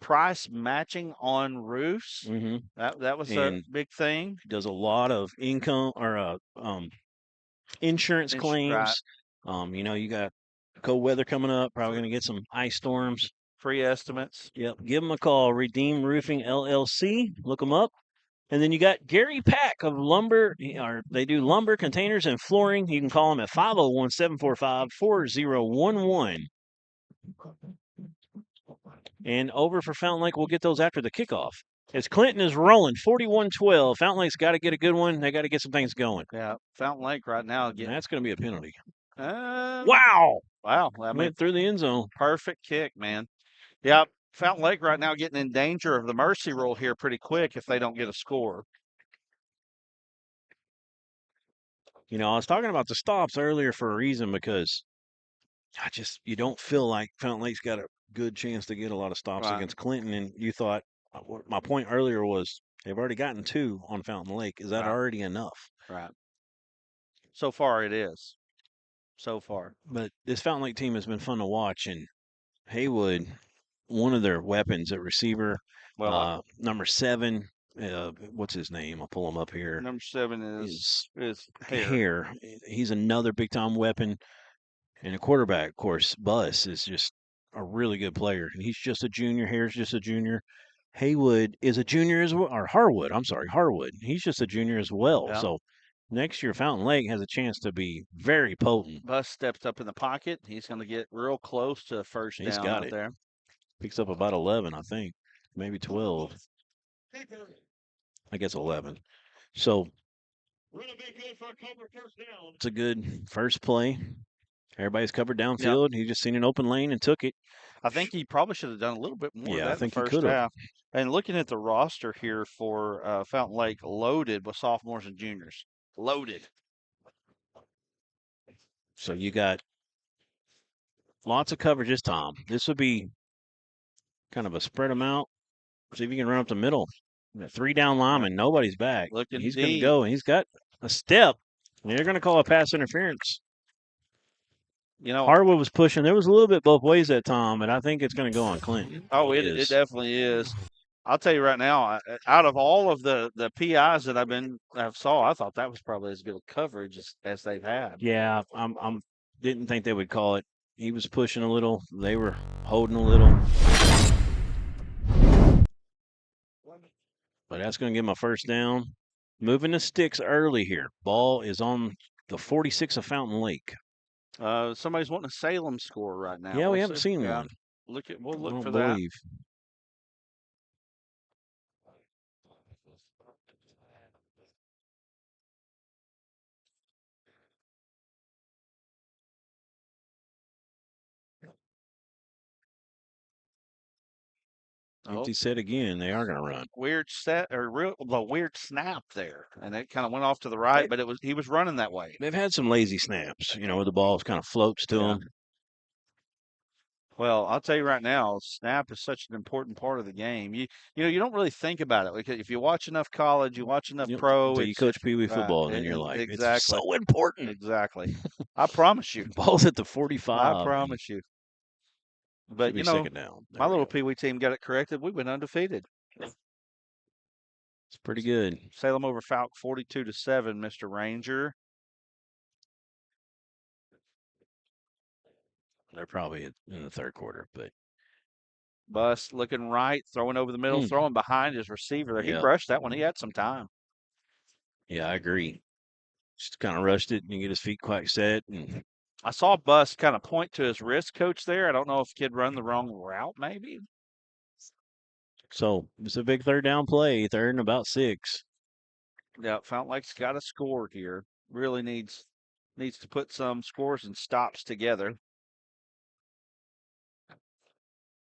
price matching on roofs. Mm-hmm. That was a big thing. He does a lot of income or insurance claims. Right. You got cold weather coming up. Probably going to get some ice storms. Free estimates. Yep. Give them a call. Redeem Roofing LLC. Look them up. And then you got Gary Pack of Lumber. They do lumber, containers, and flooring. You can call them at 501-745-4011. And over for Fountain Lake, we'll get those after the kickoff. As Clinton is rolling 41-12, Fountain Lake's got to get a good one. They got to get some things going. Yeah, Fountain Lake right now. That's going to be a penalty. Wow. I mean, went through the end zone. Perfect kick, man. Yeah, Fountain Lake right now getting in danger of the mercy rule here pretty quick if they don't get a score. I was talking about the stops earlier for a reason because you don't feel like Fountain Lake's got a good chance to get a lot of stops against Clinton. And you thought, my point earlier was they've already gotten 2 on Fountain Lake. Is that already enough? Right. So far it is. So far. But this Fountain Lake team has been fun to watch. And Haywood, one of their weapons at receiver, number 7, what's his name? I'll pull him up here. Number 7 is Hare. He's another big-time weapon. And a quarterback, of course, Bus is just a really good player. And he's just a junior. Hare's just a junior. Haywood is a junior as well. Or Harwood. I'm sorry, Harwood. He's just a junior as well. Yeah. So next year, Fountain Lake has a chance to be very potent. Bus steps up in the pocket. He's going to get real close to first down. He's got it there. Picks up about 11, I think. Maybe 12. I guess 11. So it's a good first play. Everybody's covered downfield. He just seen an open lane and took it. I think he probably should have done a little bit more of that I think in the he first could have. half. And looking at the roster here for Fountain Lake, loaded with sophomores and juniors. Loaded. So you got lots of coverages, Tom. This would be kind of a spread them out. See if you can run up the middle. 3 down linemen, nobody's back. He's going to go, and he's got a step. They're going to call a pass interference. Harwood was pushing. There was a little bit both ways that time, and I think it's going to go on Clinton. Oh, it definitely is. I'll tell you right now, out of all of the PIs that I've saw, I thought that was probably as good a coverage as they've had. Yeah, I'm didn't think they would call it. He was pushing a little. They were holding a little. But that's going to give him a first down. Moving the sticks early here. Ball is on the 46 of Fountain Lake. Somebody's wanting a Salem score right now. Yeah, we haven't seen one. We'll look for that. that. Empty set again. They are going to run. Weird set or weird snap there, and it kind of went off to the right, but he was running that way. They've had some lazy snaps, where the ball kind of floats to them. Well, I'll tell you right now, snap is such an important part of the game. You don't really think about it. Like if you watch enough college, you watch enough pro. So you coach Pee Wee football, and then you're like, it's so important. Exactly. I promise you. Ball's at the 45. I promise you. But my little Pee Wee team got it corrected. We went undefeated. It's pretty good. Salem over Falk 42-7, Mr. Ranger. They're probably in the third quarter, but Bus looking right, throwing over the middle, throwing behind his receiver there. He brushed that one. He had some time. Yeah, I agree. Just kind of rushed it and get his feet quite set. And I saw Bus kind of point to his wrist coach there. I don't know if kid run the wrong route, maybe. So it's a big third down play, 3rd and about 6. Yeah, Fountain Lake's got to score here. Really needs needs to put some scores and stops together.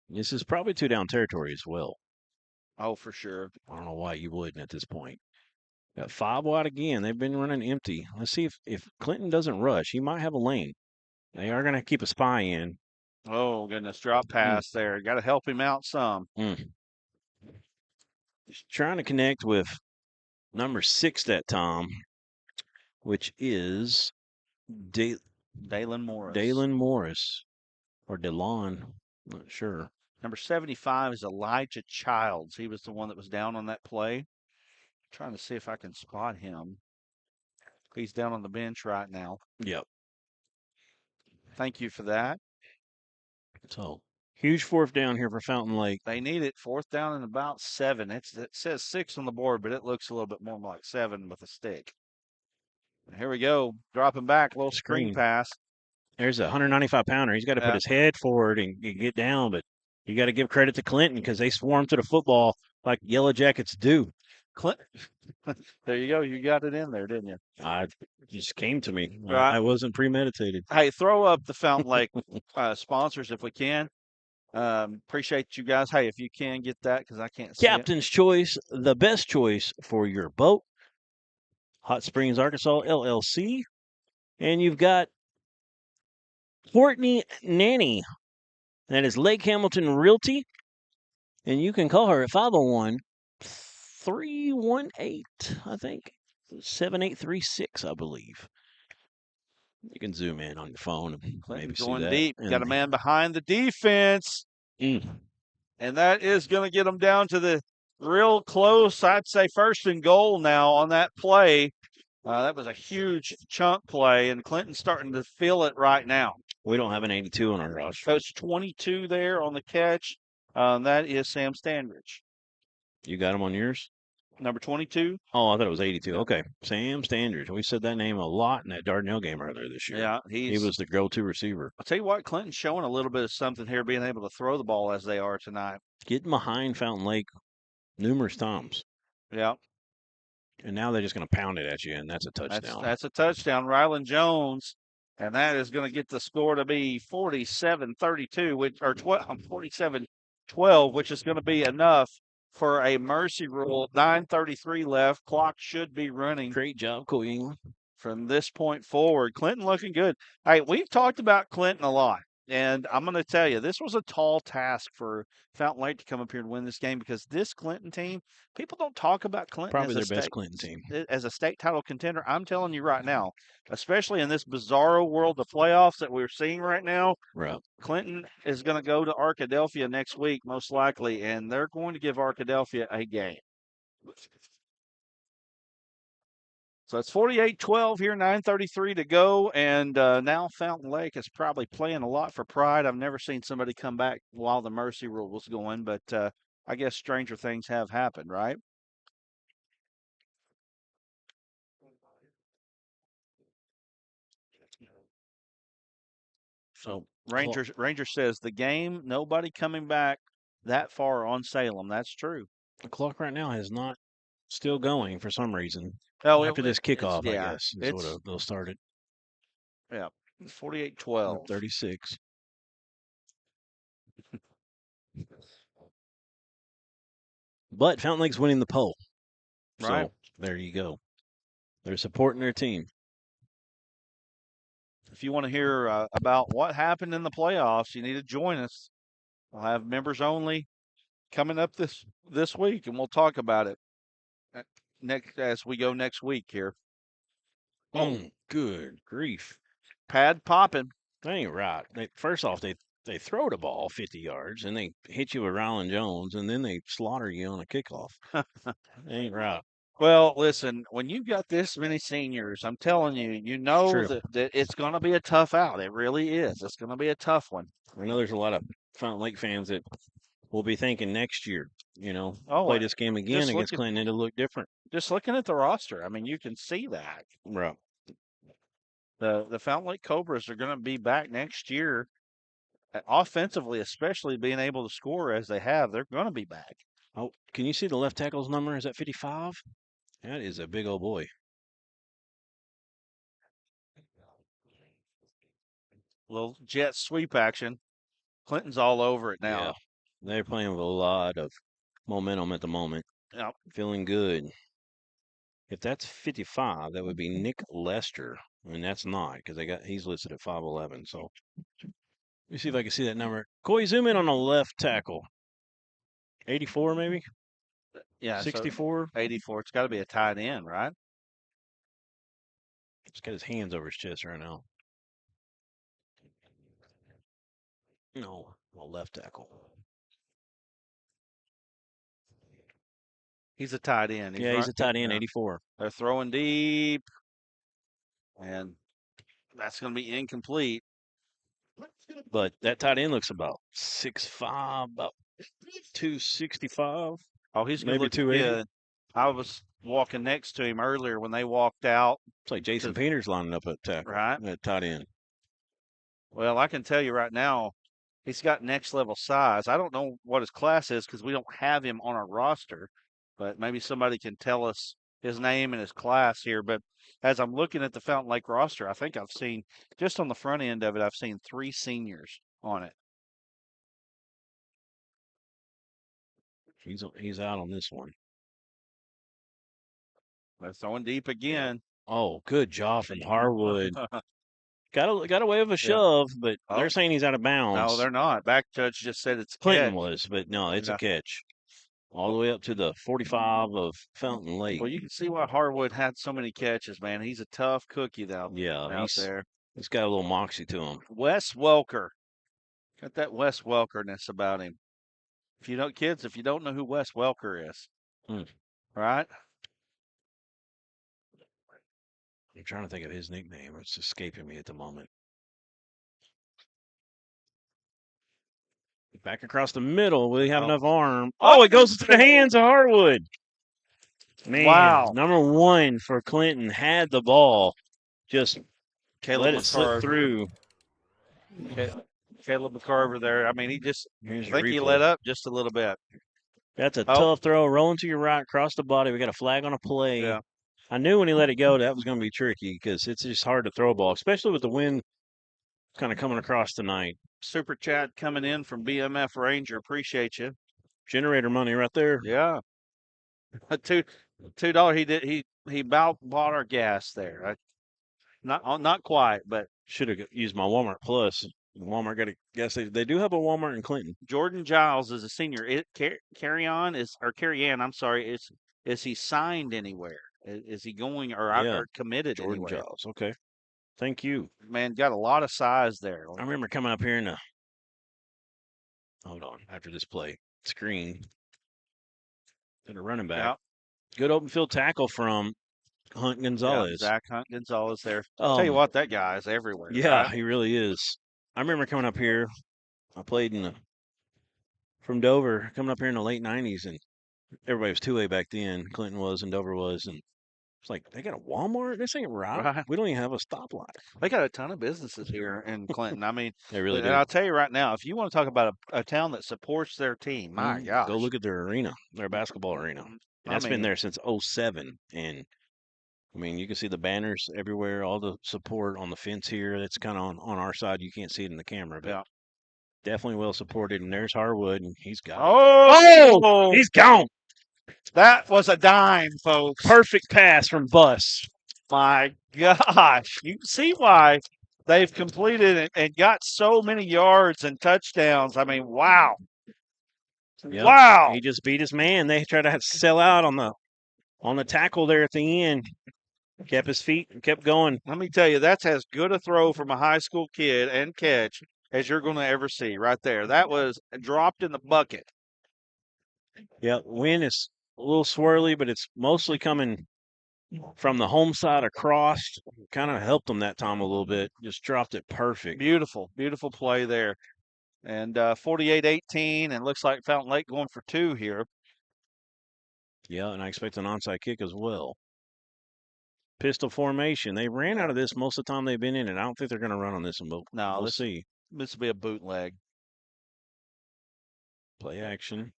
This is probably 2 down territory as well. Oh, for sure. I don't know why you wouldn't at this point. Got 5 wide again. They've been running empty. Let's see if Clinton doesn't rush. He might have a lane. They are going to keep a spy in. Oh, goodness. Drop pass there. Got to help him out some. Just trying to connect with number 6 that time, which is Dalen Morris. Dalen Morris. Or DeLon. Not sure. Number 75 is Elijah Childs. He was the one that was down on that play. Trying to see if I can spot him. He's down on the bench right now. Yep. Thank you for that. So, huge 4th down here for Fountain Lake. They need it. 4th down and about 7. It says 6 on the board, but it looks a little bit more like 7 with a stick. Here we go. Dropping back. Little screen pass. There's a 195-pounder. He's got to put his head forward and get down, but you got to give credit to Clinton because they swarm to the football like Yellowjackets do. Clinton. There you go. You got it in there, didn't you? It just came to me. Right. I wasn't premeditated. Hey, throw up the Fountain Lake sponsors if we can. Appreciate you guys. Hey, if you can get that because I can't see Captain's Choice, the best choice for your boat. Hot Springs, Arkansas, LLC. And you've got Courtney Nanny. That is Lake Hamilton Realty. And you can call her at 501-318, I think. 7836, I believe. You can zoom in on your phone and maybe see going that. deep. And Got a man behind the defense. And that is going to get them down to the real close, I'd say, 1st and goal now on that play. That was a huge chunk play, and Clinton's starting to feel it right now. We don't have an 82 on our roster. Coach 22 there on the catch. That is Sam Standridge. You got him on yours? Number 22. Oh, I thought it was 82. Okay. Sam Standridge. We said that name a lot in that Dardanelle game earlier this year. Yeah, he was the go-to receiver. I'll tell you what, Clinton's showing a little bit of something here, being able to throw the ball as they are tonight. Getting behind Fountain Lake numerous times. Yeah. And now they're just going to pound it at you, and that's a touchdown. That's a touchdown. Rylan Jones, and that is going to get the score to be 47-32, or 47-12, which is going to be enough for a mercy rule. 9:33 left. Clock should be running. Great job, Cole England. From this point forward, Clinton looking good. Hey, we've talked about Clinton a lot. And I'm going to tell you, this was a tall task for Fountain Lake to come up here and win this game because this Clinton team, people don't talk about Clinton probably as their best Clinton team as a state title contender. I'm telling you right now, especially in this bizarro world of playoffs that we're seeing right now, right. Clinton is going to go to Arkadelphia next week, most likely, and they're going to give Arkadelphia a game. So it's 48-12 here, 9:33 to go, and now Fountain Lake is probably playing a lot for pride. I've never seen somebody come back while the mercy rule was going, but I guess stranger things have happened, right? So Ranger says the game, nobody coming back that far on Salem. That's true. The clock right now is not still going for some reason. Oh, after this kickoff, yeah, I guess, is what they'll start it. Yeah, 48-12. 36. But Fountain Lake's winning the poll. Right. So there you go. They're supporting their team. If you want to hear about what happened in the playoffs, you need to join us. We'll have members only coming up this week, and we'll talk about it next as we go next week here. Oh, good grief. Pad popping. That ain't right. First off, they throw the ball 50 yards, and they hit you with Rylan Jones, and then they slaughter you on a kickoff. That ain't right. Well, listen, when you've got this many seniors, I'm telling you, you know that it's going to be a tough out. It really is. It's going to be a tough one. I know there's a lot of Fountain Lake fans that will be thinking next year, play this game again against Clinton, it'll look different. Just looking at the roster, I mean, you can see that. Right. The Fountain Lake Cobras are going to be back next year, offensively, especially being able to score as they have. They're going to be back. Oh, can you see the left tackle's number? Is that 55? That is a big old boy. little jet sweep action. Clinton's all over it now. Yeah, they're playing with a lot of momentum at the moment. Yep. Feeling good. If that's 55, that would be Nick Lester, and that's not because he's listed at 5'11". So let me see if I can see that number. Coy, zoom in on the left tackle. 84 maybe. Yeah, 64. So 84. It's got to be a tight end, right? He's got his hands over his chest right now. No, left tackle. He's a tight end. He's a tight end, 84. They're throwing deep, and that's going to be incomplete. But that tight end looks about 6'5", about 265. Oh, he's maybe 280. I was walking next to him earlier when they walked out. It's like Jason Peters lining up at tackle, right? At tight end. Well, I can tell you right now, he's got next level size. I don't know what his class is because we don't have him on our roster, but maybe somebody can tell us his name and his class here. But as I'm looking at the Fountain Lake roster, I think I've seen, just on the front end of it, I've seen 3 seniors on it. He's out on this one. They're throwing deep again. Oh, good job from Harwood. Got away with a shove, but they're saying he's out of bounds. No, they're not. Back judge just said it's Clinton catch. was, but no, it's a catch. All the way up to the 45 of Fountain Lake. Well, you can see why Harwood had so many catches, man. He's a tough cookie, though. Yeah, out there. He's got a little moxie to him. Wes Welker. Got that Wes Welkerness about him. If you don't know who Wes Welker is, right? I'm trying to think of his nickname. It's escaping me at the moment. Back across the middle. Will he have enough arm? Oh, it goes to the hands of Harwood. Man, wow. Number 1 for Clinton had the ball. Just let it slip through. Caleb McCarver there. I mean, he just, Here's I think he let up just a little bit. That's a tough throw. Rolling to your right, across the body. We got a flag on a play. Yeah. I knew when he let it go that was going to be tricky because it's just hard to throw a ball, especially with the wind kind of coming across tonight. Super chat coming in from BMF Ranger. Appreciate you. Generator money right there. Yeah. $2. He bought our gas there. Not quite, but should have used my Walmart Plus. Walmart got a gas station. They do have a Walmart in Clinton. Jordan Giles is a senior. Carry Ann. I'm sorry. Is he signed anywhere? Is he going or committed Jordan anywhere? Giles. Okay. Thank you. Man, got a lot of size there. I remember coming up here in the after this play. Screen. To the running back. Yep. Good open field tackle from Hunt Gonzalez. Yeah, Zach Hunt Gonzalez there. I'll tell you what, that guy is everywhere. Yeah, right? he really is. I remember coming up here. I played from Dover, coming up here in the late 90s, and everybody was 2A back then. Clinton was and Dover was, and it's like, they got a Walmart? This ain't right. We don't even have a stoplight. They got a ton of businesses here in Clinton. I mean, they really do. And I'll tell you right now, if you want to talk about a town that supports their team, my gosh. Go look at their arena, their basketball arena. And that's been there since 2007. And, I mean, you can see the banners everywhere, all the support on the fence here. That's kind of on our side. You can't see it in the camera, but definitely well supported. And there's Harwood, and he's got it. He's gone. That was a dime, folks. Perfect pass from Bus. My gosh. You can see why they've completed and got so many yards and touchdowns. I mean, wow. Yep. Wow. He just beat his man. They tried to sell out on the tackle there at the end. Kept his feet and kept going. Let me tell you, that's as good a throw from a high school kid and catch as you're going to ever see right there. That was dropped in the bucket. Yeah, wind is a little swirly, but it's mostly coming from the home side across. Kind of helped them that time a little bit. Just dropped it perfect. Beautiful, beautiful play there. And 48-18, and looks like Fountain Lake going for 2 here. Yeah, and I expect an onside kick as well. Pistol formation. They ran out of this most of the time they've been in it. I don't think they're going to run on this one, but we'll see. This will be a bootleg. Play action.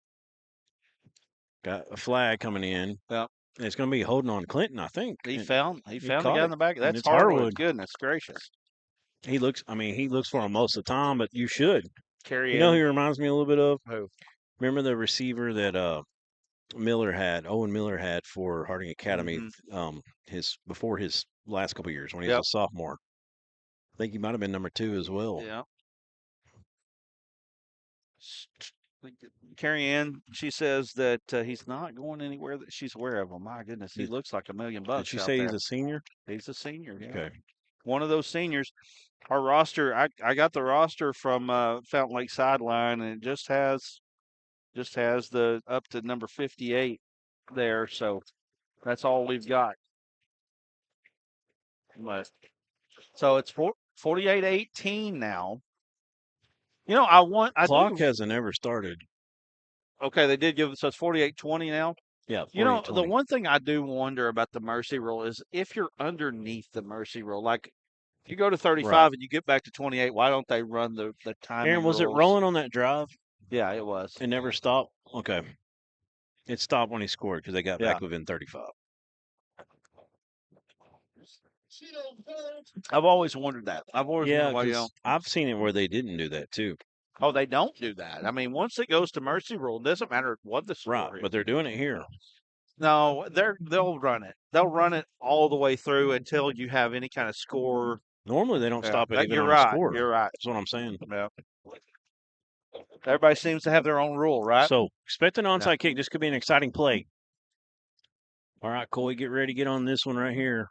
Got a flag coming in. Yep. And it's going to be holding on Clinton, I think. He found the guy in the back. That's Harwood. Goodness gracious. He looks for him most of the time, but you should. Carry You know who in. he reminds me a little bit of? Who? Remember the receiver that Owen Miller had for Harding Academy, before his last couple years when he was a sophomore. I think he might have been number 2 as well. Yeah. Carrie Ann, she says that he's not going anywhere that she's aware of. Oh my goodness, he looks like $1 million. Did she say he's a senior? He's a senior. Yeah. Okay. One of those seniors. Our roster, I got the roster from Fountain Lake Sideline, and it just has the up to number 58 there. So that's all we've got. But, so it's 48-18 now. You know, Clock hasn't ever started. Okay, they did give us 48-20 now. Yeah, 48-20. You know, 20. the one thing I do wonder about the mercy rule is if you're underneath the mercy rule, like if you go to 35 and you get back to 28, why don't they run the time? Aaron, was it rolling on that drive? Yeah, it was. It never stopped? Okay. It stopped when he scored because they got back within 35. I've always wondered that. I've always wondered why you don't. I've seen it where they didn't do that too. Oh, they don't do that. I mean, once it goes to mercy rule, it doesn't matter what the score is. But they're doing it here. No, they'll run it. They'll run it all the way through until you have any kind of score. Normally, they don't stop it even You're on right. the score. You're right. That's what I'm saying. Yeah. Everybody seems to have their own rule, right? So expect an onside kick. This could be an exciting play. All right, Coy, get ready to get on this one right here.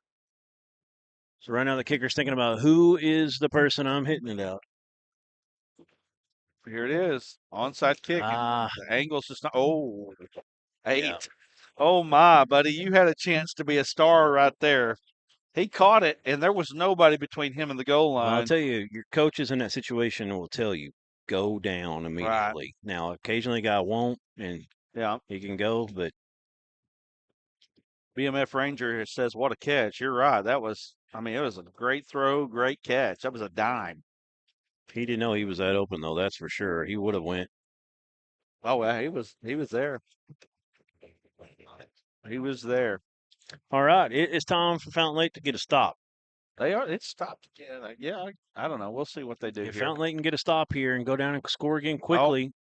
So right now the kicker's thinking about who is the person I'm hitting it out. Here it is. Onside kick. The angle's just not. Oh, 8. Yeah. Oh, my, buddy. You had a chance to be a star right there. He caught it, and there was nobody between him and the goal line. Well, I'll tell you, your coaches in that situation will tell you, go down immediately. Right. Now, occasionally a guy won't, and he can go, but. BMF Ranger says, what a catch. You're right. That was, it was a great throw, great catch. That was a dime. He didn't know he was that open, though. That's for sure. He would have went. Oh, well, he was there. He was there. All right. It's time for Fountain Lake to get a stop. It's stopped again. Yeah, I don't know. We'll see what they do if here. Fountain Lake can get a stop here and go down and score again quickly.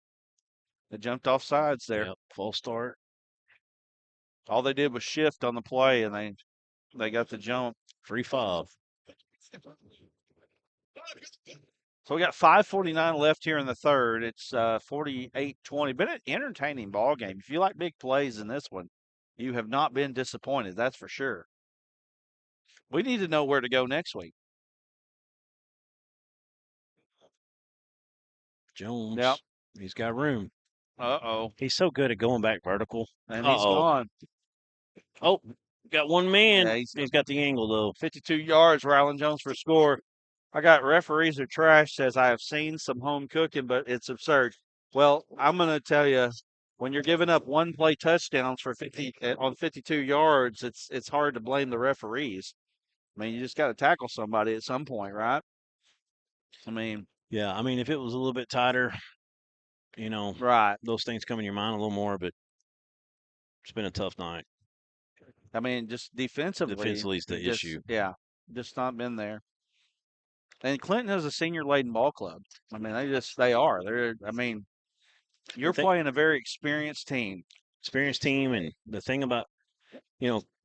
They jumped off sides there. Yep, false start. All they did was shift on the play, and they got the jump. Free fob. So we got 5:49 left here in the third. It's 48-20. Been an entertaining ball game. If you like big plays in this one, you have not been disappointed. That's for sure. We need to know where to go next week. Jones. Yep. He's got room. Uh-oh. He's so good at going back vertical. And he's gone. Oh, got one man. Yeah, he's got the angle, though. 52 yards, Rylan Jones for a score. I got referees are trash, says I have seen some home cooking, but it's absurd. Well, I'm going to tell you, when you're giving up one-play touchdowns for 52 yards, it's hard to blame the referees. You just got to tackle somebody at some point, right? Yeah, if it was a little bit tighter, right, those things come in your mind a little more, but it's been a tough night. Just defensively. Defensively is the issue. Yeah, just not been there. And Clinton has a senior-laden ball club. They are. You're playing a very experienced team. And the thing about,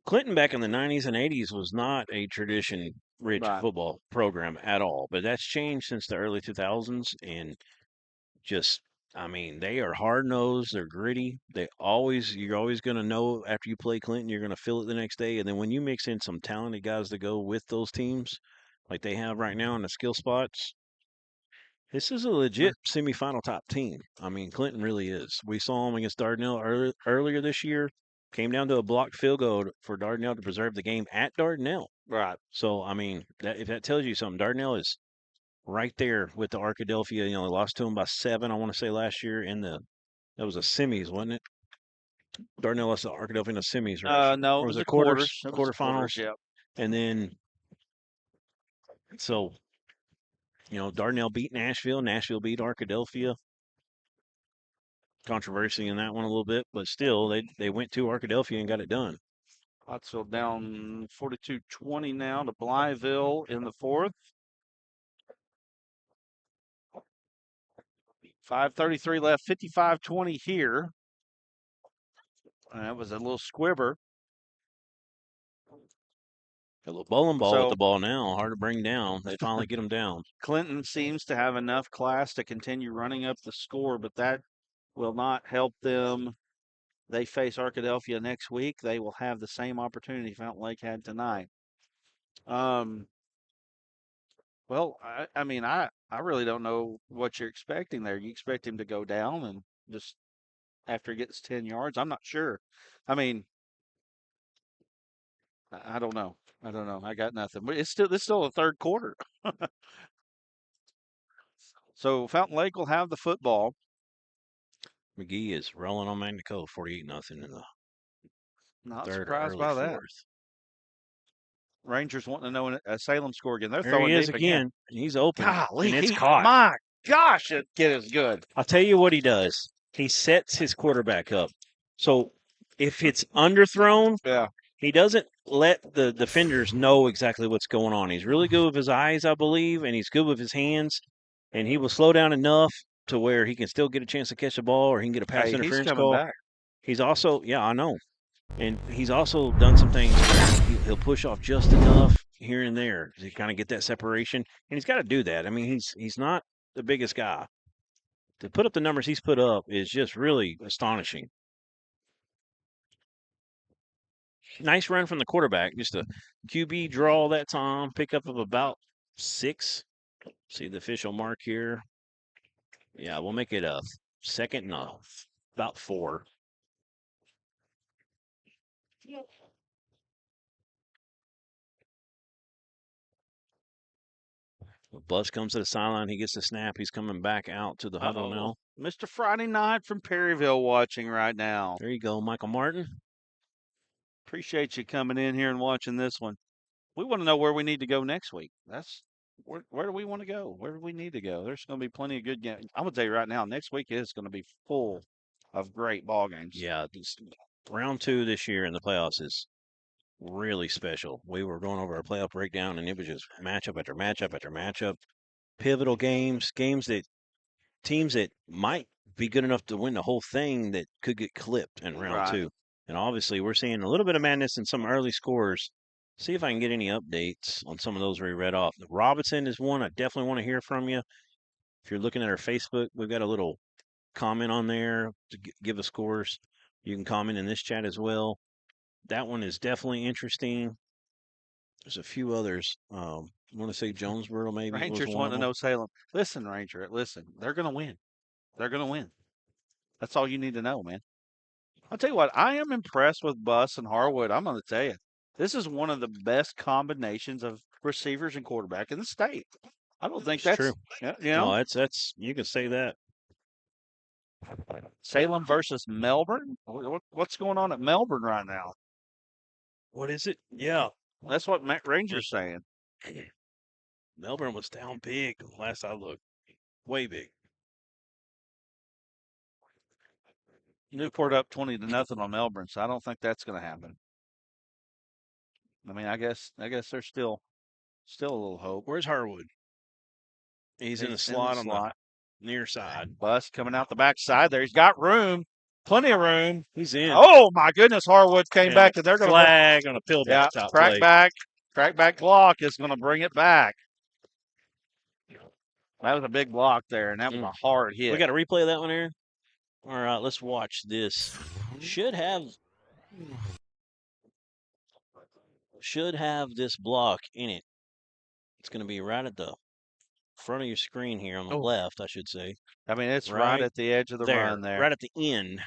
Clinton back in the 90s and 80s was not a tradition-rich football program at all. But that's changed since the early 2000s. And they are hard-nosed. They're gritty. You're always going to know after you play Clinton, you're going to feel it the next day. And then when you mix in some talented guys to go with those teams, like they have right now in the skill spots, this is a legit semifinal top team. Clinton really is. We saw them against Dardanelle earlier this year. Came down to a blocked field goal for Dardanelle to preserve the game at Dardanelle. Right. So, if that tells you something, Dardanelle is right there with the Arkadelphia. They lost to them by 7, I want to say, last year that was a semis, wasn't it? Dardanelle lost to Arkadelphia in the semis, right? No, or was it it quarters. Quarterfinals. Yep. And then, so, Dardanelle beat Nashville. Nashville beat Arkadelphia. Controversy in that one a little bit, but still, they went to Arkadelphia and got it done. Pottsville down 42-20 now to Blytheville in the fourth. 5:33 left, 55-20 here. That was a little squibber. A little bowling ball So- with the ball now. Hard to bring down. They finally get them down. Clinton seems to have enough class to continue running up the score, but that will not help them. They face Arkadelphia next week. They will have the same opportunity Fountain Lake had tonight. Well, I mean, I really don't know what you're expecting there. You expect him to go down and just after he gets 10 yards? I'm not sure. I mean, I don't know. I don't know. I got nothing. But it's still the third quarter. So Fountain Lake will have the football. McGee is rolling on Magna-Co, 48-0 in the Not third, surprised early by that. fourth. Rangers wanting to know a Salem score again. They're There throwing he is deep again. He's open. Golly, and it's caught. My gosh, that kid is good. I'll tell you what he does. He sets his quarterback up. So if it's underthrown, he doesn't let the defenders know exactly what's going on. He's really good with his eyes, I believe, and he's good with his hands. And he will slow down enough to where he can still get a chance to catch the ball or he can get a pass interference he's coming call. back. He's also, I know. And he's also done some things where he'll push off just enough here and there to kind of get that separation. And he's got to do that. I mean, he's not the biggest guy. To put up the numbers he's put up is just really astonishing. Nice run from the quarterback. Just a QB draw that time. Pickup of about 6. See the official mark here. Yeah, we'll make it a second and about 4. Bus comes to the sideline. He gets the snap. He's coming back out to the huddle now. Mr. Friday Night from Perryville watching right now. There you go, Michael Martin. Appreciate you coming in here and watching this one. We want to know where we need to go next week. That's where do we want to go? Where do we need to go? There's going to be plenty of good games. I'm going to tell you right now, next week is going to be full of great ball games. Yeah, round 2 this year in the playoffs is really special. We were going over our playoff breakdown, and it was just matchup after matchup after matchup. Pivotal games that teams that might be good enough to win the whole thing that could get clipped in round 2. And obviously, we're seeing a little bit of madness in some early scores. See if I can get any updates on some of those we read off. Robinson is one I definitely want to hear from you. If you're looking at our Facebook, we've got a little comment on there to give us scores. You can comment in this chat as well. That one is definitely interesting. There's a few others. I want to say Jonesboro maybe. Rangers want to know Salem. Listen, Ranger, listen. They're going to win. They're going to win. That's all you need to know, man. I'll tell you what, I am impressed with Buss and Harwood. I'm going to tell you. This is one of the best combinations of receivers and quarterback in the state. I don't think that's true. You know, No, that's you can say that. Salem versus Melbourne. What's going on at Melbourne right now? What is it? Yeah, that's what Matt Ranger's saying. Melbourne was down big last I looked, way big. Newport up 20-0 on Melbourne, so I don't think that's going to happen. I mean, I guess there's still a little hope. Where's Harwood? He's in the slot on the near side. Buss coming out the backside there. He's got room, plenty of room. He's in. Oh my goodness! Harwood came back, and they're going to flag on a pillback. Yeah, play. crack back block is going to bring it back. That was a big block there, and that was a hard hit. We got to replay that one, Aaron. All right, let's watch this. Should have this block in it. It's going to be right at the front of your screen here on the left, I should say. I mean, it's right at the edge of the run there. Right at the end.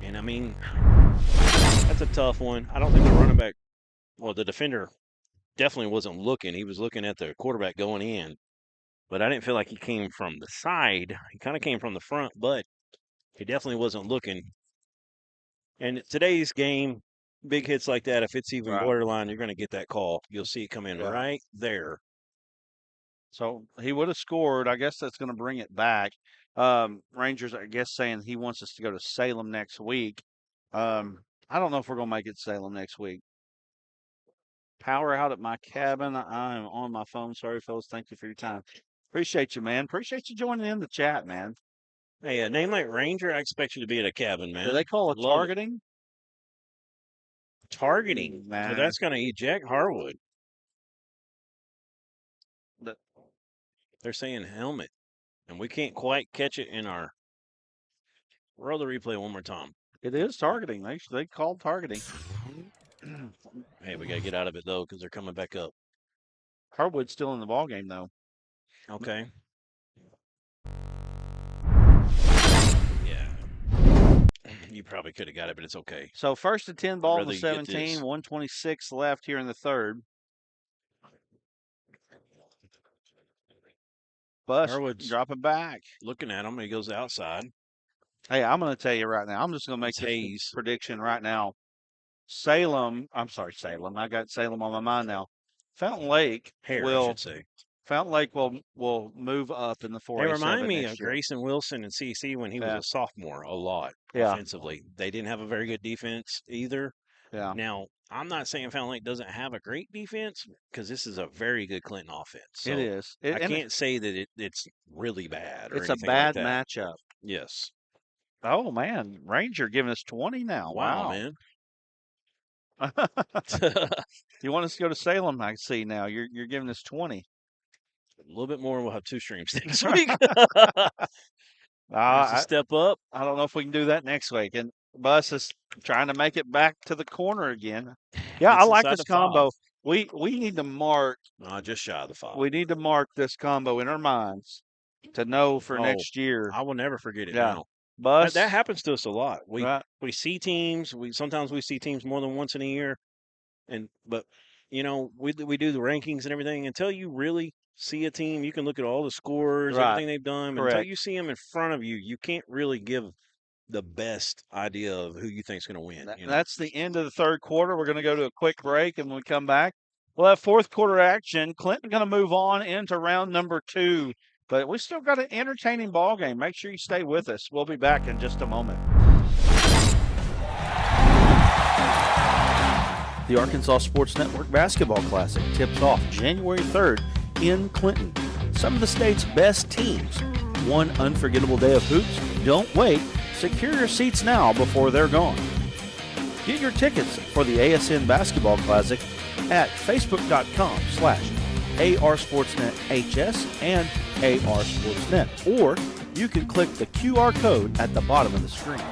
And, I mean, that's a tough one. I don't think the running back, the defender definitely wasn't looking. He was looking at the quarterback going in. But I didn't feel like he came from the side. He kind of came from the front, but he definitely wasn't looking. And today's game, big hits like that, if it's even borderline, you're going to get that call. You'll see it come in right there. So he would have scored. I guess that's going to bring it back. Rangers, I guess, saying he wants us to go to Salem next week. I don't know if we're going to make it to Salem next week. Power out at my cabin. I am on my phone. Sorry, fellas. Thank you for your time. Appreciate you, man. Appreciate you joining in the chat, man. Hey, a name like Ranger, I expect you to be at a cabin, man. Do they call it Love targeting? Targeting. Nah. So that's going to eject Harwood. They're saying helmet, and we can't quite catch it in our. Roll the replay one more time. It is targeting. They called targeting. Hey, we got to get out of it, though, because they're coming back up. Harwood's still in the ball game, though. Okay. Yeah. You probably could have got it, but it's okay. So 1st and 10, ball in rather the you get 17, this. 126 left here in the third. Bus Harwood's dropping back. looking at him. He goes outside. Hey, I'm going to tell you right now. I'm just going to make this prediction right now. Salem. I got Salem on my mind now. Fountain Lake I will. should say. Fountain Lake will move up in the 4A7 They remind me next of year. Grayson Wilson and CC when he was a sophomore a lot offensively. They didn't have a very good defense either. Yeah. Now, I'm not saying Fountain Lake doesn't have a great defense because this is a very good Clinton offense. So it is. I can't say that it's really bad or it's a anything bad like that. matchup. Yes. Oh, man. Ranger giving us 20 now. Wow. Man. You want us to go to Salem? I see now. You're giving us 20. A little bit more. We'll have 2 streams next week. Step up. I don't know if we can do that next week. And Bus is trying to make it back to the corner again. Yeah, I like this combo. We need to mark. Just shy of the 5. We need to mark this combo in our minds to know for next year. I will never forget it. Yeah. Now. Bus. That happens to us a lot. We see teams. Sometimes we see teams more than once in a year, but we do the rankings and everything. Until you really see a team, you can look at all the scores, everything they've done. But until you see them in front of you, you can't really give the best idea of who you think is going to win. That's the end of the third quarter. We're going to go to a quick break, and when we come back, we'll have fourth quarter action. Clinton going to move on into round number 2. But we still got an entertaining ball game. Make sure you stay with us. We'll be back in just a moment. The Arkansas Sports Network Basketball Classic tips off January 3rd in Clinton. Some of the state's best teams. One unforgettable day of hoops. Don't wait. Secure your seats now before they're gone. Get your tickets for the ASN Basketball Classic at facebook.com/ARSportsNetHS and ARSportsNet, or you can click the QR code at the bottom of the screen.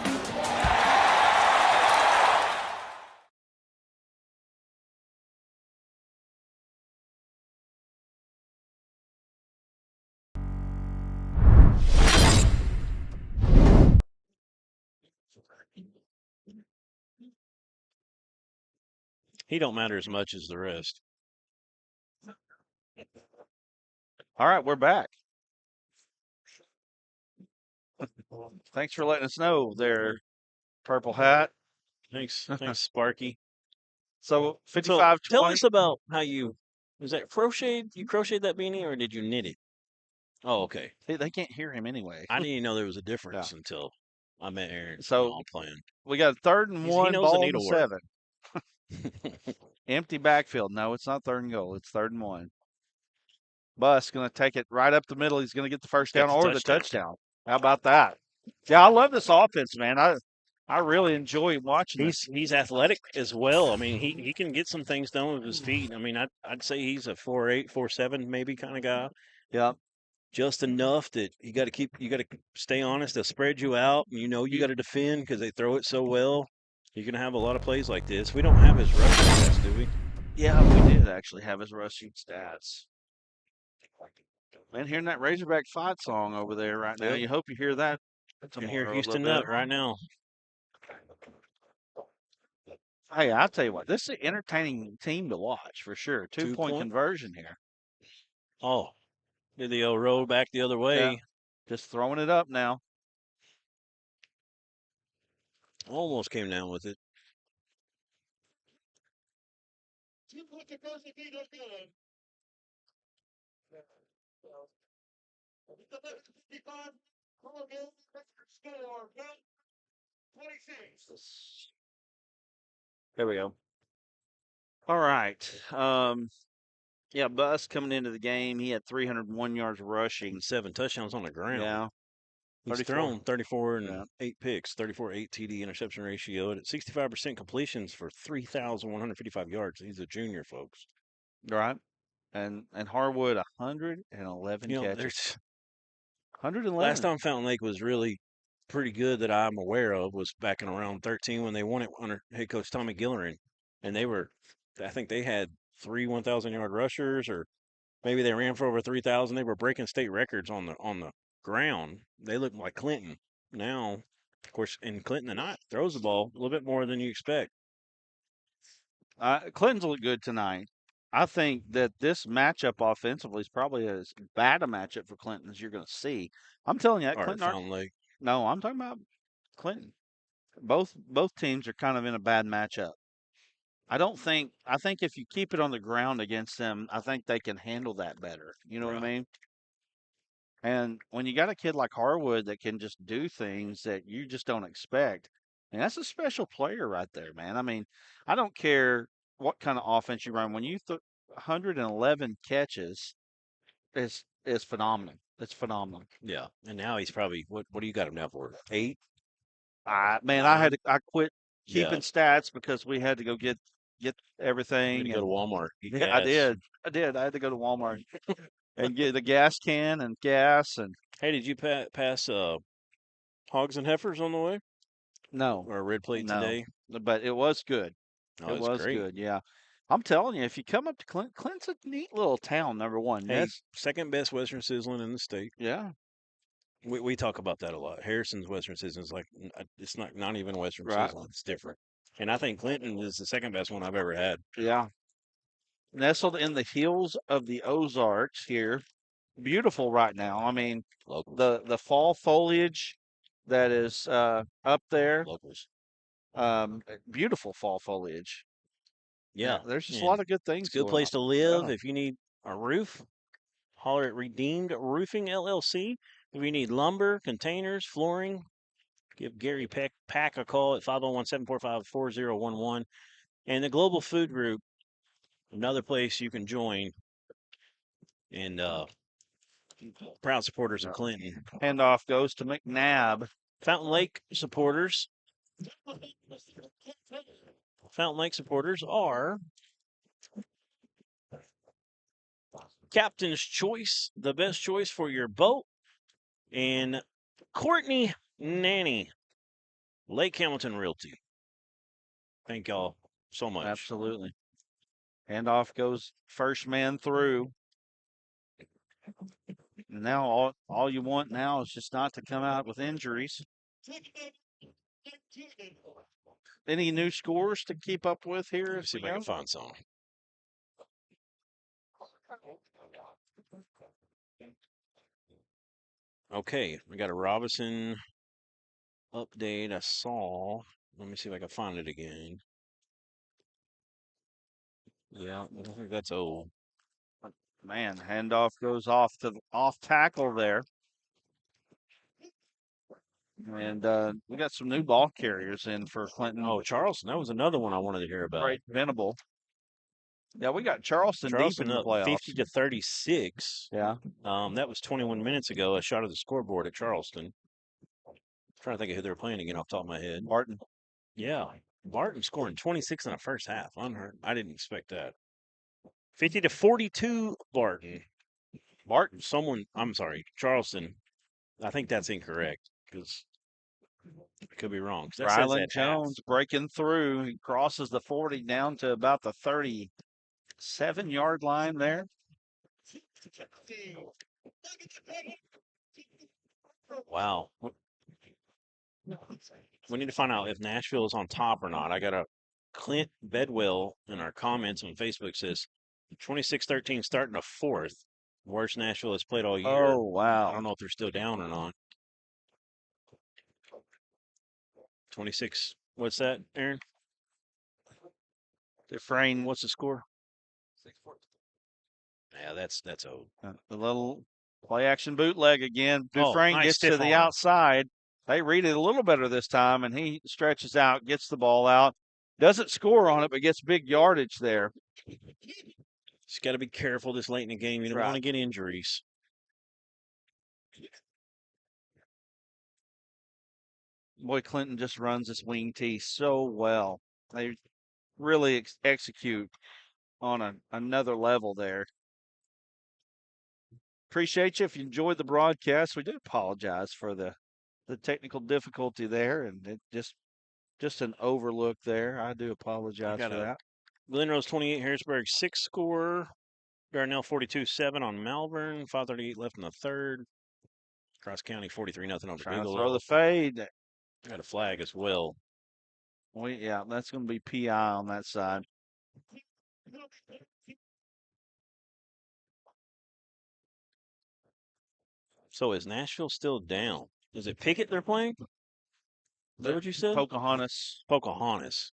He don't matter as much as the rest. All right, we're back. Thanks for letting us know there, Purple Hat. Thanks, Sparky. So 55-20. Tell us about how was that crocheted? You crocheted that beanie, or did you knit it? Oh, okay. They can't hear him anyway. I didn't even know there was a difference until I met Aaron. So playing. We got 3rd and 1, ball in the 7. Work. Empty backfield. No, it's not 3rd and goal. It's 3rd and 1. Bus going to take it right up the middle. He's going to get the first down or the touchdown. How about that? Yeah, I love this offense, man. I really enjoy watching this. He's athletic as well. I mean, he can get some things done with his feet. I mean, I'd say he's a 4'8", 4'7" maybe kind of guy. Yeah. Just enough that you got to stay honest. They'll spread you out. You got to defend because they throw it so well. You're going to have a lot of plays like this. We don't have his rushing stats, do we? Yeah, we did actually have his rushing stats. Man, hearing that Razorback fight song over there right now. You hope you hear that. I can hear Houston Nut right now. Hey, I'll tell you what. This is an entertaining team to watch for sure. 2-point conversion here. Oh, did the old roll back the other way. Yeah. Just throwing it up now. Almost came down with it. 2-point conversion being good. There we go. All right. Yeah, Bus coming into the game, he had 301 yards rushing. 7 touchdowns on the ground. Yeah. He's 34. thrown 34 and Yeah. 8 picks, 34-8 TD interception ratio, at 65% completions for 3,155 yards. He's a junior, folks. Right. And Harwood, 111 You know, catches. there's 111. last time Fountain Lake was really pretty good that I'm aware of was back in around 13 when they won it under head coach Tommy Gillerin. And I think they had 3 1,000-yard rushers, or maybe they ran for over 3,000. They were breaking state records on the ground. They looked like Clinton. Now, of course, in Clinton tonight, throws the ball a little bit more than you expect. Clinton's look good tonight. I think that this matchup offensively is probably as bad a matchup for Clinton as you're going to see. I'm telling you, that Or Clinton. Fountain Lake. No, I'm talking about Clinton. Both teams are kind of in a bad matchup. I think if you keep it on the ground against them, I think they can handle that better. You know what I mean? And when you got a kid like Harwood that can just do things that you just don't expect, and that's a special player right there, man. I mean, I don't care what kind of offense you run. When you 111 catches is phenomenal. It's phenomenal. Yeah, and now he's probably what do you got him now for? 8? Man, I quit keeping stats because we had to go get everything. You go to Walmart. Yeah, I did. I had to go to Walmart and get the gas can and gas. And hey, did you pass hogs and heifers on the way? No. Or a red plate No. today? But it was good. Oh, it was great. good. Yeah. I'm telling you, if you come up to Clinton, Clinton's a neat little town, number one. Hey, Yes. second best Western Sizzling in the state. Yeah. We talk about that a lot. Harrison's Western Sizzling is like, it's not even Western Right. Sizzling. It's different. And I think Clinton is the second best one I've ever had. Yeah. Nestled in the hills of the Ozarks here. Beautiful right now. I mean, the fall foliage that is up there. Locals. Beautiful fall foliage. Yeah. There's just a lot of good things. It's a good going place on. to live. Yeah. If you need a roof, holler at Redeemed Roofing LLC. If you need lumber, containers, flooring, give Gary Pack a call at 501-745-4011. And the Global Food Group, another place you can join. And proud supporters of Clinton. Handoff goes to McNabb. Fountain Lake supporters. Fountain Lake supporters are Captain's Choice, the best choice for your boat, and Courtney Nanny, Lake Hamilton Realty. Thank y'all so much. Absolutely. Handoff goes first man through. Now all you want now is just not to come out with injuries. Any new scores to keep up with here? Let's see if I can find some. Okay, we got a Robinson update I saw. Let me see if I can find it again. Yeah, I think that's old. Man, handoff goes off tackle there. And we got some new ball carriers in for Clinton. Oh, Charleston. That was another one I wanted to hear about. Great Venable. Yeah, we got Charleston deep in the up playoffs. 50-36. Yeah. That was 21 minutes ago. A shot of the scoreboard at Charleston. I'm trying to think of who they were playing again off the top of my head. Barton. Yeah. Barton scoring 26 in the first half. Unheard. I didn't expect that. 50-42 Barton. I'm sorry, Charleston. I think that's incorrect because I could be wrong. Ryland Jones breaking through. He crosses the 40 down to about the 37-yard line there. Wow. We need to find out if Nashville is on top or not. I got a Clint Bedwell in our comments on Facebook says 26-13 starting a fourth. Worst Nashville has played all year. Oh, wow. I don't know if they're still down or not. 26. What's that, Aaron? Dufresne. What's the score? 6-14. Yeah, that's old. The little play action bootleg again. Dufresne nice gets to stiff the arm. outside. They read it a little better this time, and he stretches out, gets the ball out. Doesn't score on it, but gets big yardage there. Just got to be careful this late in the game. You don't want to get injuries. Boy, Clinton just runs this wing tee so well. They really execute on another level there. Appreciate you. If you enjoyed the broadcast, we do apologize for the technical difficulty there, and it just an overlook there. I do apologize for that. Glen Rose 28, Harrisburg 6 score. Darnell 42-7 on Malvern. 5:38 left in the third. Cross County 43-0 over Trying to Bigelow. throw the fade. Got a flag as well. Yeah, that's going to be PI on that side. So is Nashville still down? Is it Pickett they're playing? Is that what you said? Pocahontas. Pocahontas.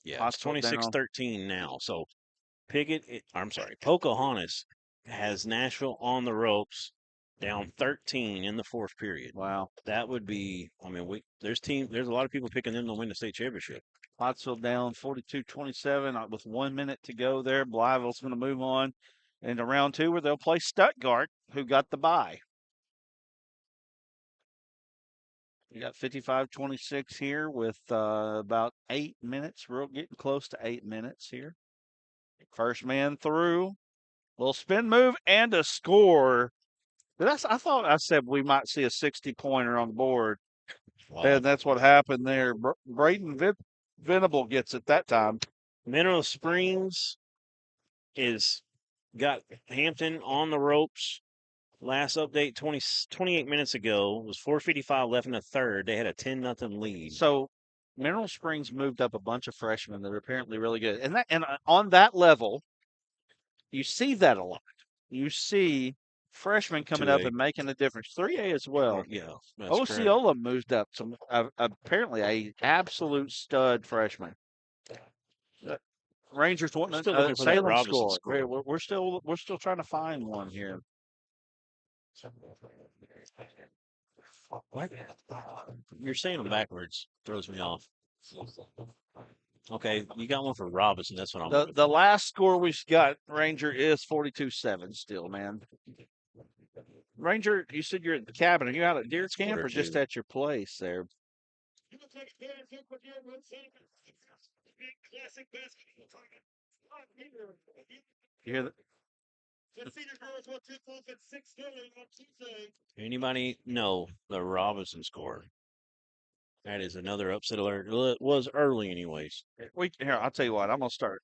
Yeah, it's 26-13 now. So Pocahontas has Nashville on the ropes, down 13 in the fourth period. Wow. That would be, there's a lot of people picking them to win the state championship. Pottsville down 42-27 with 1 minute to go there. Blytheville's going to move on into round 2 where they'll play Stuttgart, who got the bye. You got 55-26 here with about 8 minutes. We're getting close to 8 minutes here. First man through. Little spin move and a score. I thought I said we might see a 60-pointer on the board. Wow. And that's what happened there. Braden Venable gets it that time. Mineral Springs got Hampton on the ropes. Last update 28 minutes ago was 4:55 left in the third. They had a 10-0 lead. So Mineral Springs moved up a bunch of freshmen that are apparently really good. And on that level, you see that a lot. You see freshmen coming 2A. up and making a difference. 3A as well. Yeah. Osceola moved up some apparently a absolute stud freshman. Rangers wanting still looking for that Salem Robinson score. score. We're still trying to find one here. What? You're saying them backwards. Throws me off. Okay, you got one for Robinson. That's what I'm. The last score we've got, Ranger, is 42-7 still, man. Ranger, you said you're at the cabin. Are you out at Deer Camp or just at your place there? You hear that? Anybody know the Robinson score? That is another upset alert. Well, it was early, anyways. Here, I'll tell you what. I'm gonna start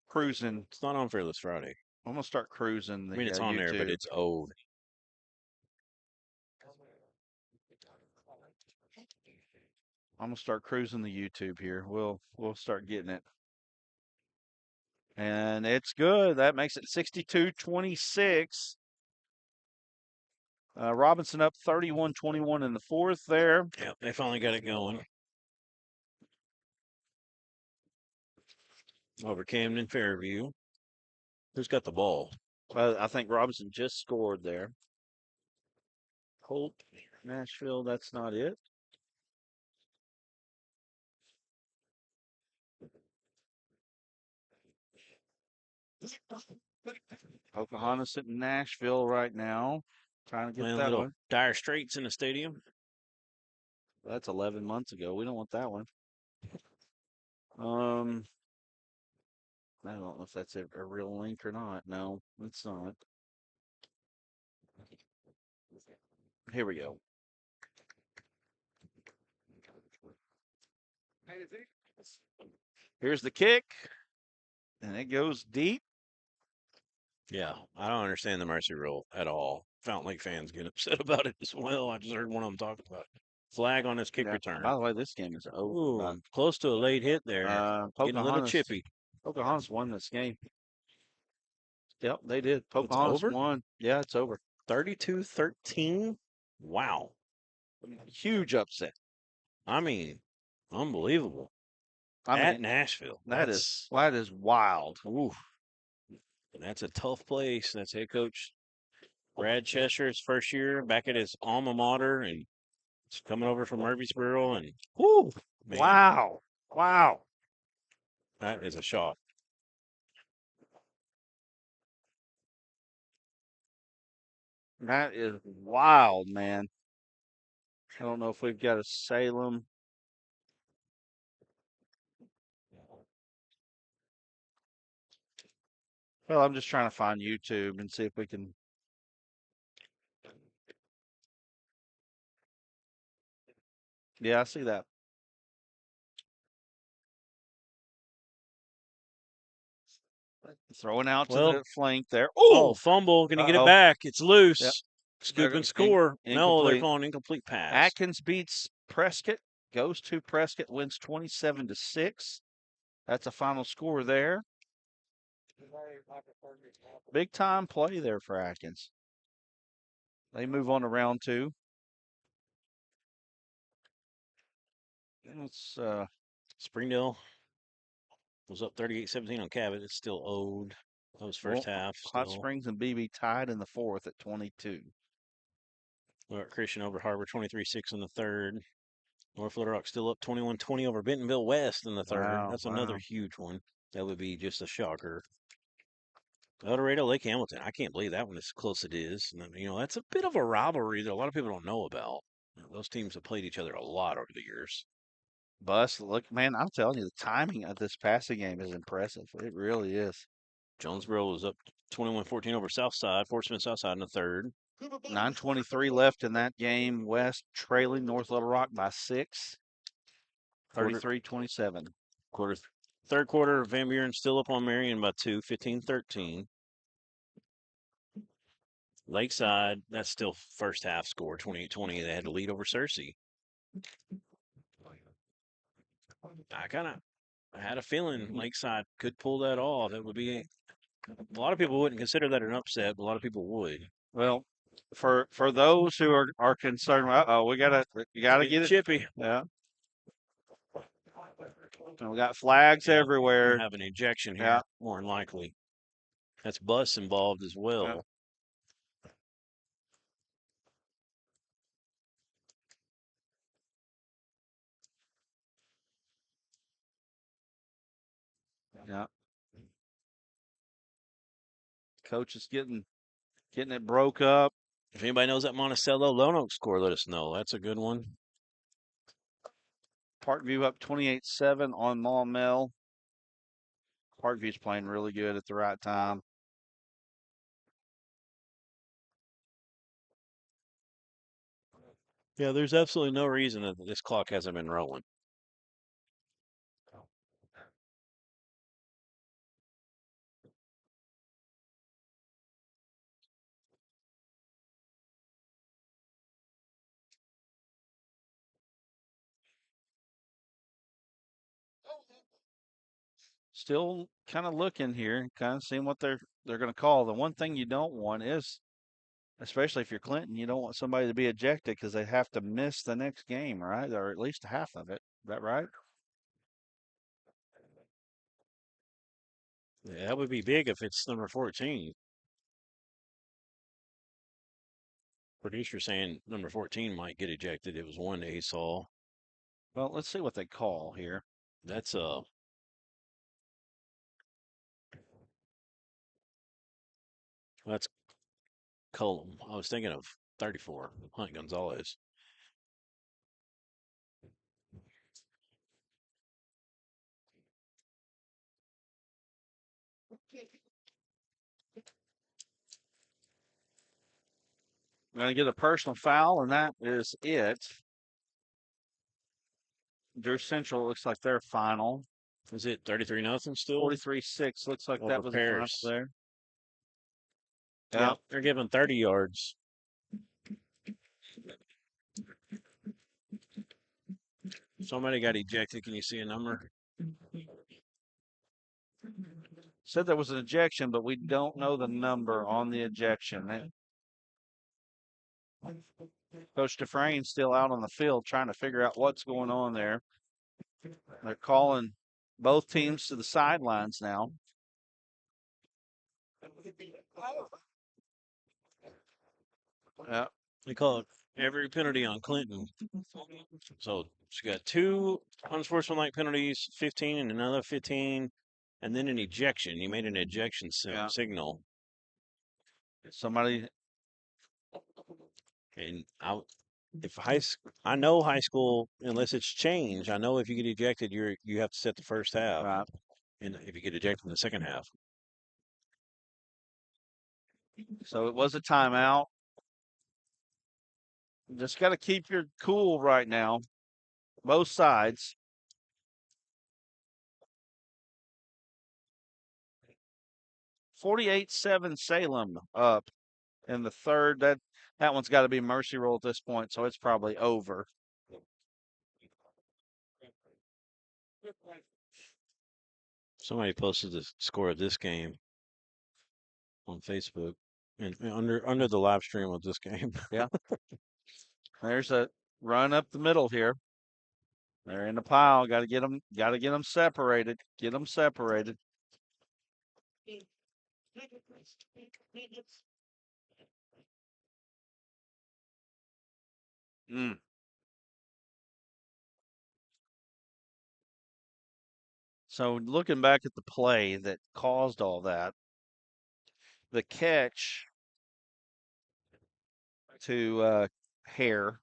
cruising. It's not on Fearless Friday. I'm gonna start cruising. It's on YouTube. there, but it's old. I'm gonna start cruising the YouTube here. We'll start getting it. And it's good. That makes it 62-26. Robinson up 31-21 in the fourth there. Yep, they finally got it going. Over Camden Fairview. Who's got the ball? I think Robinson just scored there. Holt, Nashville, that's not it. Pocahontas at Nashville right now. Trying to get that one. Dire Straits in the stadium. That's 11 months ago. We don't want that one. I don't know if that's a real link or not. No, it's not. Here we go. Here's the kick, and it goes deep. Yeah, I don't understand the mercy rule at all. Fountain Lake fans get upset about it as well. I just heard one of them talking about it. Flag on this kick return. By the way, this game is over. Ooh, close to a late hit there. Getting a little chippy. Pocahontas won this game. Yep, they did. Pocahontas won. Yeah, it's over. 32-13. Wow. Huge upset. I mean, unbelievable. At Nashville. That is wild. Ooh. That's a tough place. That's head coach Brad Cheshire's first year back at his alma mater, and it's coming over from Murfreesboro. And whoo, wow. That is a shot. That is wild, man. I don't know if we've got a Salem. Well, I'm just trying to find YouTube and see if we can. Yeah, I see that. Throwing out to the flank there. Oh, fumble. Going to get it back. It's loose. Yep. Scoop and score. No, they're Incomplete. calling incomplete pass. Atkins beats Prescott. Goes to Prescott. Wins 27-6. That's a final score there. Big time play there for Atkins. They move on to round 2. It's Springdale was up 38-17 on Cabot. It's still owed. That was first half. Hot still. Springs and BB tied in the 4th at 22. Christian over Harbor 23-6 in the 3rd. North Little Rock still up 21-20 over Bentonville West in the 3rd. Wow, That's another huge one. That would be just a shocker. El Dorado, Lake Hamilton. I can't believe that one as close it is. And, you know, that's a bit of a rivalry that a lot of people don't know about. You know, those teams have played each other a lot over the years. Bus, look, man, I'm telling you, the timing of this passing game is impressive. It really is. Jonesboro was up 21-14 over Southside, Fort Smith Southside in the 3rd. 9:23 left in that game. West trailing North Little Rock by 6. 33-27. Third quarter, Van Buren still up on Marion by 2, 15-13. Lakeside, that's still first half score, 28-20. They had to lead over Searcy. I had a feeling Lakeside could pull that off. It would be a lot of people wouldn't consider that an upset, but a lot of people would. Well, for those who are concerned, you gotta get it chippy. Yeah. And we got flags everywhere. Have an ejection here, more than likely. That's bus involved as well. Yeah. Coach is getting it broke up. If anybody knows that Monticello Lone Oak score, let us know. That's a good one. Parkview up 28-7 on Maumelle. Parkview's playing really good at the right time. Yeah, there's absolutely no reason that this clock hasn't been rolling. Still kind of looking here, kind of seeing what they're going to call. The one thing you don't want is, especially if you're Clinton, you don't want somebody to be ejected because they have to miss the next game, right? Or at least half of it. Is that right? Yeah, that would be big if it's number 14. Producer saying number 14 might get ejected. It was one they saw. Well, let's see what they call here. That's that's Cullum. I was thinking of 34, Hunt Gonzalez. We're going to get a personal foul, and that is it. Drew Central looks like their final. Is it 33-0 still? 43-6. Looks like that was the final there. Yeah, they're giving 30 yards. Somebody got ejected. Can you see a number? Said there was an ejection, but we don't know the number on the ejection. Coach Dufresne's still out on the field trying to figure out what's going on there. They're calling both teams to the sidelines now. Yeah. They call it Every penalty on Clinton. So she got 2 unsportsmanlike penalties, 15 and another 15, and then an ejection. He made an ejection signal. Somebody. And I know high school, unless it's changed, I know if you get ejected, you have to set the first half. Right. And if you get ejected in the second half. So it was a timeout. Just got to keep your cool right now, both sides. "48-7 Salem up in the third. That one's got to be mercy roll at this point, so it's probably over. Somebody posted the score of this game on Facebook and under the live stream of this game. Yeah. There's a run up the middle here. They're in the pile. Got to get them. Got to get them separated. Get them separated. So looking back at the play that caused all that, the catch to Hare,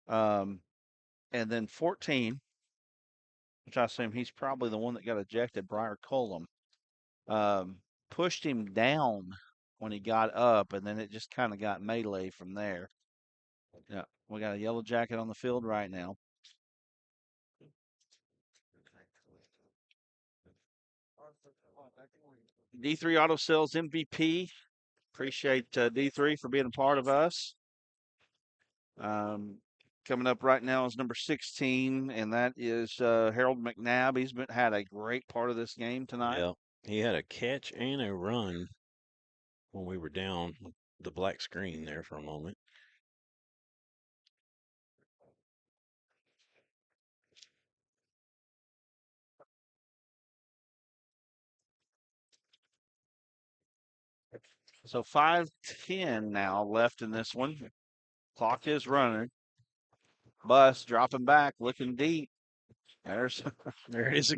and then 14, which I assume he's probably the one that got ejected, Briar Colum, pushed him down when he got up, and then it just kind of got melee from there. Yeah, we got a yellow jacket on the field right now. D3 Auto Sales MVP. Appreciate D3 for being a part of us. Coming up right now is number 16, and that is Harold McNabb. He's had a great part of this game tonight. Yeah, he had a catch and a run when we were down the black screen there for a moment. So 5:10 now left in this one. Clock is running. Bus dropping back, looking deep. There it is.